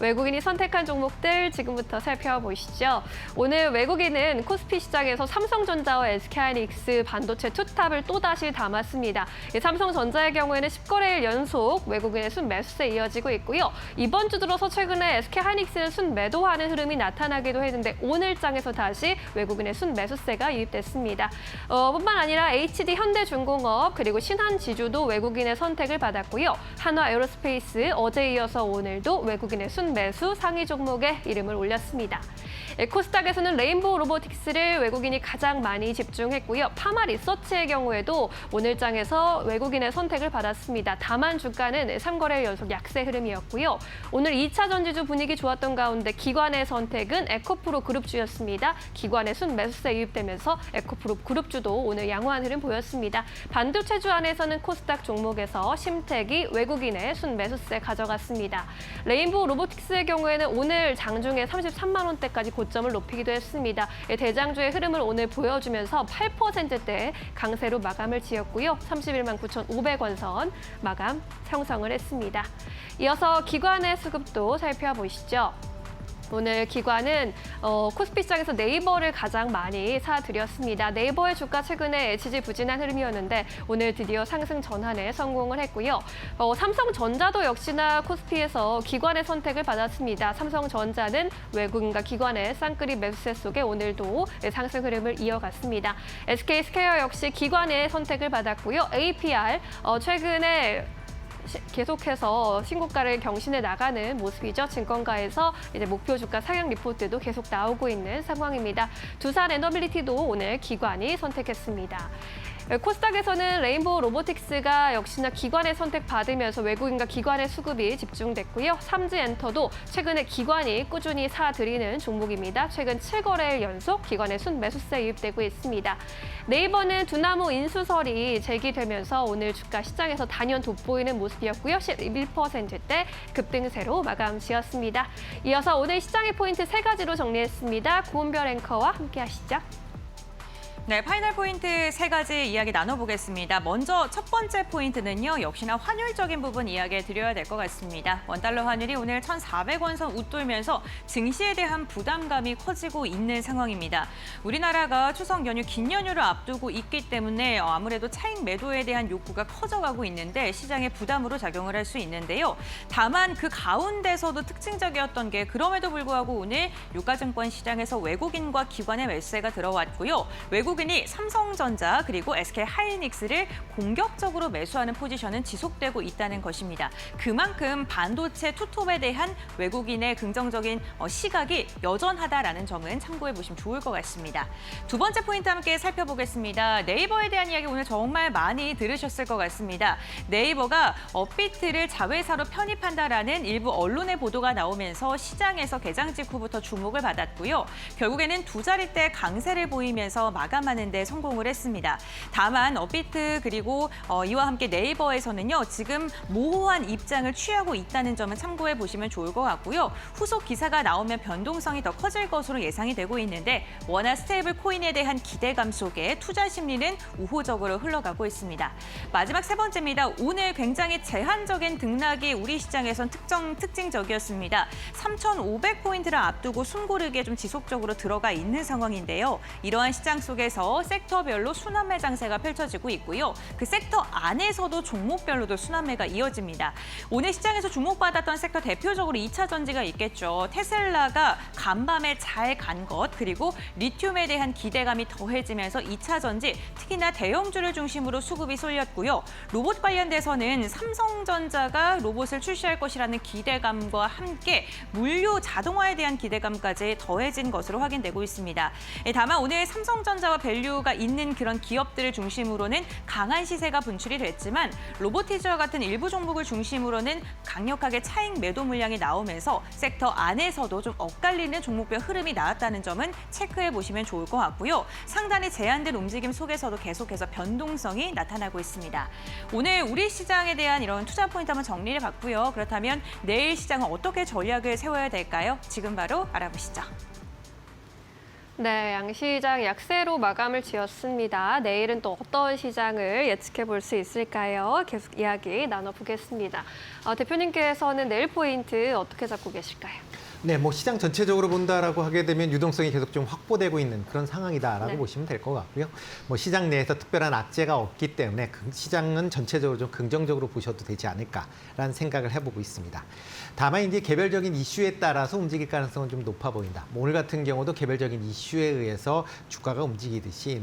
외국인이 선택한 종목들 지금부터 살펴보시죠. 오늘 외국인은 코스피 시장에서 삼성전자와 SK하이닉스 반도체 투탑을 또다시 담았습니다. 삼성전자의 경우에는 10거래일 연속 외국인의 순매수세 이어지고 있고요. 이번 주 들어서 최근에 SK하이닉스는 순매도하는 흐름이 나타나기도 했는데 오늘 장에서 다시 외국인의 순매수세가 유입됐습니다. 뿐만 아니라 HD 현대중공업 그리고 신한지주도 외국인의 선택을 받았고요. 한화에어로스페이스 어제에 이어서 오늘도 외국인의 순매수 상위 종목에 이름을 올렸습니다. 코스닥에서는 레인보우 로보틱스를 외국인이 가장 많이 집중했고요. 파마 리서치의 경우에도 오늘 장에서 외국인의 선택을 받았습니다. 다만 주가는 3거래일 연속 약세 흐름이었고요. 오늘 2차 전지주 분위기 좋았던 가운데 기관의 선택은 에코프로 그룹주였습니다. 기관의 순매수세 유입되면서 에코프로 그룹주도 오늘 양호한 흐름 보였습니다. 반도체주 안에서는 코스닥 종목에서 심택이 외국인의 순매수세 가져갔습니다. 레인보우 로보틱스의 경우에는 오늘 장중에 33만 원대까지 고점을 높이기도 했습니다. 대장주의 흐름을 오늘 보여주면서 8%대 강세로 마감을 지었고요. 31만 9,500원 선 마감 형성을 했습니다. 이어서 기관의 수급도 살펴보시죠. 오늘 기관은 코스피 시장에서 네이버를 가장 많이 사들였습니다. 네이버의 주가 최근에 지지부진한 흐름이었는데 오늘 드디어 상승 전환에 성공을 했고요. 삼성전자도 역시나 코스피에서 기관의 선택을 받았습니다. 삼성전자는 외국인과 기관의 쌍끌이 매수세 속에 오늘도 상승 흐름을 이어갔습니다. SK스퀘어 역시 기관의 선택을 받았고요. APR 최근에 계속해서 신고가를 경신해 나가는 모습이죠. 증권가에서 이제 목표 주가 상향 리포트도 계속 나오고 있는 상황입니다. 두산 에너빌리티도 오늘 기관이 선택했습니다. 코스닥에서는 레인보우 로보틱스가 역시나 기관의 선택 받으면서 외국인과 기관의 수급이 집중됐고요. 삼지엔터도 최근에 기관이 꾸준히 사들이는 종목입니다. 최근 7거래일 연속 기관의 순매수세 유입되고 있습니다. 네이버는 두나무 인수설이 제기되면서 오늘 주가 시장에서 단연 돋보이는 모습이었고요. 11%대 급등세로 마감 지었습니다. 이어서 오늘 시장의 포인트 3가지로 정리했습니다. 고은별 앵커와 함께 하시죠. 네, 파이널 포인트 3가지 이야기 나눠보겠습니다. 먼저 첫 번째 포인트는요. 역시나 환율적인 부분 이야기해 드려야 될 것 같습니다. 원달러 환율이 오늘 1,400원 선 웃돌면서 증시에 대한 부담감이 커지고 있는 상황입니다. 우리나라가 추석 연휴 긴 연휴를 앞두고 있기 때문에 아무래도 차익 매도에 대한 욕구가 커져가고 있는데 시장의 부담으로 작용을 할 수 있는데요. 다만 그 가운데서도 특징적이었던 게 그럼에도 불구하고 오늘 유가증권 시장에서 외국인과 기관의 매수세가 들어왔고요. 외국인이 삼성전자 그리고 SK하이닉스를 공격적으로 매수하는 포지션은 지속되고 있다는 것입니다. 그만큼 반도체 투톱에 대한 외국인의 긍정적인 시각이 여전하다라는 점은 참고해 보시면 좋을 것 같습니다. 두 번째 포인트 함께 살펴보겠습니다. 네이버에 대한 이야기 오늘 정말 많이 들으셨을 것 같습니다. 네이버가 업비트를 자회사로 편입한다라는 일부 언론의 보도가 나오면서 시장에서 개장 직후부터 주목을 받았고요. 결국에는 두 자릿대 강세를 보이면서 마감 마감하는 데 성공을 했습니다. 다만 업비트 그리고 이와 함께 네이버에서는요. 지금 모호한 입장을 취하고 있다는 점은 참고해 보시면 좋을 것 같고요. 후속 기사가 나오면 변동성이 더 커질 것으로 예상이 되고 있는데 워낙 스테이블 코인에 대한 기대감 속에 투자 심리는 우호적으로 흘러가고 있습니다. 마지막 세 번째입니다. 오늘 굉장히 제한적인 등락이 우리 시장에선 특징적이었습니다. 3,500포인트를 앞두고 숨고르기에 좀 지속적으로 들어가 있는 상황인데요. 이러한 시장 속에서 섹터별로 순환매 장세가 펼쳐지고 있고요. 그 섹터 안에서도 종목별로도 순환매가 이어집니다. 오늘 시장에서 주목받았던 섹터 대표적으로 2차 전지가 있겠죠. 테슬라가 간밤에 잘 간 것, 그리고 리튬에 대한 기대감이 더해지면서 2차 전지, 특히나 대형주를 중심으로 수급이 쏠렸고요. 로봇 관련돼서는 삼성전자가 로봇을 출시할 것이라는 기대감과 함께 물류 자동화에 대한 기대감까지 더해진 것으로 확인되고 있습니다. 다만 오늘 삼성전자와 밸류가 있는 그런 기업들을 중심으로는 강한 시세가 분출이 됐지만 로보티즈와 같은 일부 종목을 중심으로는 강력하게 차익 매도 물량이 나오면서 섹터 안에서도 좀 엇갈리는 종목별 흐름이 나왔다는 점은 체크해 보시면 좋을 것 같고요. 상단의 제한된 움직임 속에서도 계속해서 변동성이 나타나고 있습니다. 오늘 우리 시장에 대한 이런 투자 포인트 한번 정리를 봤고요. 그렇다면 내일 시장은 어떻게 전략을 세워야 될까요? 지금 바로 알아보시죠. 네, 양시장 약세로 마감을 지었습니다. 내일은 또 어떤 시장을 예측해 볼 수 있을까요? 계속 이야기 나눠보겠습니다. 대표님께서는 내일 포인트 어떻게 잡고 계실까요? 네, 뭐 시장 전체적으로 본다라고 하게 되면 유동성이 계속 좀 확보되고 있는 그런 상황이다라고 네. 보시면 될 것 같고요. 뭐 시장 내에서 특별한 악재가 없기 때문에 시장은 전체적으로 좀 긍정적으로 보셔도 되지 않을까라는 생각을 해보고 있습니다. 다만 이제 개별적인 이슈에 따라서 움직일 가능성은 좀 높아 보인다. 뭐 오늘 같은 경우도 개별적인 이슈에 의해서 주가가 움직이듯이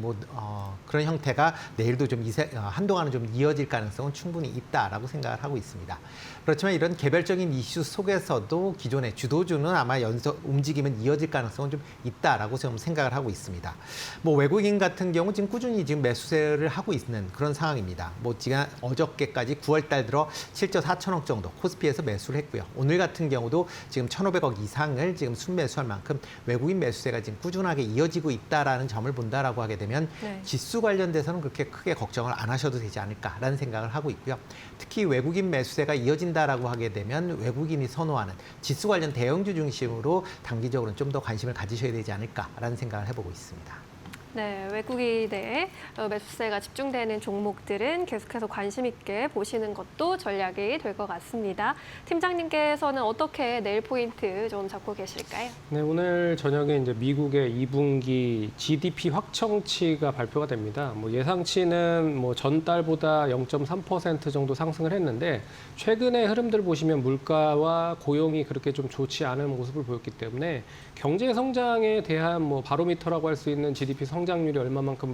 그런 형태가 내일도 좀 한동안은 좀 이어질 가능성은 충분히 있다라고 생각을 하고 있습니다. 그렇지만 이런 개별적인 이슈 속에서도 기존의 주도주는 아마 움직임은 이어질 가능성은 좀 있다라고 좀 생각을 하고 있습니다. 뭐 외국인 같은 경우 지금 꾸준히 지금 매수세를 하고 있는 그런 상황입니다. 뭐 지난 어저께까지 9월 달 들어 7조 4천억 정도 코스피에서 매수를 했고요. 오늘 같은 경우도 지금 1,500억 이상을 지금 순매수할 만큼 외국인 매수세가 지금 꾸준하게 이어지고 있다라는 점을 본다라고 하게 되면 네. 지수 관련돼서는 그렇게 크게 걱정을 안 하셔도 되지 않을까라는 생각을 하고 있고요. 특히 외국인 매수세가 이어진다라고 하게 되면 외국인이 선호하는 지수 관련 대형주 중심으로 단기적으로는 좀 더 관심을 가지셔야 되지 않을까라는 생각을 해보고 있습니다. 네, 외국인의 매수세가 집중되는 종목들은 계속해서 관심 있게 보시는 것도 전략이 될 것 같습니다. 팀장님께서는 어떻게 내일 포인트 좀 잡고 계실까요? 네, 오늘 저녁에 이제 미국의 2분기 GDP 확정치가 발표가 됩니다. 뭐 예상치는 뭐 전달보다 0.3% 정도 상승을 했는데 최근의 흐름들 보시면 물가와 고용이 그렇게 좀 좋지 않은 모습을 보였기 때문에 경제 성장에 대한 뭐 바로미터라고 할 수 있는 GDP 성장률이 얼마만큼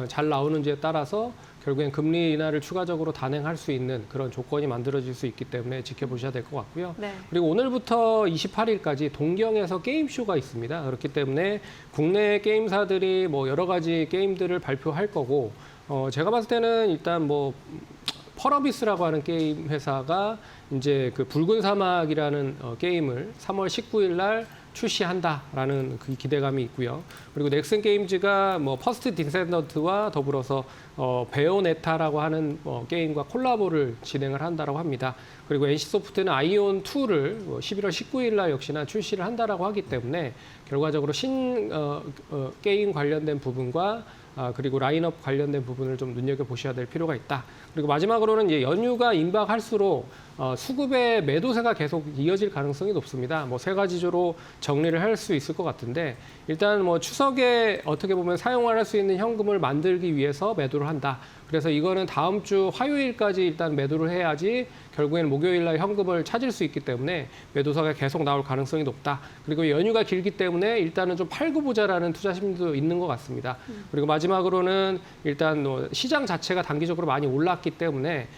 잘 나오는지에 따라서 결국엔 금리 인하를 추가적으로 단행할 수 있는 그런 조건이 만들어질 수 있기 때문에 지켜보셔야 될 것 같고요. 네. 그리고 오늘부터 28일까지 동경에서 게임쇼가 있습니다. 그렇기 때문에 국내 게임사들이 뭐 여러 가지 게임들을 발표할 거고 제가 봤을 때는 일단 뭐 펄어비스라고 하는 게임 회사가 이제 그 붉은 사막이라는 게임을 3월 19일 날 출시한다라는 그 기대감이 있고요. 그리고 넥슨 게임즈가 뭐 퍼스트 디센던트와 더불어서 베요네타라고 하는 게임과 콜라보를 진행을 한다라고 합니다. 그리고 NC소프트는 아이온 2를 11월 19일 날 역시나 출시를 한다라고 하기 때문에 결과적으로 게임 관련된 부분과 그리고 라인업 관련된 부분을 좀 눈여겨보셔야 될 필요가 있다. 그리고 마지막으로는 이제 연휴가 임박할수록 수급의 매도세가 계속 이어질 가능성이 높습니다. 뭐 세 가지로 정리를 할 수 있을 것 같은데 일단 뭐 추석에 어떻게 보면 사용할 수 있는 현금을 만들기 위해서 매도를 한다. 그래서 이거는 다음 주 화요일까지 일단 매도를 해야지 결국에는 목요일 날 현금을 찾을 수 있기 때문에 매도세가 계속 나올 가능성이 높다. 그리고 연휴가 길기 때문에 일단은 좀 팔고 보자라는 투자 심리도 있는 것 같습니다. 그리고 마지막으로는 일단 시장 자체가 단기적으로 많이 올랐기 때문에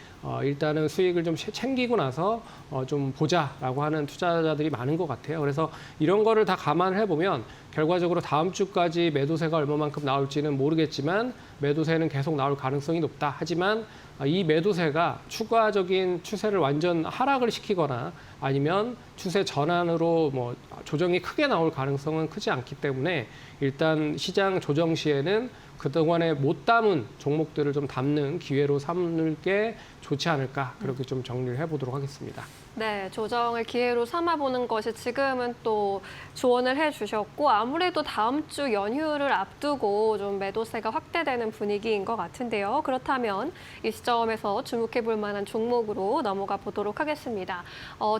일단은 수익을 좀 챙기고 나서 좀 보자라고 하는 투자자들이 많은 것 같아요. 그래서 이런 거를 다 감안을 해보면 결과적으로 다음 주까지 매도세가 얼마만큼 나올지는 모르겠지만 매도세는 계속 나올 가능성이 높다. 하지만 이 매도세가 추가적인 추세를 완전 하락을 시키거나 아니면 추세 전환으로 뭐 조정이 크게 나올 가능성은 크지 않기 때문에 일단 시장 조정 시에는 그동안에 못 담은 종목들을 좀 담는 기회로 삼는 게 좋지 않을까 그렇게 좀 정리를 해보도록 하겠습니다. 네, 조정을 기회로 삼아보는 것이 지금은 또 조언을 해주셨고 아무래도 다음 주 연휴를 앞두고 좀 매도세가 확대되는 분위기인 것 같은데요. 그렇다면 이 시점에서 주목해볼 만한 종목으로 넘어가 보도록 하겠습니다.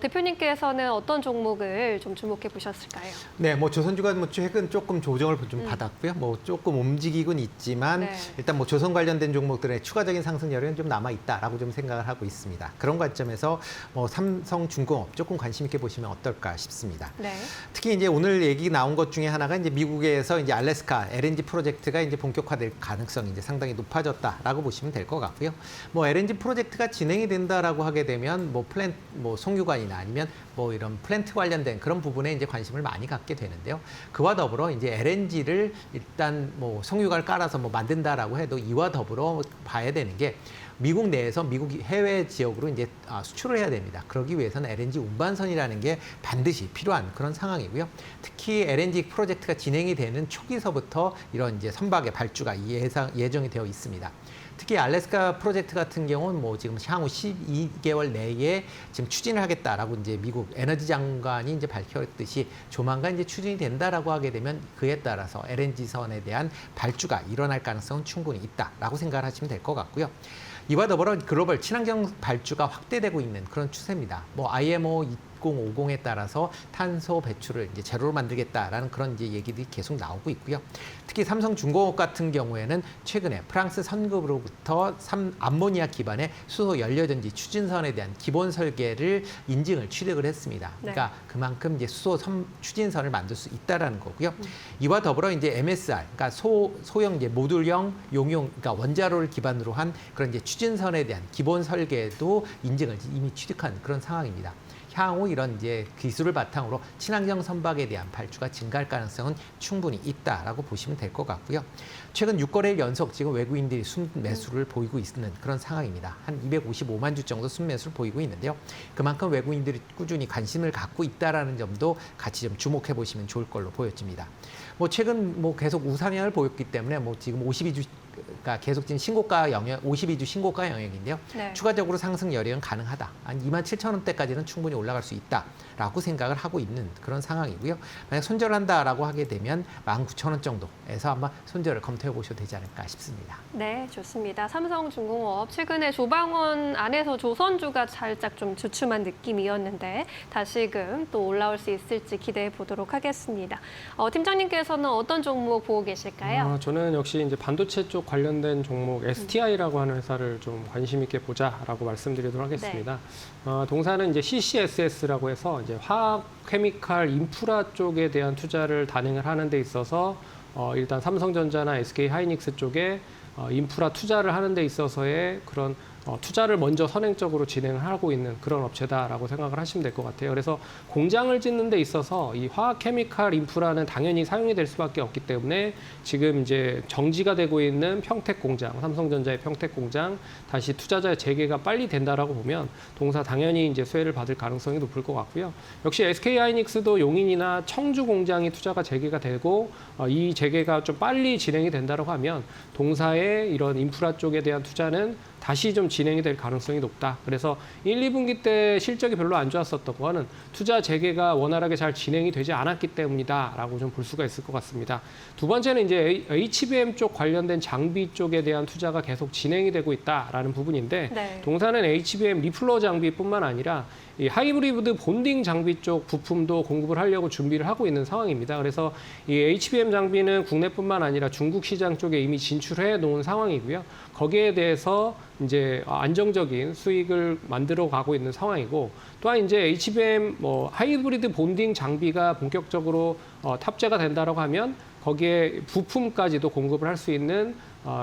대표님께서는 어떤 종목을 좀 주목해 보셨을까요? 네, 뭐 조선주가 뭐 최근 조금 조정을 좀 받았고요. 뭐 조금 움직이곤 있지만 네. 일단 뭐 조선 관련된 종목들의 추가적인 상승 여력은 좀 남아 있다라고 좀 생각을 하고 있습니다. 그런 관점에서 뭐 삼성중공업 조금 관심 있게 보시면 어떨까 싶습니다. 네. 특히 이제 오늘 얘기 나온 것 중에 하나가 이제 미국에서 이제 알래스카 LNG 프로젝트가 이제 본격화될 가능성이 이제 상당히 높아졌다라고 보시면 될 것 같고요. 뭐 LNG 프로젝트가 진행이 된다라고 하게 되면 뭐 송유관이나 아니면 뭐 이런 플랜트 관련된 그런 부분에 이제 관심을 많이 갖게 되는데요. 그와 더불어 이제 LNG를 일단 뭐 송유관을 깔아서 뭐 만든다라고 해도 이와 더불어 봐야 되는 게 미국 내에서 미국 해외 지역으로 이제 수출을 해야 됩니다. 그러기 위해서는 LNG 운반선이라는 게 반드시 필요한 그런 상황이고요. 특히 LNG 프로젝트가 진행이 되는 초기서부터 이런 이제 선박의 발주가 예정이 되어 있습니다. 특히 알래스카 프로젝트 같은 경우는 뭐 지금 향후 12개월 내에 지금 추진을 하겠다라고 이제 미국 에너지 장관이 이제 밝혔듯이 조만간 이제 추진이 된다라고 하게 되면 그에 따라서 LNG 선에 대한 발주가 일어날 가능성은 충분히 있다라고 생각을 하시면 될 것 같고요. 이와 더불어 글로벌 친환경 발주가 확대되고 있는 그런 추세입니다. 뭐 IMO 2050에 따라서 탄소 배출을 이제 제로로 만들겠다라는 그런 이제 얘기들이 계속 나오고 있고요. 특히 삼성중공업 같은 경우에는 최근에 프랑스 선급으로부터 암모니아 기반의 수소 연료전지 추진선에 대한 기본 설계를 인증을 취득을 했습니다. 그러니까 그만큼 이제 수소 추진선을 만들 수 있다라는 거고요. 이와 더불어 이제 MSR, 그러니까 소형 이제 모듈형 용용, 그러니까 원자로를 기반으로 한 그런 이제 추진선에 대한 기본 설계도 인증을 이미 취득한 그런 상황입니다. 향후 이런 이제 기술을 바탕으로 친환경 선박에 대한 발주가 증가할 가능성은 충분히 있다라고 보시면 될 것 같고요. 최근 6거래일 연속 지금 외국인들이 순매수를 보이고 있는 그런 상황입니다. 한 255만 주 정도 순매수를 보이고 있는데요. 그만큼 외국인들이 꾸준히 관심을 갖고 있다라는 점도 같이 좀 주목해 보시면 좋을 걸로 보여집니다. 뭐 최근 뭐 계속 우상향을 보였기 때문에 뭐 지금 52주가 계속 지금 신고가 영역, 52주 신고가 영역인데요. 네. 추가적으로 상승 여력은 가능하다. 한 27,000원대까지는 충분히 올라갈 수 있다라고 생각을 하고 있는 그런 상황이고요. 만약 손절한다라고 하게 되면 19,000원 정도에서 한번 손절을 검토해 보셔도 되지 않을까 싶습니다. 네, 좋습니다. 삼성중공업 최근에 조방원 안에서 조선주가 살짝 좀 주춤한 느낌이었는데 다시금 또 올라올 수 있을지 기대해 보도록 하겠습니다. 팀장님께서는 어떤 종목 보고 계실까요? 저는 역시 이제 반도체 쪽 관련된 종목 STI라고 하는 회사를 좀 관심 있게 보자라고 말씀드리도록 하겠습니다. 동사는 이제 CCSS라고 해서 이제 화학, 케미칼, 인프라 쪽에 대한 투자를 단행을 하는 데 있어서 일단 삼성전자나 SK하이닉스 쪽에 인프라 투자를 하는 데 있어서의 그런 투자를 먼저 선행적으로 진행을 하고 있는 그런 업체다라고 생각을 하시면 될 것 같아요. 그래서 공장을 짓는 데 있어서 이 화학, 케미칼, 인프라는 당연히 사용이 될 수밖에 없기 때문에 지금 이제 정지가 되고 있는 평택 공장, 삼성전자의 평택 공장 다시 투자자의 재개가 빨리 된다라고 보면 동사 당연히 이제 수혜를 받을 가능성이 높을 것 같고요. 역시 SK하이닉스도 용인이나 청주 공장이 투자가 재개가 되고 이 재개가 좀 빨리 진행이 된다라고 하면 동사의 이런 인프라 쪽에 대한 투자는 다시 좀 진행이 될 가능성이 높다. 그래서 1, 2분기 때 실적이 별로 안 좋았었던 거는 투자 재개가 원활하게 잘 진행이 되지 않았기 때문이다라고 좀 볼 수가 있을 것 같습니다. 두 번째는 이제 HBM 쪽 관련된 장비 쪽에 대한 투자가 계속 진행이 되고 있다라는 부분인데 동사는 HBM 리플러 장비뿐만 아니라 이 하이브리드 본딩 장비 쪽 부품도 공급을 하려고 준비를 하고 있는 상황입니다. 그래서 이 HBM 장비는 국내뿐만 아니라 중국 시장 쪽에 이미 진출해 놓은 상황이고요. 거기에 대해서 이제 안정적인 수익을 만들어 가고 있는 상황이고 또한 이제 HBM 하이브리드 본딩 장비가 본격적으로 탑재가 된다라고 하면 거기에 부품까지도 공급을 할 수 있는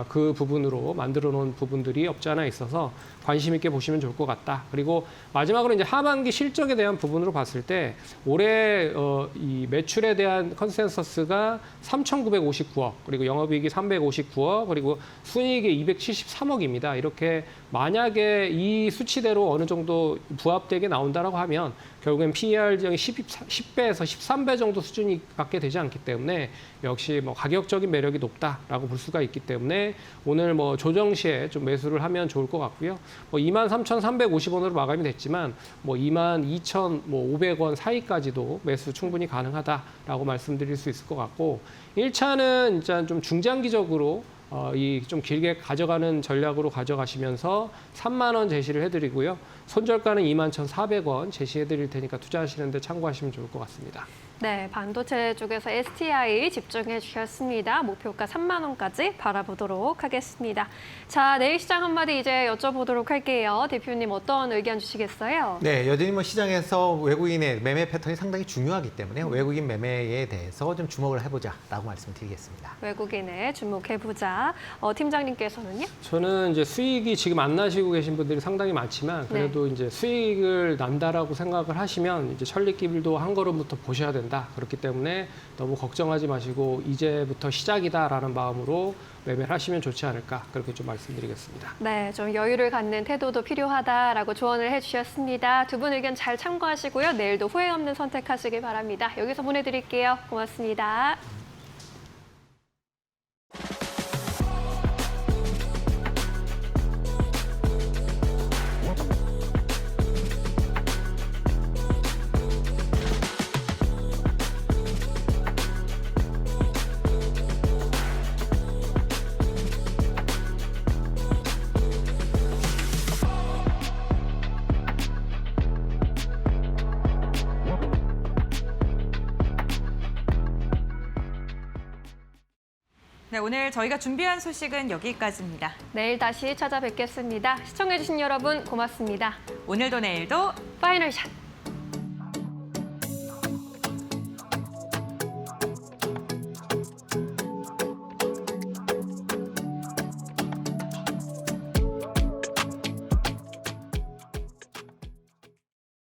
그 부분으로 만들어 놓은 부분들이 없지 않아 있어서 관심 있게 보시면 좋을 것 같다. 그리고 마지막으로 이제 하반기 실적에 대한 부분으로 봤을 때 올해 이 매출에 대한 컨센서스가 3,959억, 그리고 영업이익이 359억, 그리고 순이익이 273억입니다. 이렇게 만약에 이 수치대로 어느 정도 부합되게 나온다라고 하면 결국엔 PER이 10배에서 13배 정도 수준이 갖게 되지 않기 때문에 역시 뭐 가격적인 매력이 높다라고 볼 수가 있기 때문에 오늘 뭐 조정 시에 좀 매수를 하면 좋을 것 같고요. 뭐 23,350원으로 마감이 됐지만 뭐 22,500원 사이까지도 매수 충분히 가능하다라고 말씀드릴 수 있을 것 같고 1차는 일단 좀 중장기적으로 이 좀 길게 가져가는 전략으로 가져가시면서 3만 원 제시를 해드리고요. 손절가는 21,400원 제시해드릴 테니까 투자하시는 데 참고하시면 좋을 것 같습니다. 네, 반도체 쪽에서 STI 집중해 주셨습니다. 목표가 3만 원까지 바라보도록 하겠습니다. 자, 내일 시장 한마디 이제 여쭤보도록 할게요. 대표님 어떤 의견 주시겠어요? 네, 여전히 뭐 시장에서 외국인의 매매 패턴이 상당히 중요하기 때문에 외국인 매매에 대해서 좀 주목을 해보자라고 말씀드리겠습니다. 외국인에 주목해보자. 팀장님께서는요? 저는 이제 수익이 지금 안 나시고 계신 분들이 상당히 많지만 그래도 이제 수익을 난다라고 생각을 하시면 이제 천리길도 한 걸음부터 보셔야 된다. 그렇기 때문에 너무 걱정하지 마시고 이제부터 시작이다라는 마음으로 매매를 하시면 좋지 않을까 그렇게 좀 말씀드리겠습니다. 네, 좀 여유를 갖는 태도도 필요하다라고 조언을 해주셨습니다. 두 분 의견 잘 참고하시고요. 내일도 후회 없는 선택하시길 바랍니다. 여기서 보내드릴게요. 고맙습니다. 네, 오늘 저희가 준비한 소식은 여기까지입니다. 내일 다시 찾아뵙겠습니다. 시청해주신 여러분 고맙습니다. 오늘도 내일도 파이널 샷!